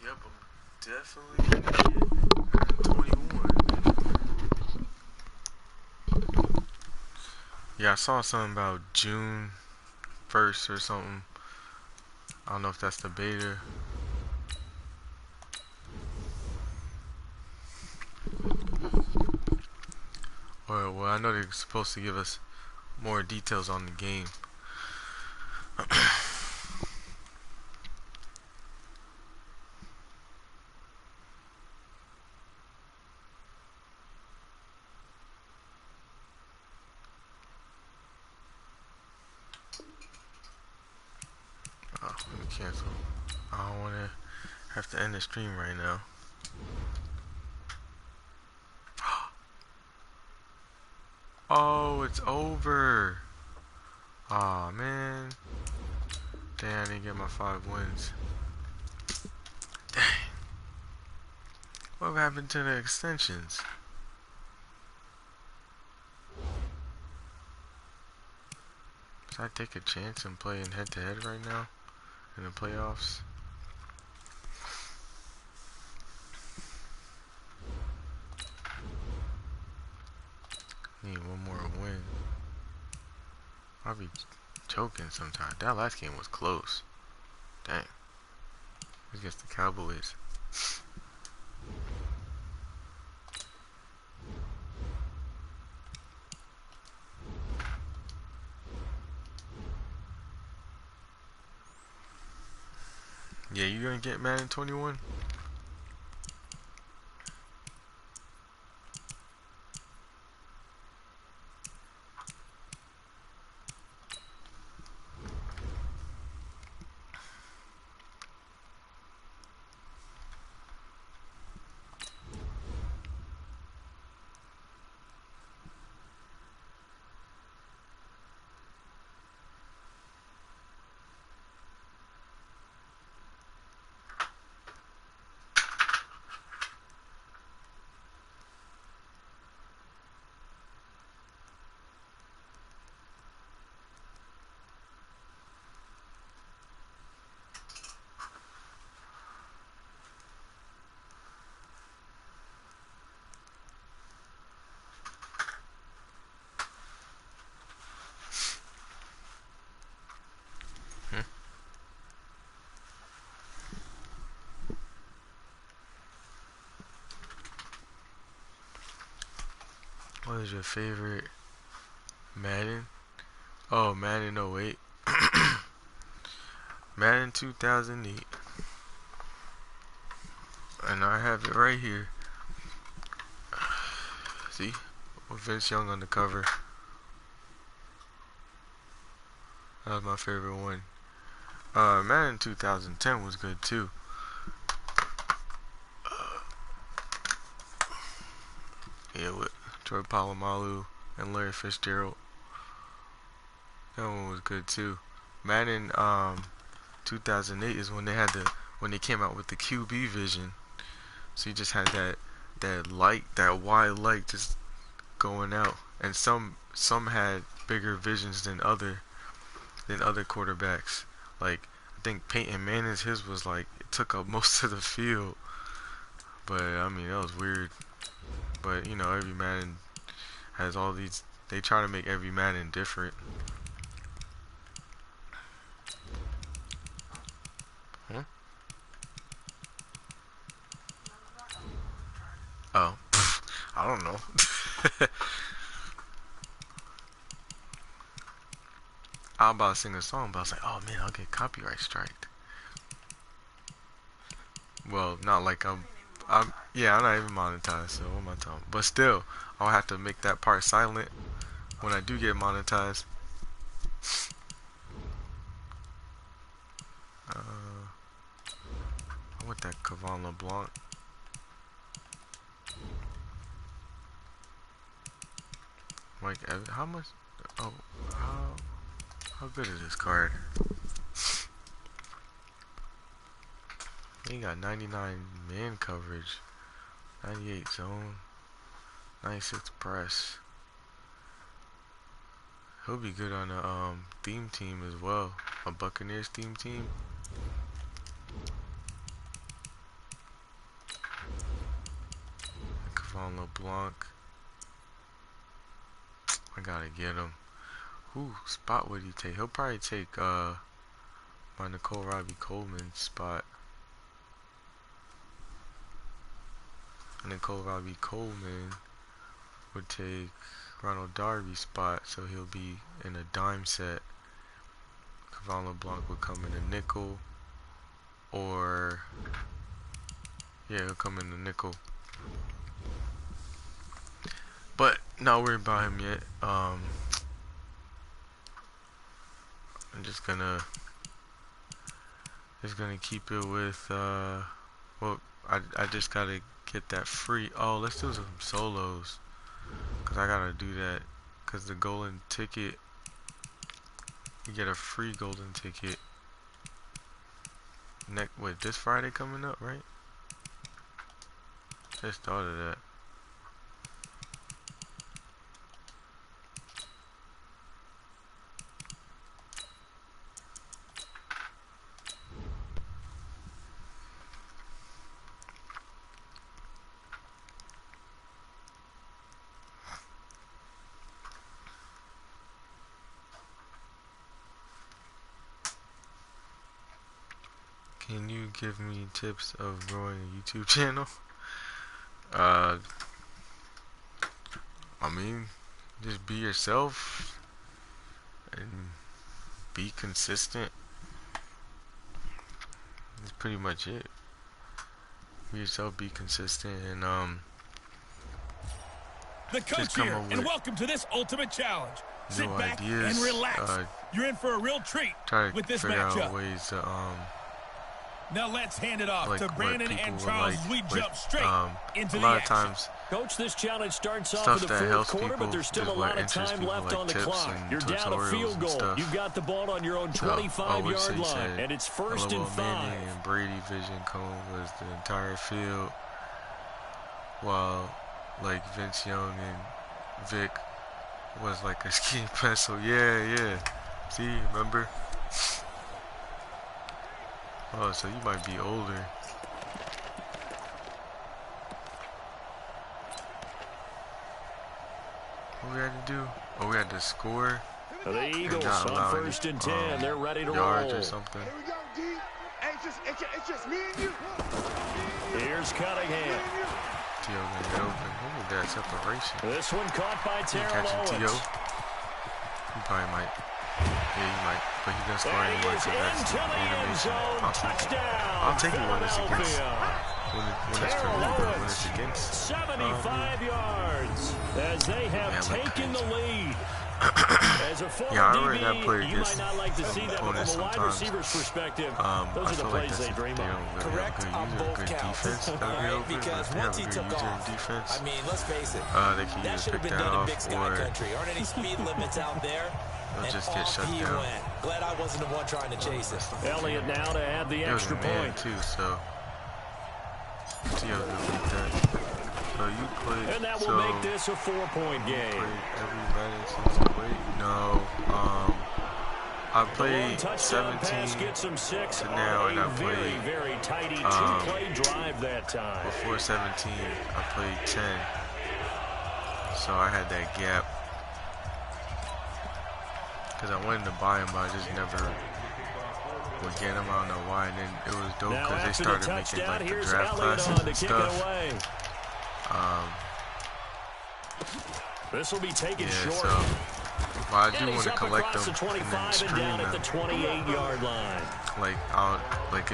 Yep, I'm definitely gonna get 21. Yeah, I saw something about June 1st or something. I don't know if that's the beta. Or, well, I know they're supposed to give us more details on the game. Oh, let me cancel. I don't want to have to end the stream right now. Oh, it's over. Aw, man. Damn, I didn't get my 5 wins. Dang. What happened to the extensions? Should I take a chance and play in head-to-head right now? In the playoffs? Need one more win. I'll be choking sometimes. That last game was close. Dang. Against the Cowboys. Yeah, you gonna get Madden 21? What is your favorite Madden? Oh, Madden 08. Madden 2008. And I have it right here. See? With Vince Young on the cover. That was my favorite one. Madden 2010 was good too. Yeah, with Troy Polamalu and Larry Fitzgerald. That one was good too. Madden 2008 is when they came out with the QB vision. So you just had that light, that wide light just going out, and some had bigger visions than other quarterbacks. Like I think Peyton Manning's, his was like it took up most of the field. But I mean that was weird. But you know, every Madden has all these. They try to make every Madden different. Huh? Oh, I don't know. I was about to sing a song, but I was like, oh man, I'll get copyright striked. Well, not like yeah, I'm not even monetized, so what am I talking? But still, I'll have to make that part silent when I do get monetized. I want that Cavan LeBlanc. Like, how much? Oh, how good is this card? He got 99 man coverage, 98 zone, 96 press. He'll be good on a theme team as well, a Buccaneers theme team. Kevon LeBlanc. I gotta get him. Who spot would he take? He'll probably take my Nicole Robbie Coleman spot. Nicole Robbie Coleman would take Ronald Darby's spot, so he'll be in a dime set. Kevon LeBlanc would come in a nickel, or yeah, he'll come in the nickel. But not worried about him yet. I'm just gonna keep it with well, I just gotta get that free. Oh, let's do some solos, cause I gotta do that, cause the golden ticket, you get a free golden ticket wait, this Friday coming up, right? Just thought of that. Can you give me tips of growing a YouTube channel? I mean, just be yourself and be consistent. That's pretty much it. Be yourself, be consistent, and the coach here, and welcome to this ultimate challenge. Sit back and relax. You're in for a real treat with this matchup. Ways to, now let's hand it off like to Brandon and Charles as we jump straight into a the lot action. of times, Coach, this challenge starts off stuff in the that fourth helps quarter, people but there's still is a what lot of interests time people, left like on the tips clock. and You're down a tutorials field and goal. stuff. You've got the ball on your own So, 25-yard line, and it's first and 5. Manning and Brady vision cone was the entire field, while like Vince Young and Vic was like a ski pencil. Yeah. See, remember? Oh, so you might be older. What we had to do? Oh, we had to score. The Eagles on first and 10. They're ready to roll. Or something. Here we go, D. Hey, it's just me and you. Here's Cunningham. T.O. gonna get open. Look at that separation. This one caught by Terrell Owens. T.O. He probably might. Yeah, he might. But he's gonna score anyway, so that's the animation. I'll take it when it's against. When it's for me, but when it's against. 75 yards as they have taken the lead. As a former DB, you might not like to see that, but from a wide receiver's perspective, those are the plays they dream of. Correct on both counts. Because once he took off, I mean, let's face it, that should have been done in Big Sky Country. Aren't any speed limits out there? They'll just get shut down. Glad I wasn't the one trying to chase it. Elliott now to add the extra point. Too, so T.O. gonna beat that. So you played, and that will make this a 4-point game. Every Madden since the wait? No. I played 17 gets him 6 to now, and I very, played very tidy two-play drive that time. Before 17, I played 10. So I had that gap. Because I wanted to buy him, but I just never would get him. I don't know why. And then it was dope because they started making like the draft classes and stuff. This will be taken short. So, well, I do want to collect them the 25 and down at the 28-yard line. Like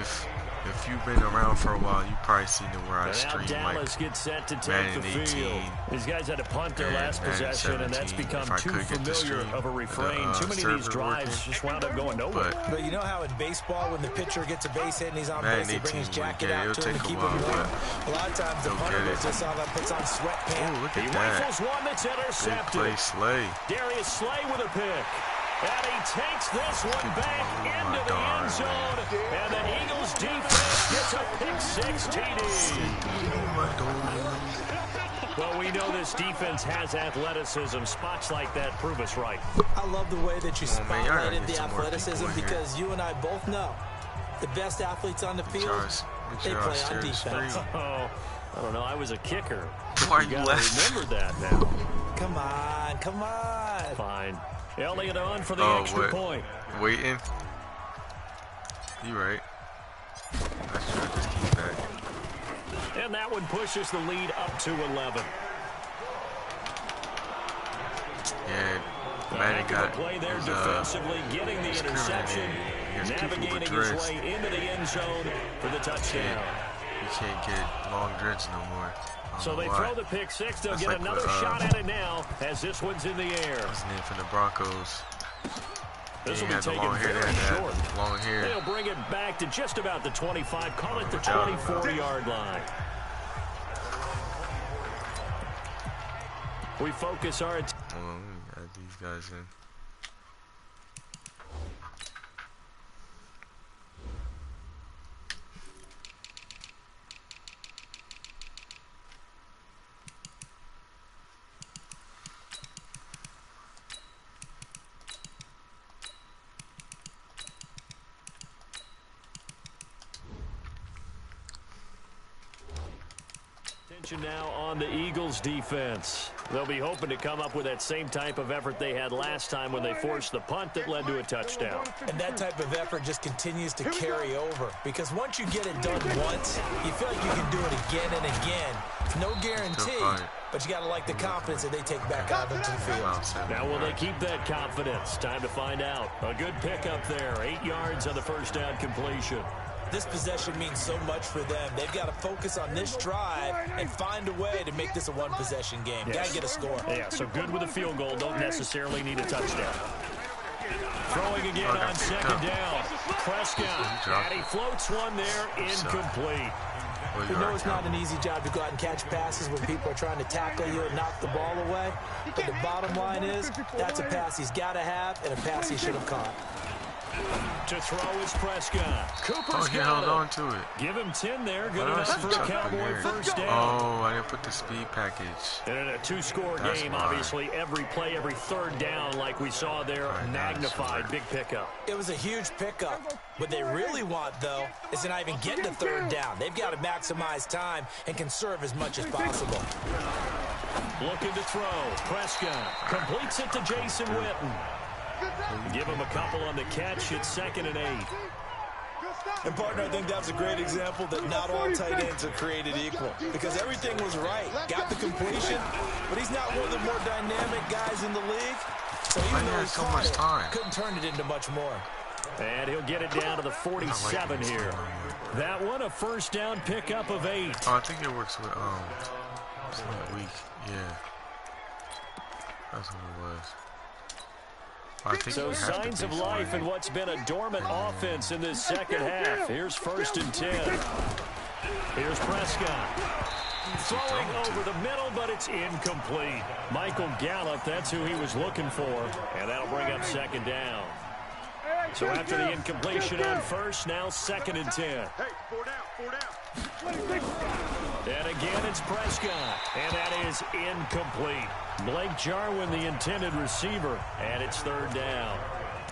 if you've been around for a while, you've probably seen it where I stream Dallas like gets set to take Madden the field. 18. These guys had to punt their last possession, and that's become too familiar of a refrain. Too many of these drives just wound up going nowhere. But you know how in baseball, when the pitcher gets a base hit and he's on base, they bring his jacket out to him to keep him warm. A lot of times the punter just all that puts on sweatpants. Oh, look at he that. rifles one that's intercepted. Big play, Slay. Darius Slay with a pick. And he takes this one back into the end zone. And the Eagles defense gets a pick-6 TD. Well, we know this defense has athleticism. Spots like that prove us right. I love the way that you spotlighted the athleticism because you and I both know the best athletes on the field, they play on defense. Oh, I don't know. I was a kicker. Why are you gotta laughing? remember that now. Come on, come on. Fine. Elliott on for the extra point. Waiting. You right. Let's try to just keep that. And that one pushes the lead up to 11. Yeah, Madden got play there defensively, getting the interception, navigating his way into the end zone for the touchdown. You can't get long dreads no more. So they throw the pick-6. They'll get another shot at it now as this one's in the air. What's his name from the Broncos? This will be taken very short. Long hair. They'll bring it back to just about the 25. Call it the 24-yard line. We focus our attention. Hold on, let me add these guys in. Now on the Eagles defense. They'll be hoping to come up with that same type of effort they had last time when they forced the punt that led to a touchdown. And that type of effort just continues to carry over because once you get it done once, you feel like you can do it again and again. It's no guarantee, but you got to like the confidence that they take back out into the field. Now, will they keep that confidence? Time to find out. A good pickup there. 8 yards on the first down completion. This possession means so much for them. They've got to focus on this drive and find a way to make this a one-possession game. Yes. Got to get a score. Yeah, so good with a field goal. Don't necessarily need a touchdown. Throwing again on second down. Prescott. And he floats one there. Incomplete. You know it's not an easy job to go out and catch passes when people are trying to tackle you and knock the ball away. But the bottom line is that's a pass he's got to have and a pass he should have caught. To throw is Prescott. Cooper's he held on to it. Give him 10 there. Good enough for a Cowboy first down. Oh, I didn't put the speed package. And in a two-score game, obviously, every play, every third down, like we saw there, magnified. Big pickup. It was a huge pickup. What they really want, though, is to not even get to third down. They've got to maximize time and conserve as much as possible. Looking to throw. Prescott completes it to Jason Witten. Give him a couple on the catch. It's 2nd and 8. And, partner, I think that was a great example that not all tight ends are created equal because everything was right. Got the completion, but he's not one of the more dynamic guys in the league. So even though he's so much time, couldn't turn it into much more. And he'll get it down to the 47 here. That one, a first down pickup of 8. Oh, I think it works with, weak. Yeah. That's what it was. So signs of life in what's been a dormant offense in this second half. Here's 1st and 10. Here's Prescott. Throwing over the middle, but it's incomplete. Michael Gallup, that's who he was looking for. And that'll bring up 2nd down. So after the incompletion on first, now 2nd and 10. Hey, 4 down, 4 down. And again, it's Prescott. And that is incomplete. Blake Jarwin, the intended receiver. And it's 3rd down.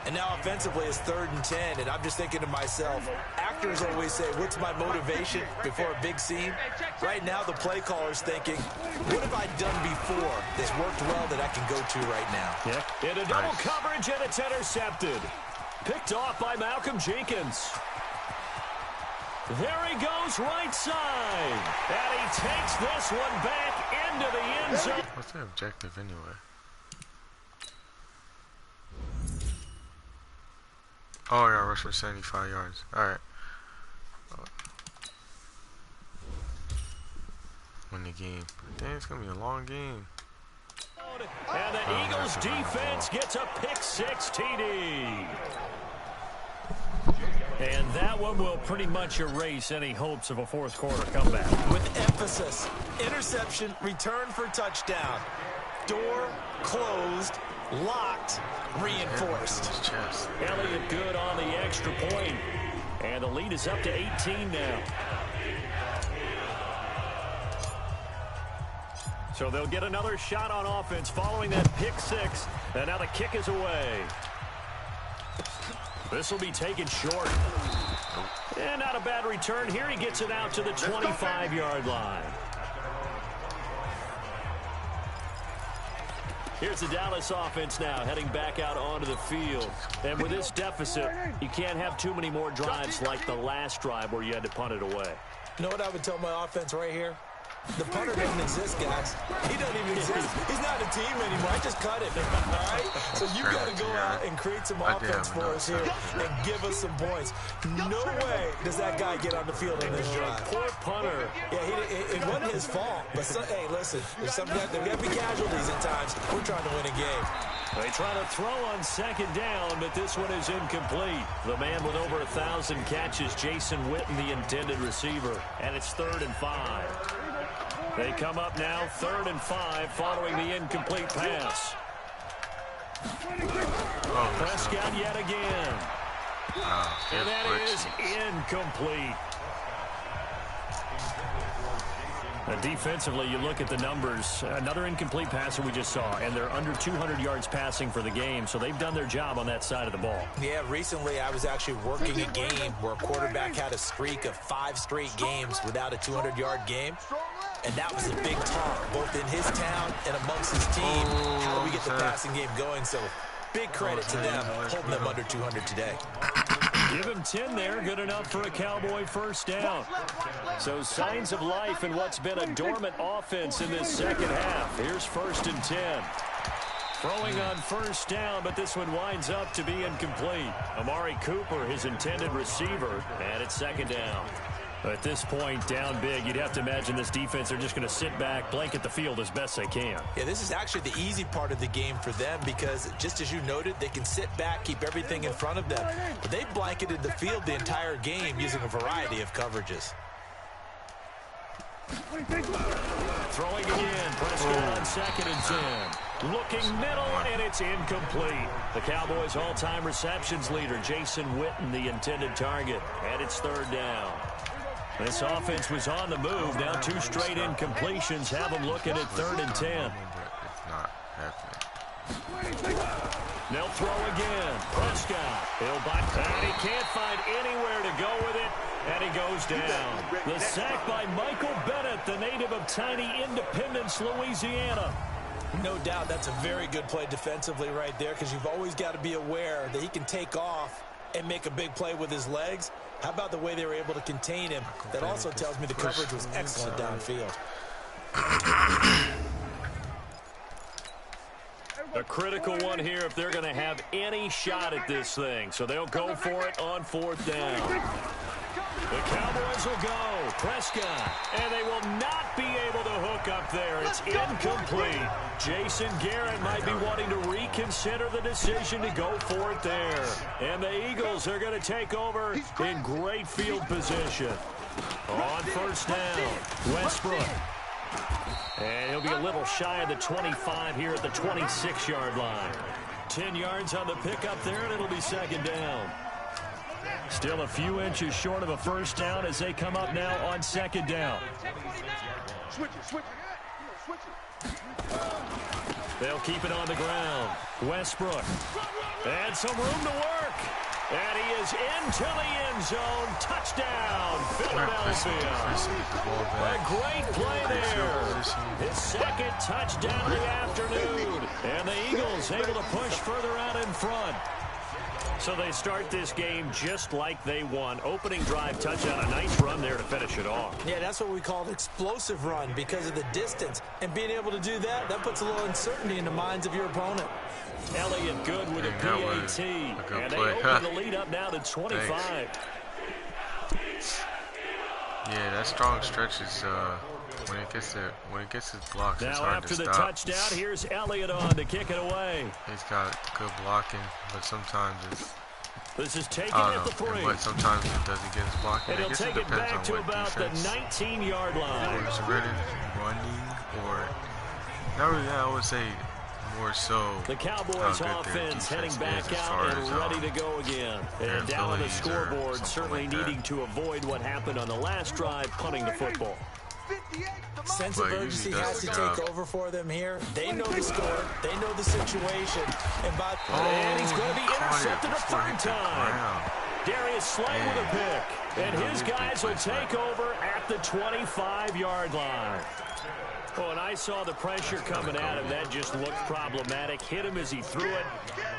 And now offensively it's 3rd and 10. And I'm just thinking to myself, actors always say, what's my motivation before a big scene? Right now the play caller's thinking, what have I done before that's worked well that I can go to right now? Yeah. In a double coverage, and it's intercepted. Picked off by Malcolm Jenkins. There he goes, right side. And he takes this one back into the end zone. What's the objective anyway? Oh, yeah, rush for 75 yards. Alright. Win the game. Dang, it's going to be a long game. And the Eagles defense gets a pick-6 TD. And that one will pretty much erase any hopes of a fourth quarter comeback. With emphasis, interception, return for touchdown. Door closed, locked, reinforced. Elliott good on the extra point. And the lead is up to 18 now. So they'll get another shot on offense following that pick six. And now the kick is away. This will be taken short. And not a bad return here. He gets it out to the 25-yard line. Here's the Dallas offense now heading back out onto the field. And with this deficit, you can't have too many more drives like the last drive where you had to punt it away. You know what I would tell my offense right here? The punter doesn't exist, guys. He doesn't even exist. He's not a team anymore. I just cut him. All right? So you got to go out and create some offense for us here and give us some points. No way does that guy get on the field in this drive. Poor punter. Yeah, it wasn't his fault. But, hey, listen, there's there got to be casualties at times. We're trying to win a game. They try to throw on second down, but this one is incomplete. The man with over 1,000 catches, Jason Witten, the intended receiver. And it's 3rd and 5. They come up now, 3rd and 5, following the incomplete pass. Prescott yet again. And that is incomplete. Defensively, you look at the numbers. Another incomplete passer we just saw, and they're under 200 yards passing for the game, so they've done their job on that side of the ball. Yeah, recently I was actually working a game where a quarterback had a streak of 5 straight games without a 200-yard game, and that was a big talk, both in his town and amongst his team. How do we get the passing game going? So big credit to them, holding them under 200 today. Give him 10 there, good enough for a Cowboy first down. So signs of life in what's been a dormant offense in this second half. Here's 1st and 10. Throwing on first down, but this one winds up to be incomplete. Amari Cooper, his intended receiver, and it's 2nd down. At this point, down big, you'd have to imagine this defense are just going to sit back, blanket the field as best they can. Yeah, this is actually the easy part of the game for them because, just as you noted, they can sit back, keep everything in front of them. But they blanketed the field the entire game using a variety of coverages. Throwing again, Prescott on 2nd and 10. Looking middle, and it's incomplete. The Cowboys' all-time receptions leader, Jason Witten, the intended target, and it's 3rd down. This offense was on the move. Now 2 straight incompletions have them looking at 3rd and 10. It's not happening. They'll throw again. Prescott. He'll buy, and he can't find anywhere to go with it, and he goes down. The sack by Michael Bennett, the native of tiny Independence, Louisiana. No doubt that's a very good play defensively right there because you've always got to be aware that he can take off and make a big play with his legs. How about the way they were able to contain him? That also tells me the coverage was excellent downfield. A critical one here if they're going to have any shot at this thing. So they'll go for it on 4th down. The Cowboys will go. Prescott. And they will not be able to hook up there. It's incomplete. Jason Garrett might be wanting to reconsider the decision to go for it there. And the Eagles are going to take over in great field position. On 1st down, Westbrook. And he'll be a little shy of the 25 here at the 26-yard line. 10 yards on the pickup there, and it'll be 2nd down. Still a few inches short of a first down as they come up now on 2nd down. They'll keep it on the ground. Westbrook. And some room to work. And he is into the end zone. Touchdown, Philadelphia. A great play there. His 2nd touchdown of the afternoon. And the Eagles able to push further out in front. So they start this game just like they won. Opening drive touchdown, a nice run there to finish it off. Yeah, that's what we call an explosive run because of the distance. And being able to do that, that puts a little uncertainty in the minds of your opponent. Elliott good with a PAT. And they open the lead up now to 25. Yeah, that strong stretch is when it gets his blocks, it's hard to stop. Now after the touchdown, here's Elliott on to kick it away. He's got good blocking, but sometimes it's This is taken at the 3. But sometimes it doesn't get his blocking. And he'll take it back to about the 19-yard line. Or he's running or not really. I would say more so the Cowboys offense heading back out and ready to go again. And down on the scoreboard, certainly needing to avoid what happened on the last drive, punting the football. Sense of urgency has to take over for them here. They know the score. They know the situation. And he's going to be intercepted a third time. Darius Slay with a pick. And his guys will take over at the 25-yard line. Oh, and I saw the pressure coming at him. That just looked problematic. Hit him as he threw it,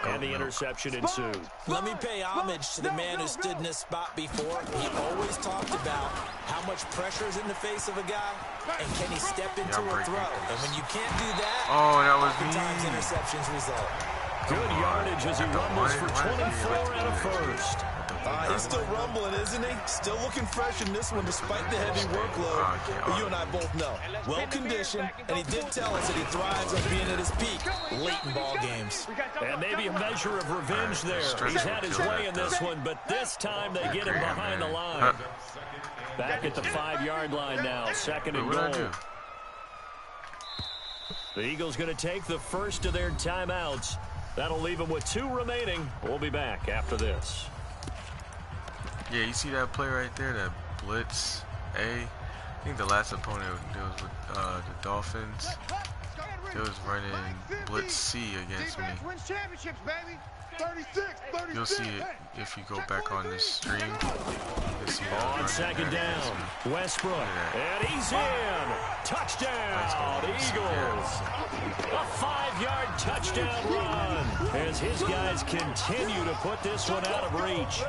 and the interception ensued. Let me pay homage to the man who stood in this spot before. He always talked about how much pressure is in the face of a guy, and can he step into a throw. And when you can't do that, oftentimes interceptions result. Good yardage as he rumbles for 24 and a first. He's still rumbling, isn't he? Still looking fresh in this one despite the heavy workload. But you and I both know, well-conditioned, and he did tell us that he thrives on being at his peak late in ball games. And maybe a measure of revenge there. He's had his way in this one, but this time they get him behind the line. Back at the 5-yard line now, second and goal. The Eagles going to take the first of their timeouts. That'll leave them with 2 remaining. We'll be back after this. Yeah, you see that play right there, that blitz A? I think the last opponent was with the Dolphins. They was running blitz C against me. You'll see it if you go back on this stream. You'll see on second down, Westbrook, and he's in. Touchdown, Eagles. A 5-yard touchdown run as his guys continue to put this one out of reach.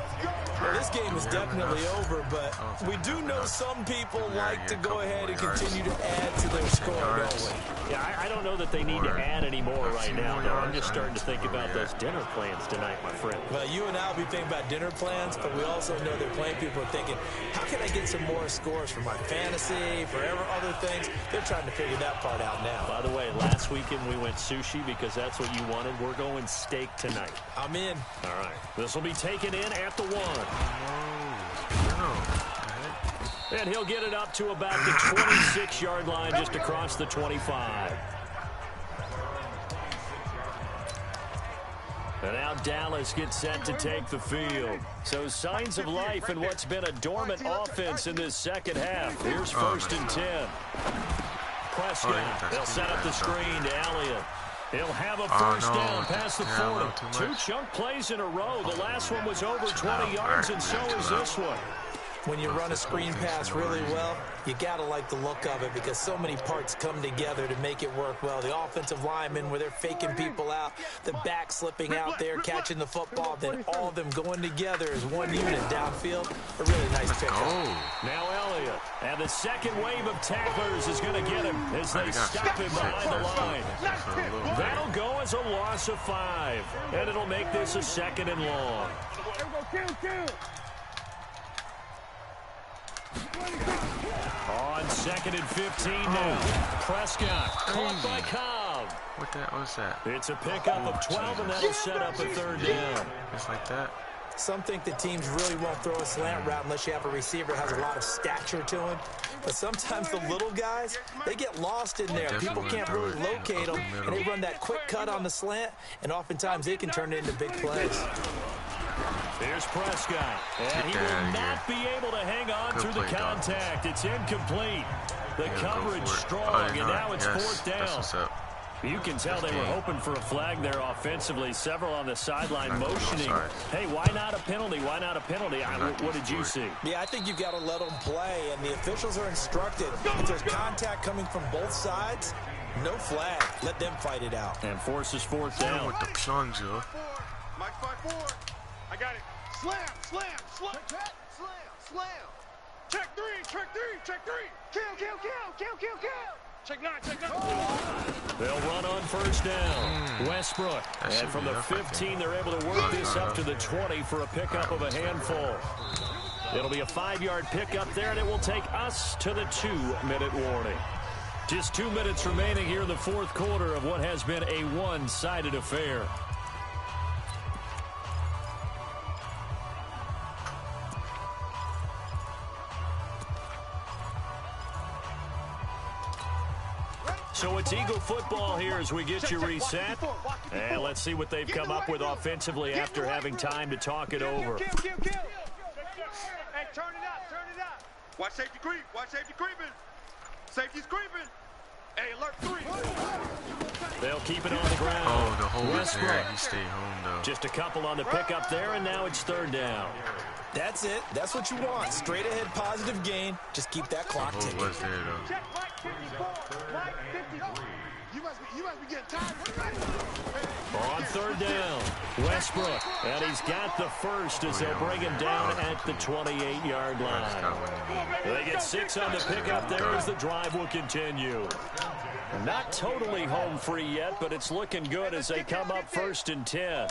Well, this game is definitely over, but we do know some people like to go ahead and continue to add to their score, don't we? Yeah, I don't know that they need to add any more right now, though. I'm just starting to think about those dinner plans tonight, my friend. Well, you and I will be thinking about dinner plans, but we also know that playing people are thinking, how can I get some more scores for my fantasy, for other things? They're trying to figure that part out now. By the way, last weekend we went sushi because that's what you wanted. We're going steak tonight. I'm in. All right. This will be taken in at the 1. And he'll get it up to about the 26-yard line, just across the 25. And now Dallas gets set to take the field. So signs of life in what's been a dormant offense in this second half. Here's 1st and 10. Prescott, they'll set up the screen to Elliott. He'll have a first down past the 40. 2 chunk plays in a row. The last one was over 20 yards, and so is this one. When you run a screen pass really well, you got to like the look of it because so many parts come together to make it work well. The offensive linemen, where they're faking people out, the back slipping out there, catching the football, then all of them going together as one unit downfield. A really nice pickup. Now Elliott, and the second wave of tacklers is going to get him as they stop him behind the line. That'll go as a loss of 5, and it'll make this a 2nd and long. On 2nd and 15 now. Prescott caught by Cobb. What the hell was that? It's a pickup of 12, and that'll set up a 3rd down. Just like that. Some think the teams really won't throw a slant route unless you have a receiver that has a lot of stature to him. But sometimes the little guys, they get lost in there. People can't really locate them, and they run that quick cut on the slant, and oftentimes they can turn it into big plays. Here's Prescott, and he will not be able to hang on through the contact. It's incomplete. The coverage strong, and now it's 4th down. You can tell they were hoping for a flag there offensively. Several on the sideline motioning. Hey, why not a penalty? Why not a penalty? What did you see? Yeah, I think you've got to let them play, and the officials are instructed. If there's contact coming from both sides, no flag. Let them fight it out. And forces 4th down. With the plunger. Mike 5-4. I got it. Slam, slam, slam, slam, slam. Check 3, check 3, check 3. Kill, kill, kill, kill, kill, kill. Check 9, check 9. They'll run on 1st down. Westbrook. And from the 15, they're able to work this up to the 20 for a pickup of a handful. It'll be a 5-yard pickup there, and it will take us to the 2-minute warning. Just 2 minutes remaining here in the 4th quarter of what has been a one-sided affair. So it's Eagle football here as we get you reset. And let's see what they've come up with offensively after having time to talk it over. Hey, turn it up. Watch safety creep. Watch safety creeping. Safety's creeping. Hey, alert 3. They'll keep it on the ground. Oh, the hole was there. He stayed home, though. Just a couple on the pickup there, and now it's third down. That's it. That's what you want. Straight ahead, positive gain. Just keep that clock ticking. The hole was there, though. Check Mike 54. Mike 54. You must be getting tired. On third down, Westbrook, and he's got the first as they'll bring him down at the 28-yard line. They get 6 on the pickup there as the drive will continue. Not totally home free yet, but it's looking good as they come up 1st and 10.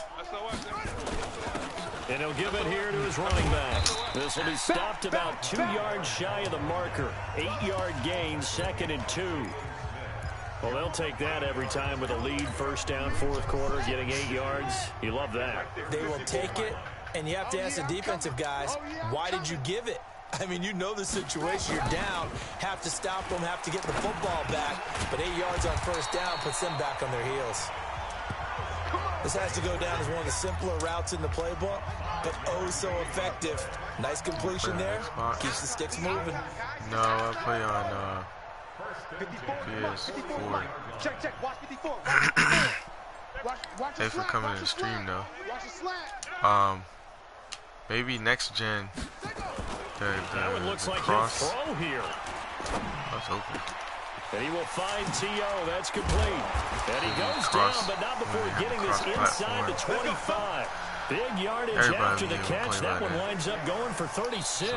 And he'll give it here to his running back. This will be stopped about 2 yards shy of the marker. 8-yard gain, 2nd and 2. Well, they'll take that every time with a lead, 1st down, 4th quarter, getting 8 yards. You love that. They will take it, and you have to ask the defensive guys, why did you give it? I mean, you know the situation. You're down, have to stop them, have to get the football back, but 8 yards on 1st down puts them back on their heels. This has to go down as one of the simpler routes in the playbook, but oh so effective. Nice completion there, keeps the sticks moving. No, I play on PS4. Check. Watch 54. Thanks for coming to the stream, though. Maybe next gen. That one looks like cross. He'll throw here. That's open. And he will find T.O. That's complete. And he goes down, but not before getting this inside the 25. Big yardage after the catch. That one winds up going for 36.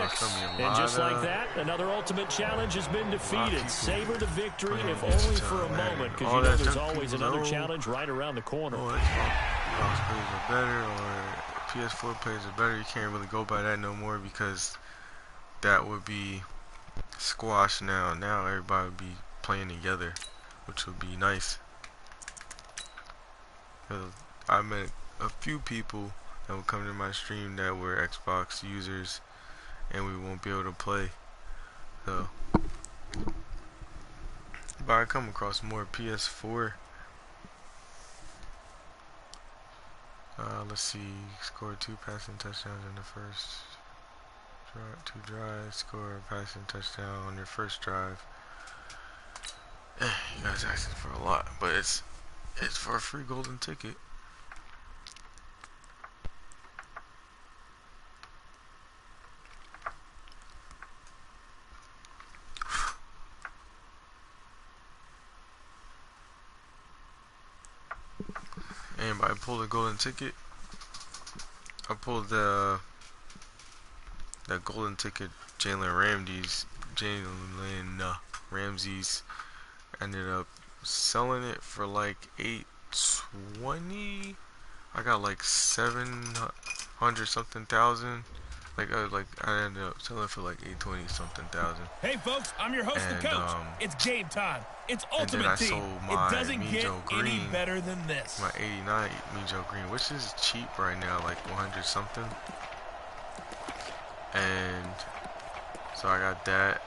And just like that, another ultimate challenge has been defeated. Savor the victory, if only for a moment, because you know there's always another challenge right around the corner. Xbox players are better, or PS4 players are better. You can't really go by that no more because that would be squashed now. Now everybody would be playing together, which would be nice. I met a few people that will come to my stream that were Xbox users, and we won't be able to play. So, but I come across more PS4. Let's see. Scored 2 passing touchdowns in the first drive. 2 drives. Score a passing touchdown on your first drive. You guys asking for a lot, but it's for a free golden ticket. Anybody pulled a golden ticket? I pulled the golden ticket. Jalen Ramsey's ended up selling it for like $820. I got like 700 something thousand. I ended up selling for like 820 something thousand. Hey folks, I'm your host, the coach. It's game time. It's Ultimate Team. It doesn't get any better than this. My 89 Mijo Green, which is cheap right now, like 100 something. And so I got that.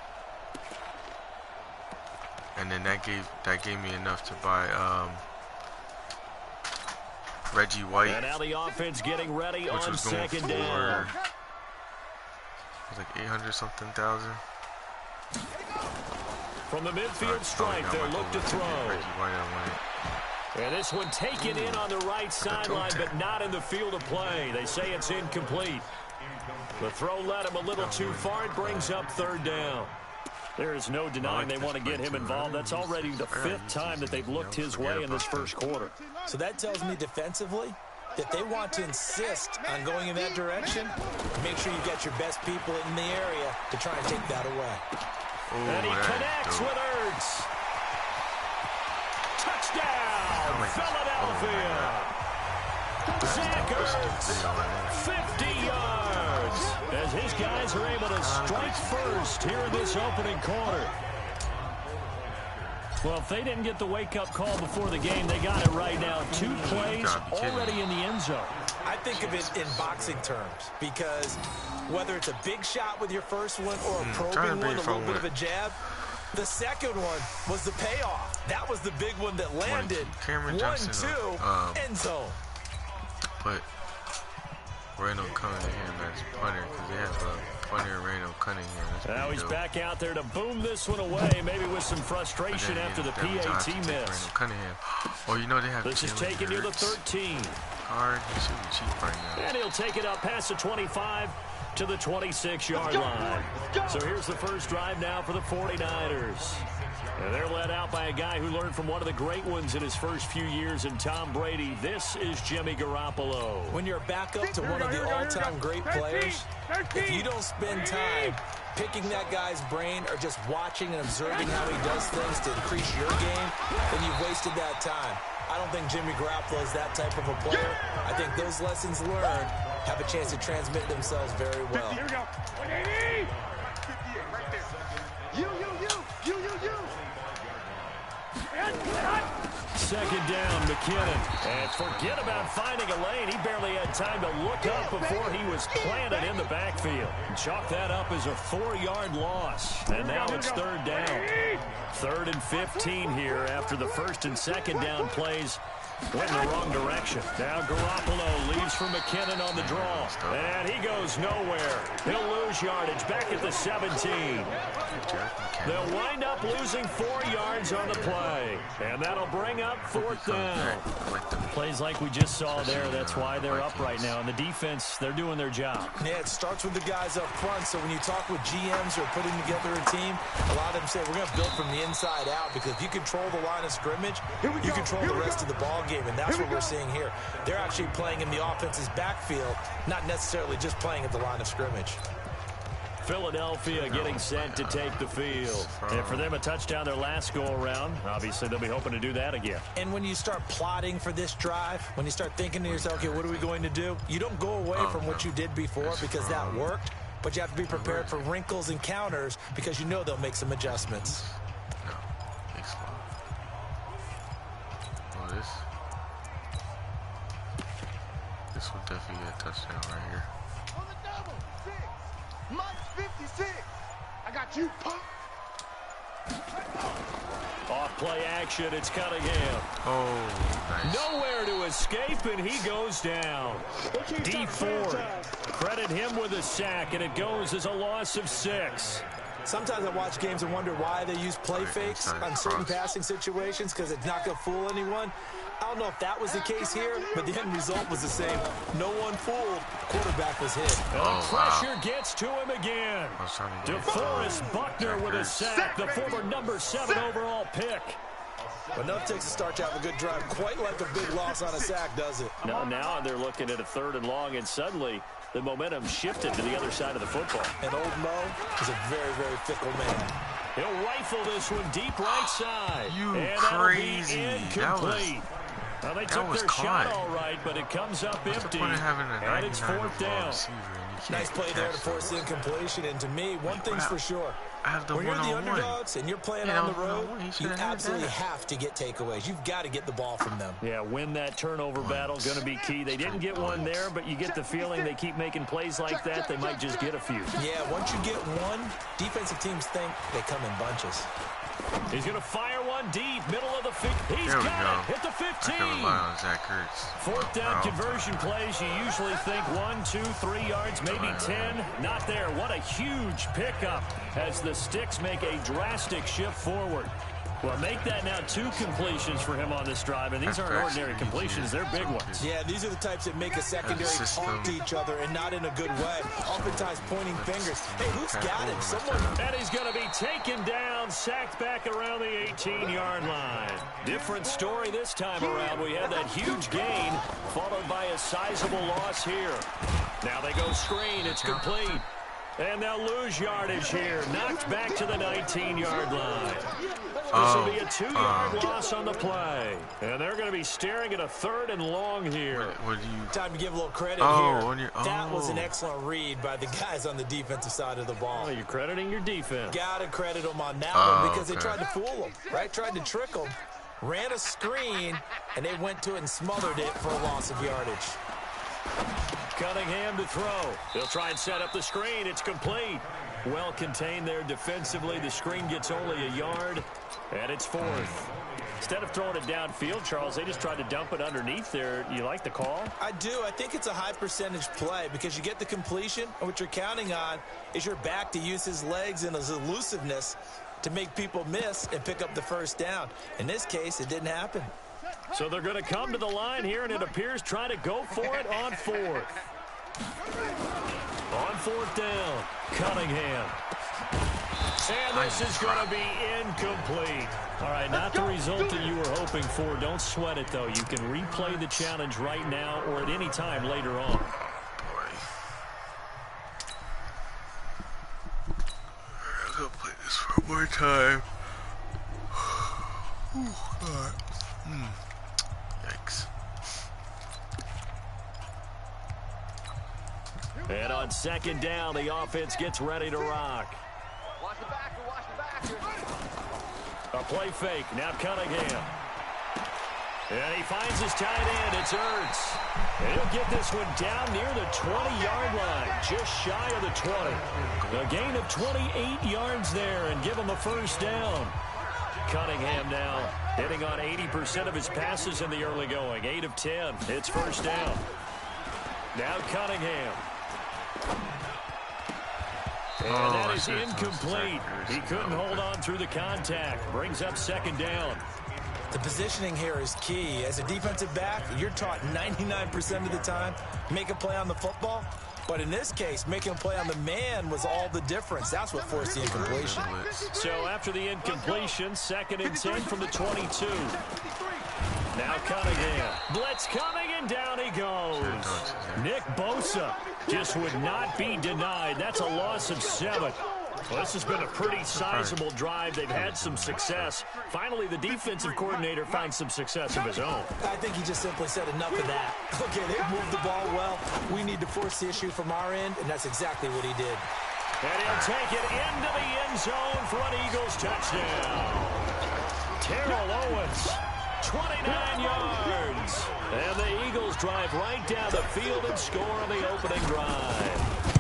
And then that gave me enough to buy Reggie White. And now the offense getting ready which on was going 2nd down. It was like 800 something thousand. From the midfield stripe, they'll look to throw. Reggie White, I want it. And this one taken in on the right sideline, but not in the field of play. They say it's incomplete. The throw led him a little too far. It brings up 3rd down. There is no denying they want to get him involved. That's already the 5th time that they've looked his way in this first quarter. So that tells me defensively that they want to insist on going in that direction. Make sure you get your best people in the area to try and take that away. And he connects with Ertz. Touchdown, Philadelphia. Zach Ertz, 50 yards, as his guys are able to strike first here in this opening quarter. Well, if they didn't get the wake-up call before the game, they got it right now. 2 plays already in the end zone. I think of it in boxing terms because whether it's a big shot with your first one or a probing one, a little bit of a jab, The second one was the payoff. That was the big one that landed. 1-2, end zone. But Randall Cunningham as punter because they have a punter, Randall Cunningham. Now he's back out there to boom this one away, maybe with some frustration after the PAT miss. Randall Cunningham. Oh, you know they have. This is taken near the 13. Hard, he should be cheap right now. And he'll take it up past the 25 to the 26-yard line. So here's the first drive now for the 49ers. And they're led out by a guy who learned from one of the great ones in his first few years in Tom Brady. This is Jimmy Garoppolo. When you're back up to one of the all-time great players, if you don't spend time picking that guy's brain or just watching and observing how he does things to increase your game, then you've wasted that time. I don't think Jimmy Garoppolo is that type of a player. I think those lessons learned have a chance to transmit themselves very well. Here we go. 180. 58 right there. You. Second down, McKinnon. And forget about finding a lane. He barely had time to look up before he was planted in the backfield. Chalk that up as a 4-yard loss. And now it's third down. 3rd and 15 here after the first and second down plays went in the wrong direction. Now Garoppolo leaves for McKinnon on the draw. And he goes nowhere. He'll lose yardage back at the 17. They'll wind up losing 4 yards on the play. And that'll bring up 4th down. Plays like we just saw there. That's why they're up right now. And the defense, they're doing their job. Yeah, it starts with the guys up front. So when you talk with GMs who are putting together a team, a lot of them say, we're going to build from the inside out. Because if you control the line of scrimmage, you control the rest of the ball game. And that's what we're seeing here. They're actually playing in the offense's backfield, not necessarily just playing at the line of scrimmage. Philadelphia getting set to take the field. And for them, a touchdown their last go-around. Obviously, they'll be hoping to do that again. And when you start plotting for this drive, when you start thinking to yourself, okay, what are we going to do? You don't go away from what you did before because that worked, but you have to be prepared for wrinkles and counters because you know they'll make some adjustments. This will definitely get a touchdown right here. On the double, 6. Mike 56. I got you, punk. Off play action, it's Cunningham. Oh, nice. Nowhere to escape, and he goes down. D4. Credit him with a sack, and it goes as a loss of 6. Sometimes I watch games and wonder why they use play fakes on certain passing situations because it's not going to fool anyone. I don't know if that was the case here, but the end result was the same. No one fooled. Quarterback was hit. And pressure gets to him again. DeForest Buckner with a sack, the former number 7 overall pick. Enough takes a start to have a good drive. Quite like a big loss on a sack, does it? Now they're looking at a 3rd and long, and suddenly the momentum shifted to the other side of the football. And old Mo is a very, very fickle man. He'll rifle this one deep right side. And crazy. Incomplete. Well, they took their shot all right, but it comes up empty. And it's 4th down. Nice play there to force the incompletion. And to me, one thing's for sure. When you're the underdogs and you're playing on the road, you absolutely have to get takeaways. You've got to get the ball from them. Yeah, win that turnover battle, going to be key. They didn't get one there, but you get the feeling they keep making plays like that, they might just get a few. Yeah, once you get one, defensive teams think they come in bunches. He's going to fire one deep, middle of the field. He's got it, hit the 15. 4th down conversion plays, you usually think 1, 2, 3 yards, maybe 10. Not there. What a huge pickup as the Sticks make a drastic shift forward. Well, make that now 2 completions for him on this drive, and these aren't ordinary completions. They're big ones. Yeah, these are the types that make a secondary talk to each other and not in a good way. Oftentimes pointing fingers. Hey, who's got him? Someone. And he's going to be taken down, sacked back around the 18-yard line. Different story this time around. We had that huge gain, followed by a sizable loss here. Now they go screen. It's complete. And they'll lose yardage here. Knocked back to the 19-yard line. This will be a 2-yard loss on the play. And they're going to be staring at a 3rd and long here. Time to give a little credit here. That was an excellent read by the guys on the defensive side of the ball. Well, you're crediting your defense. Got to credit them on that one because they tried to fool them, right? Tried to trick them. Ran a screen, and they went to it and smothered it for a loss of yardage. Cunningham to throw. He'll try and set up the screen. It's complete. Well contained there defensively. The screen gets only a yard, and it's 4th. Instead of throwing it downfield, Charles, they just tried to dump it underneath there. You like the call? I do. I think it's a high percentage play because you get the completion, and what you're counting on is your back to use his legs and his elusiveness to make people miss and pick up the first down. In this case, it didn't happen. So they're going to come to the line here, and it appears trying to go for it on 4th. On 4th down, Cunningham. And this is going to be incomplete. All right, not the result that you were hoping for. Don't sweat it, though. You can replay the challenge right now or at any time later on. I'm going to play this for one more time. Oh, God. Yikes. And on 2nd down, the offense gets ready to rock. Watch the backer, watch the backer. A play fake, now Cunningham. And he finds his tight end, it's Ertz. And he'll get this one down near the 20-yard line, just shy of the 20. A gain of 28 yards there and give him a first down. Cunningham now hitting on 80% of his passes in the early going. 8 of 10, it's first down. Now Cunningham. And that is incomplete. He couldn't hold on through the contact. Brings up 2nd down. The positioning here is key. As a defensive back, you're taught 99% of the time, make a play on the football. But in this case, making a play on the man was all the difference. That's what forced the incompletion. So after the incompletion, 2nd and 10 from the 22. Now Cunningham. Blitz coming, and down he goes. Nick Bosa just would not be denied. That's a loss of 7. Well, this has been a pretty sizable drive. They've had some success. Finally, the defensive coordinator found some success of his own. I think he just simply said enough of that. Okay, they've moved the ball well. We need to force the issue from our end, and that's exactly what he did. And he'll take it into the end zone for an Eagles touchdown. Terrell Owens, 29 yards. And the Eagles drive right down the field and score on the opening drive.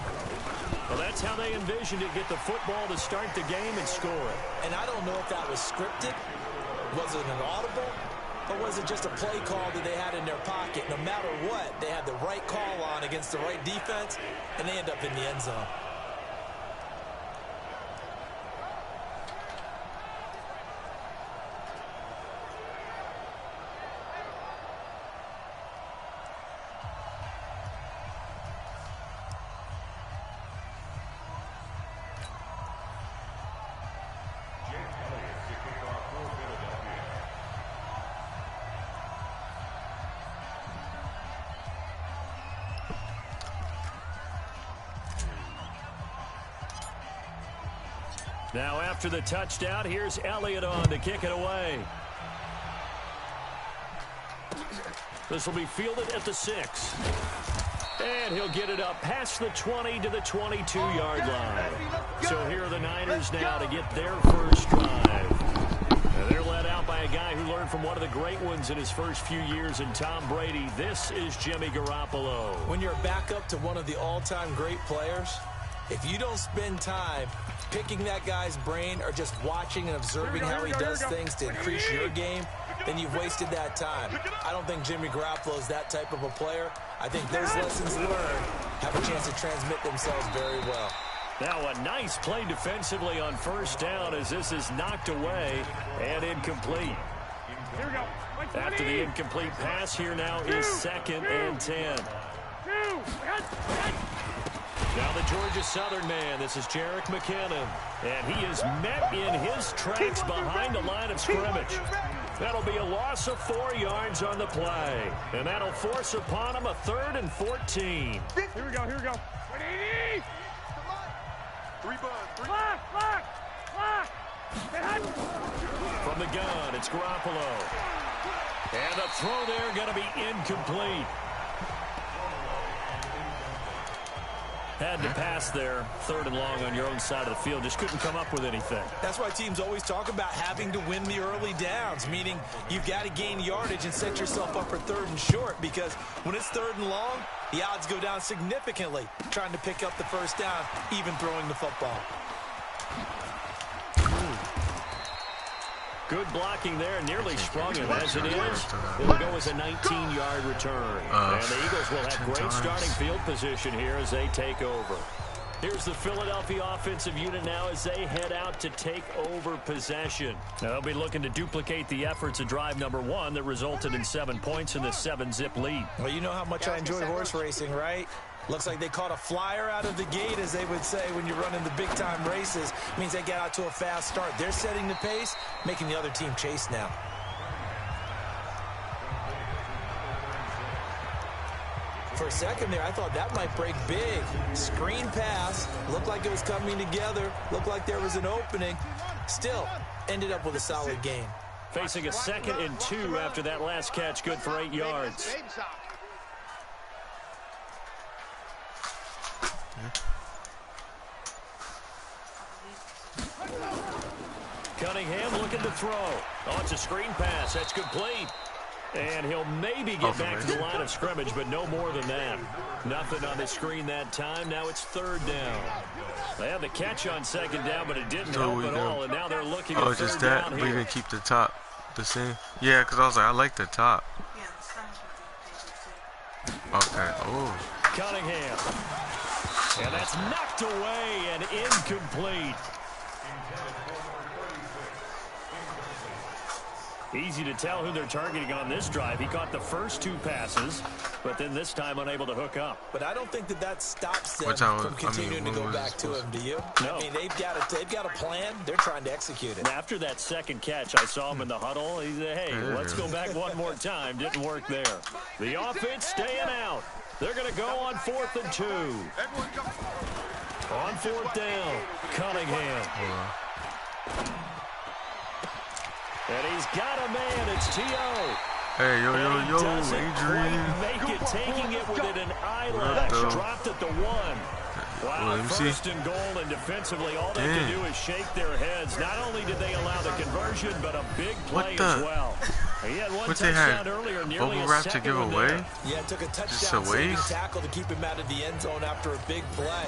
Well, that's how they envisioned it, get the football to start the game and score it. And I don't know if that was scripted. Was it an audible? Or was it just a play call that they had in their pocket? No matter what, they had the right call on against the right defense, and they end up in the end zone. Now after the touchdown, here's Elliott on to kick it away. This will be fielded at the 6. And he'll get it up past the 20 to the 22-yard line. So here are the Niners now to get their first drive. And they're led out by a guy who learned from one of the great ones in his first few years in Tom Brady. This is Jimmy Garoppolo. When you're back up to one of the all-time great players, if you don't spend time picking that guy's brain or just watching and observing how he does things to increase your game, then you've wasted that time. I don't think Jimmy Garoppolo is that type of a player. I think those lessons learned have a chance to transmit themselves very well. Now a nice play defensively on first down as this is knocked away and incomplete. Here we go. After the incomplete pass, here now is 2nd and 10. Now the Georgia Southern man, this is Jerick McKinnon, and he is met in his tracks behind the line of scrimmage. That'll be a loss of 4 yards on the play, and that'll force upon him a 3rd and 14. Here we go, here we go. 180! Come on! 3 buns, 3 Block! From the gun, it's Garoppolo. And the throw there going to be incomplete. Had to pass there, 3rd and long on your own side of the field. Just couldn't come up with anything. That's why teams always talk about having to win the early downs, meaning you've got to gain yardage and set yourself up for 3rd and short, because when it's 3rd and long, the odds go down significantly trying to pick up the 1st down, even throwing the football. Good blocking there, nearly sprung him. As it is, it'll go as a 19-yard return. And the Eagles will have great starting field position here as they take over. Here's the Philadelphia offensive unit now as they head out to take over possession. Now they'll be looking to duplicate the efforts of drive number 1 that resulted in 7 points in the 7-zip lead. Well, you know how much I enjoy horse racing, right? Looks like they caught a flyer out of the gate, as they would say when you're running the big-time races. Means they get out to a fast start. They're setting the pace, making the other team chase now. For a second there, I thought that might break big. Screen pass, looked like it was coming together, looked like there was an opening. Still, ended up with a solid gain. Facing a 2nd and 2 after that last catch, good for 8 yards. Cunningham looking to throw. Oh, it's a screen pass. That's complete. And he'll maybe get back to the line of scrimmage, but no more than that. Nothing on the screen that time. Now it's 3rd down. They had the catch on 2nd down, but it didn't help at all. And now they're looking at 3rd just that? down We here. didn't keep the top the same? Yeah, because I was like, I like the top. Okay. Oh. Cunningham. And that's knocked away and incomplete. Easy to tell who they're targeting on this drive. He caught the first 2 passes, but then this time unable to hook up. But I don't think that stops them from continuing to go back to him, do you? No. I mean, they've got a plan. They're trying to execute it. After that 2nd catch, I saw him in the huddle. He said, hey, let's go back one more time. Didn't work there. The offense staying out. They're going to go on 4th and 2. On 4th down, Cunningham. And he's got a man. It's T.O. Hey, yo, Doesn't Adrian. quite make it, taking it within an eyelash. Dropped at the 1. Wow, 1st and goal, and defensively, all they can do is shake their heads. Not only did they allow the conversion, but a big play as well. He had one touchdown earlier, nearly a wrap to second give away? Yeah, it took a touchdown saving tackle to keep him out of the end zone after a big play.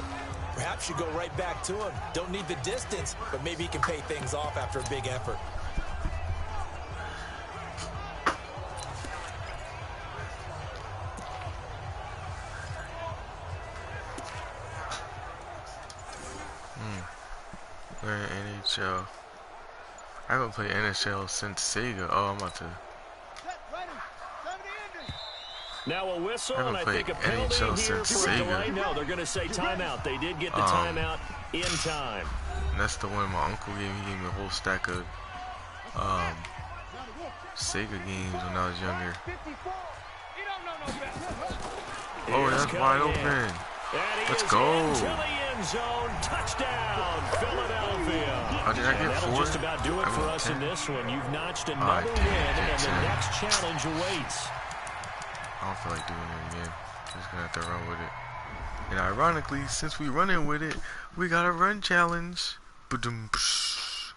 Perhaps you go right back to him. Don't need the distance, but maybe he can pay things off after a big effort. We're in NHL. I haven't played NHL since Sega. Oh, I'm about to. Now a whistle, and I think a penalty here for a delay. No, they're going to say timeout. They did get the timeout in time. And that's the one my uncle gave me. He gave me a whole stack of Sega games when I was younger. Oh, that's wide open. Let's go. Zone touchdown, Philadelphia. How did I get that'll 4? just about do it for us in this one. You've notched another win, and the next challenge awaits. I don't feel like doing it again. I'm just gonna have to run with it. And ironically, since we running with it, we got a run challenge.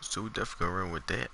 So we definitely gonna run with that.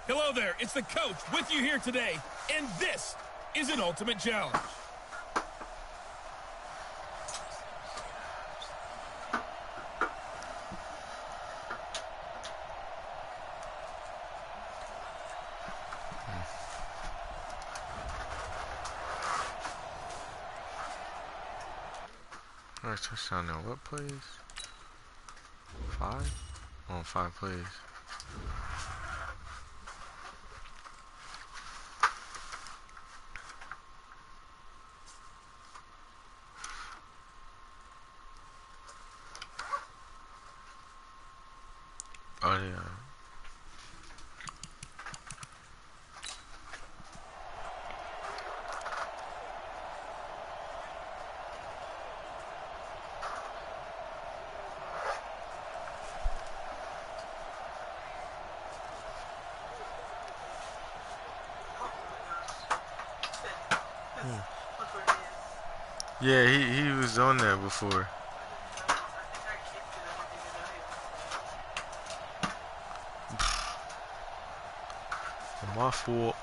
Hello there, it's the coach with you here today, and this is an ultimate challenge. Alright, touchdown now. What plays? 5? On 5 plays. Yeah, he was on there before. My fault.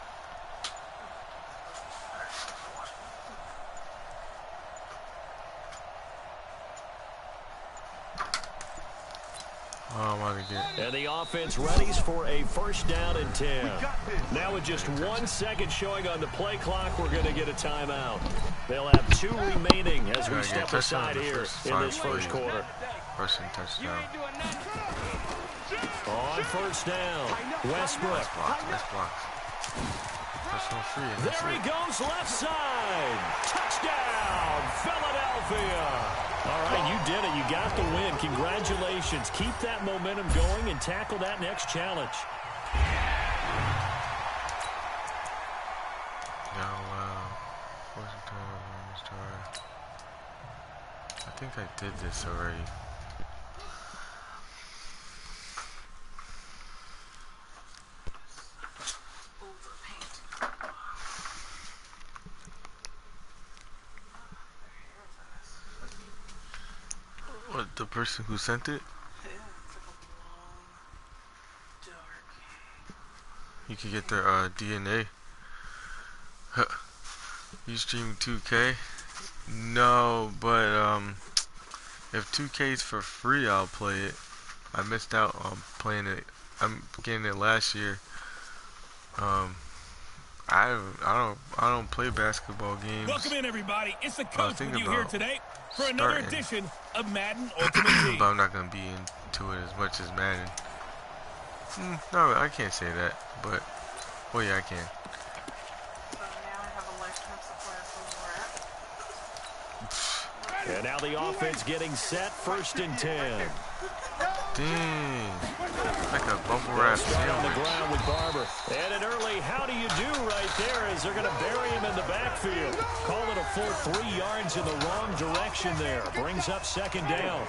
Oh, I'm about to get. And the offense readies for a first down and 10. Now with just 1 second showing on the play clock, we're going to get a timeout. They'll have 2 remaining as we step aside here in this first quarter. First and touchdown. On first down, Westbrook. Nice block. There he goes, left side. Touchdown, Philadelphia. All right, you did it. You got the win. Congratulations. Keep that momentum going and tackle that next challenge. Now, I think I did this already. What, the person who sent it? You can get their DNA. You stream 2K? No, but if 2K is for free, I'll play it. I missed out on playing it. I'm getting it last year. I don't play basketball games. Welcome in, everybody. It's the coach with you here today for another edition of Madden Ultimate Team. But I'm not gonna be into it as much as Madden. No, I can't say that. But well, yeah, I can. And now the offense getting set, first and 10. Dang, like a bubble wrap on the ground with Barber. And an early how do you do right there as they're going to bury him in the backfield. Call it a full 3 yards in the wrong direction there. Brings up second down.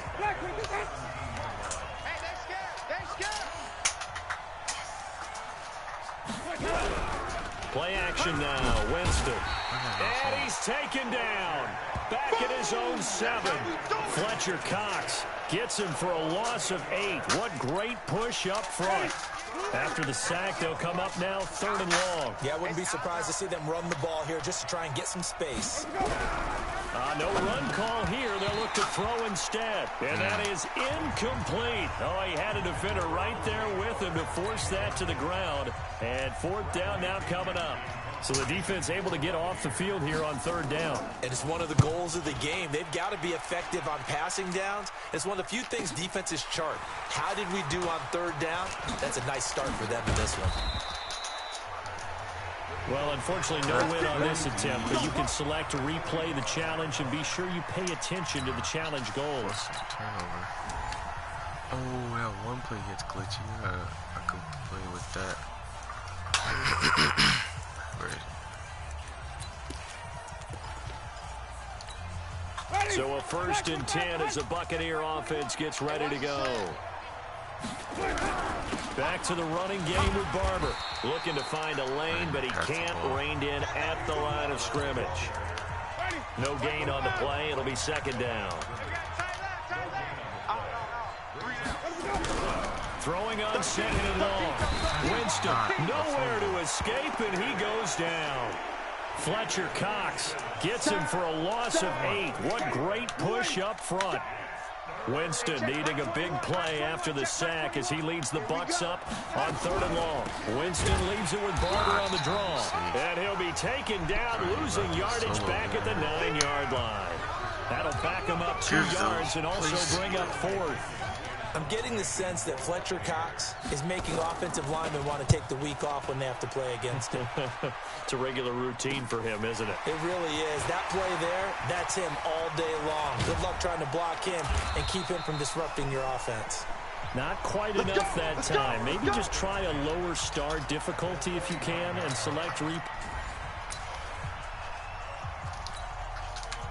Play action now, Winston. And he's taken down. Back at his own 7. Fletcher Cox gets him for a loss of 8. What great push up front. After the sack, they'll come up now 3rd and long. Yeah, I wouldn't be surprised to see them run the ball here just to try and get some space. No run call here. They'll look to throw instead. And that is incomplete. Oh, he had a defender right there with him to force that to the ground. And 4th down now coming up. So the defense able to get off the field here on 3rd down. And it's one of the goals of the game. They've got to be effective on passing downs. It's one of the few things defenses chart. How did we do on 3rd down? That's a nice start for them in this one. Well, unfortunately, no win on this attempt, but you can select to replay the challenge and be sure you pay attention to the challenge goals. Turnover. Oh, that one play gets glitchy. I can play with that. So a 1st and 10 as the Buccaneer offense gets ready to go. Back to the running game with Barber. Looking to find a lane, but he can't. Reined in at the line of scrimmage. No gain on the play. It'll be 2nd down. Throwing on 2nd and long. Winston nowhere to escape, and he goes down. Fletcher Cox gets him for a loss of 8. What great push up front. Winston needing a big play after the sack as he leads the Bucs up on 3rd and long. Winston leaves it with Barber on the draw. And he'll be taken down, losing yardage back at the 9-yard line. That'll back him up 2 yards and also bring up 4th. I'm getting the sense that Fletcher Cox is making offensive linemen want to take the week off when they have to play against him. It's a regular routine for him, isn't it? It really is. That play there, that's him all day long. Good luck trying to block him and keep him from disrupting your offense. Not quite enough that time. Maybe just try a lower start difficulty if you can and select replay.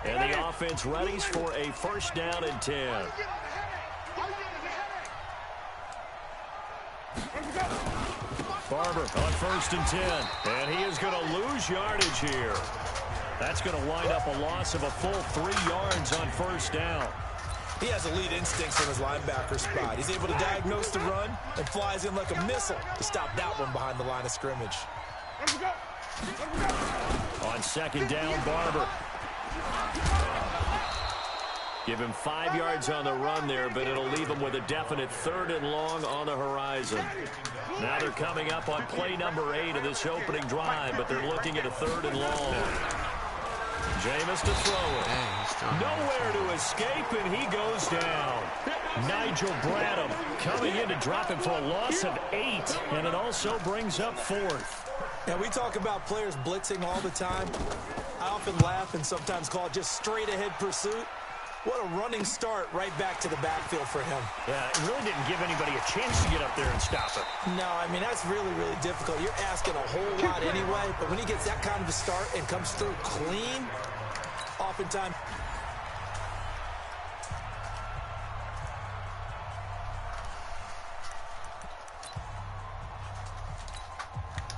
And the offense readies for a 1st down and 10. Barber on 1st and 10. And he is going to lose yardage here. That's going to wind up a loss of a full 3 yards on first down. He has elite instincts from his linebacker spot. He's able to diagnose the run and flies in like a missile to stop that one behind the line of scrimmage. On second down, Barber. Give him 5 yards on the run there, but it'll leave him with a definite 3rd and long on the horizon. Now they're coming up on play number 8 of this opening drive, but they're looking at a 3rd and long. Jameis to throw it. Nowhere to escape, and he goes down. Nigel Bradham coming in to drop him for a loss of 8, and it also brings up 4th. Now, we talk about players blitzing all the time. I often laugh and sometimes call it just straight-ahead pursuit. What a running start right back to the backfield for him. Yeah, it really didn't give anybody a chance to get up there and stop it. No, I mean, that's really, really difficult. You're asking a whole lot anyway, but when he gets that kind of a start and comes through clean, oftentimes...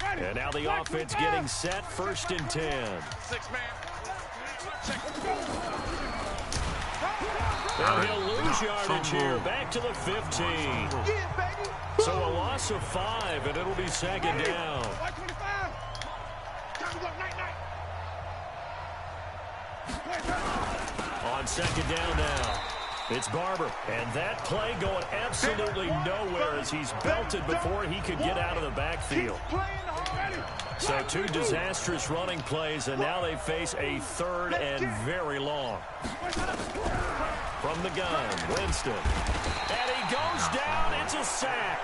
And now the offense getting set, 1st and 10. 6 man. And he'll lose yardage here, back to the 15. So a loss of 5, and it'll be 2nd down. On 2nd down now, it's Barber. And that play going absolutely nowhere as he's belted before he could get out of the backfield. So 2 disastrous running plays, and now they face a 3rd and very long. From the gun, Winston. And he goes down. It's a sack.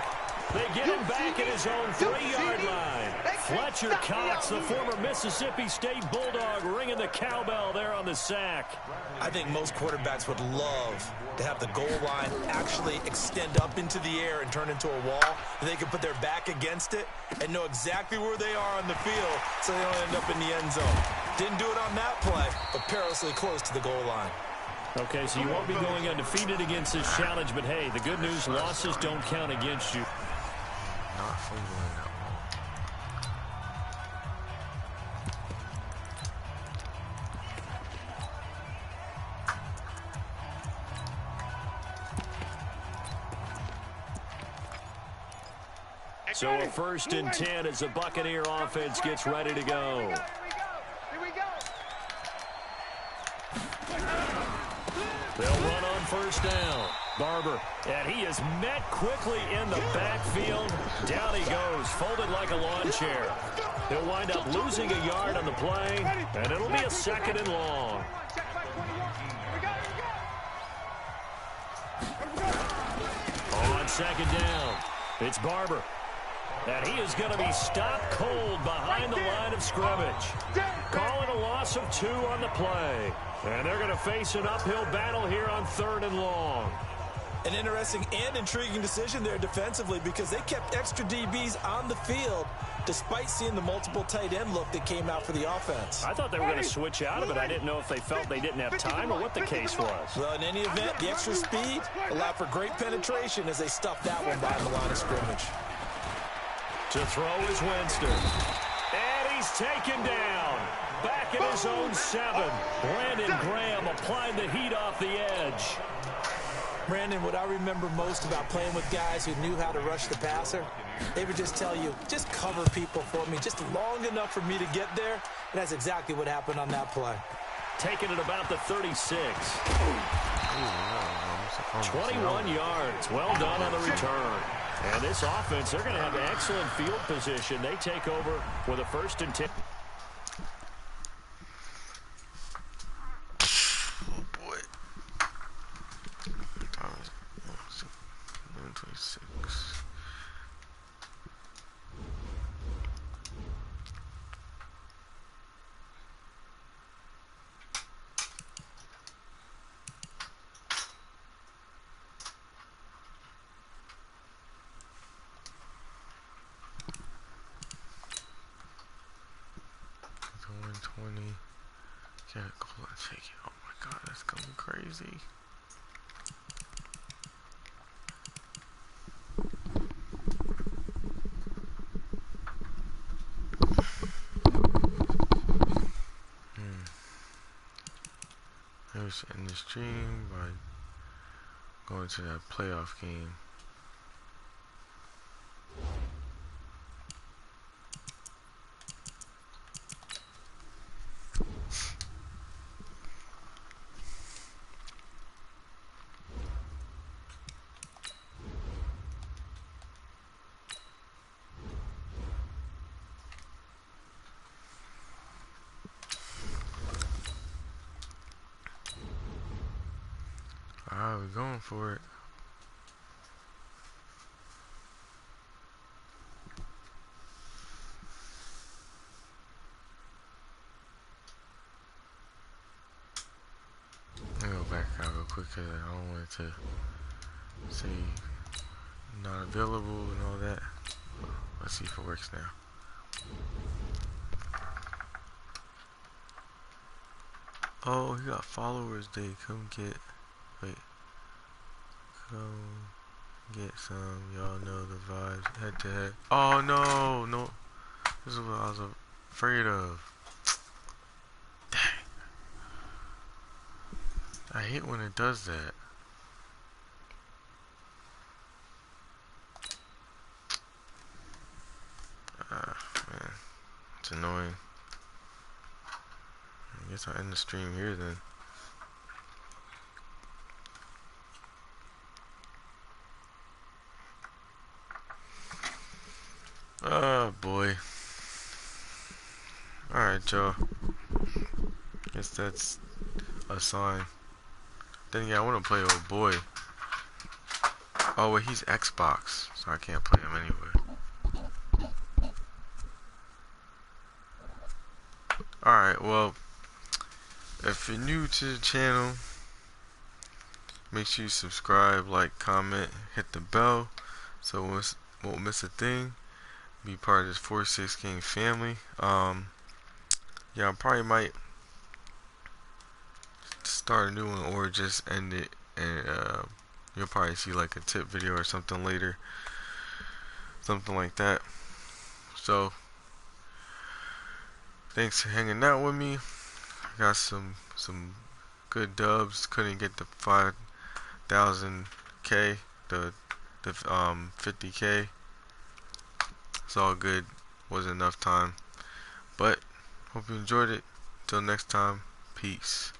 They get him back at his own 3-yard line. Fletcher Cox, the former Mississippi State Bulldog, ringing the cowbell there on the sack. I think most quarterbacks would love to have the goal line actually extend up into the air and turn into a wall. They can put their back against it and know exactly where they are on the field so they don't end up in the end zone. Didn't do it on that play, but perilously close to the goal line. Okay, so you won't be going undefeated against this challenge, but hey, the good news, losses don't count against you. Not fumbling that ball. So a 1st and 10 as the Buccaneer offense gets ready to go. Here we go. They'll run on 1st down. Barber, and he is met quickly in the backfield. Down he goes, folded like a lawn chair. He'll wind up losing a yard on the play, and it'll be a 2nd and long. On 2nd down, it's Barber. And he is going to be stopped cold behind the line of scrimmage. Calling a loss of 2 on the play. And they're going to face an uphill battle here on 3rd and long. An interesting and intriguing decision there defensively because they kept extra DBs on the field despite seeing the multiple tight end look that came out for the offense. I thought they were going to switch out of it. I didn't know if they felt they didn't have time or what the case was. Well, in any event, the extra speed allowed for great penetration as they stuffed that one behind the line of scrimmage. To throw is Winston. And he's taken down. Back at his own 7. Brandon Graham applying the heat off the edge. Brandon, what I remember most about playing with guys who knew how to rush the passer, they would just tell you, just cover people for me just long enough for me to get there. And that's exactly what happened on that play. Taking it about the 36. 21 yards. Well done on the return. And this offense, they're going to have excellent field position. They take over with a 1st and 10. Oh boy. Time is 11:26. Take it. Oh my god, that's going crazy. the stream by going to that playoff game. Alright, we're going for it. Let me go back out real quick because I don't want it to say not available and all that. Let's see if it works now. Oh, he got followers day. Come get, wait. Come get some. Y'all know the vibes. Head to head. Oh no, no. This is what I was afraid of. Dang. I hate when it does that. Man. It's annoying. I guess I'll end the stream here then. Oh boy. Alright, y'all. Guess that's a sign. Then again, I want to play old boy. Oh wait, he's Xbox, so I can't play him anyway. Alright, well, if you're new to the channel, make sure you subscribe, like, comment, hit the bell so you won't miss a thing. Be part of this 4-6 game family. Yeah, I probably might start a new one or just end it, and you'll probably see like a tip video or something later, something like that. So thanks for hanging out with me. I got some good dubs. Couldn't get the 5,000K, the 50K. It's all good. Wasn't enough time, but hope you enjoyed it. Till next time, peace.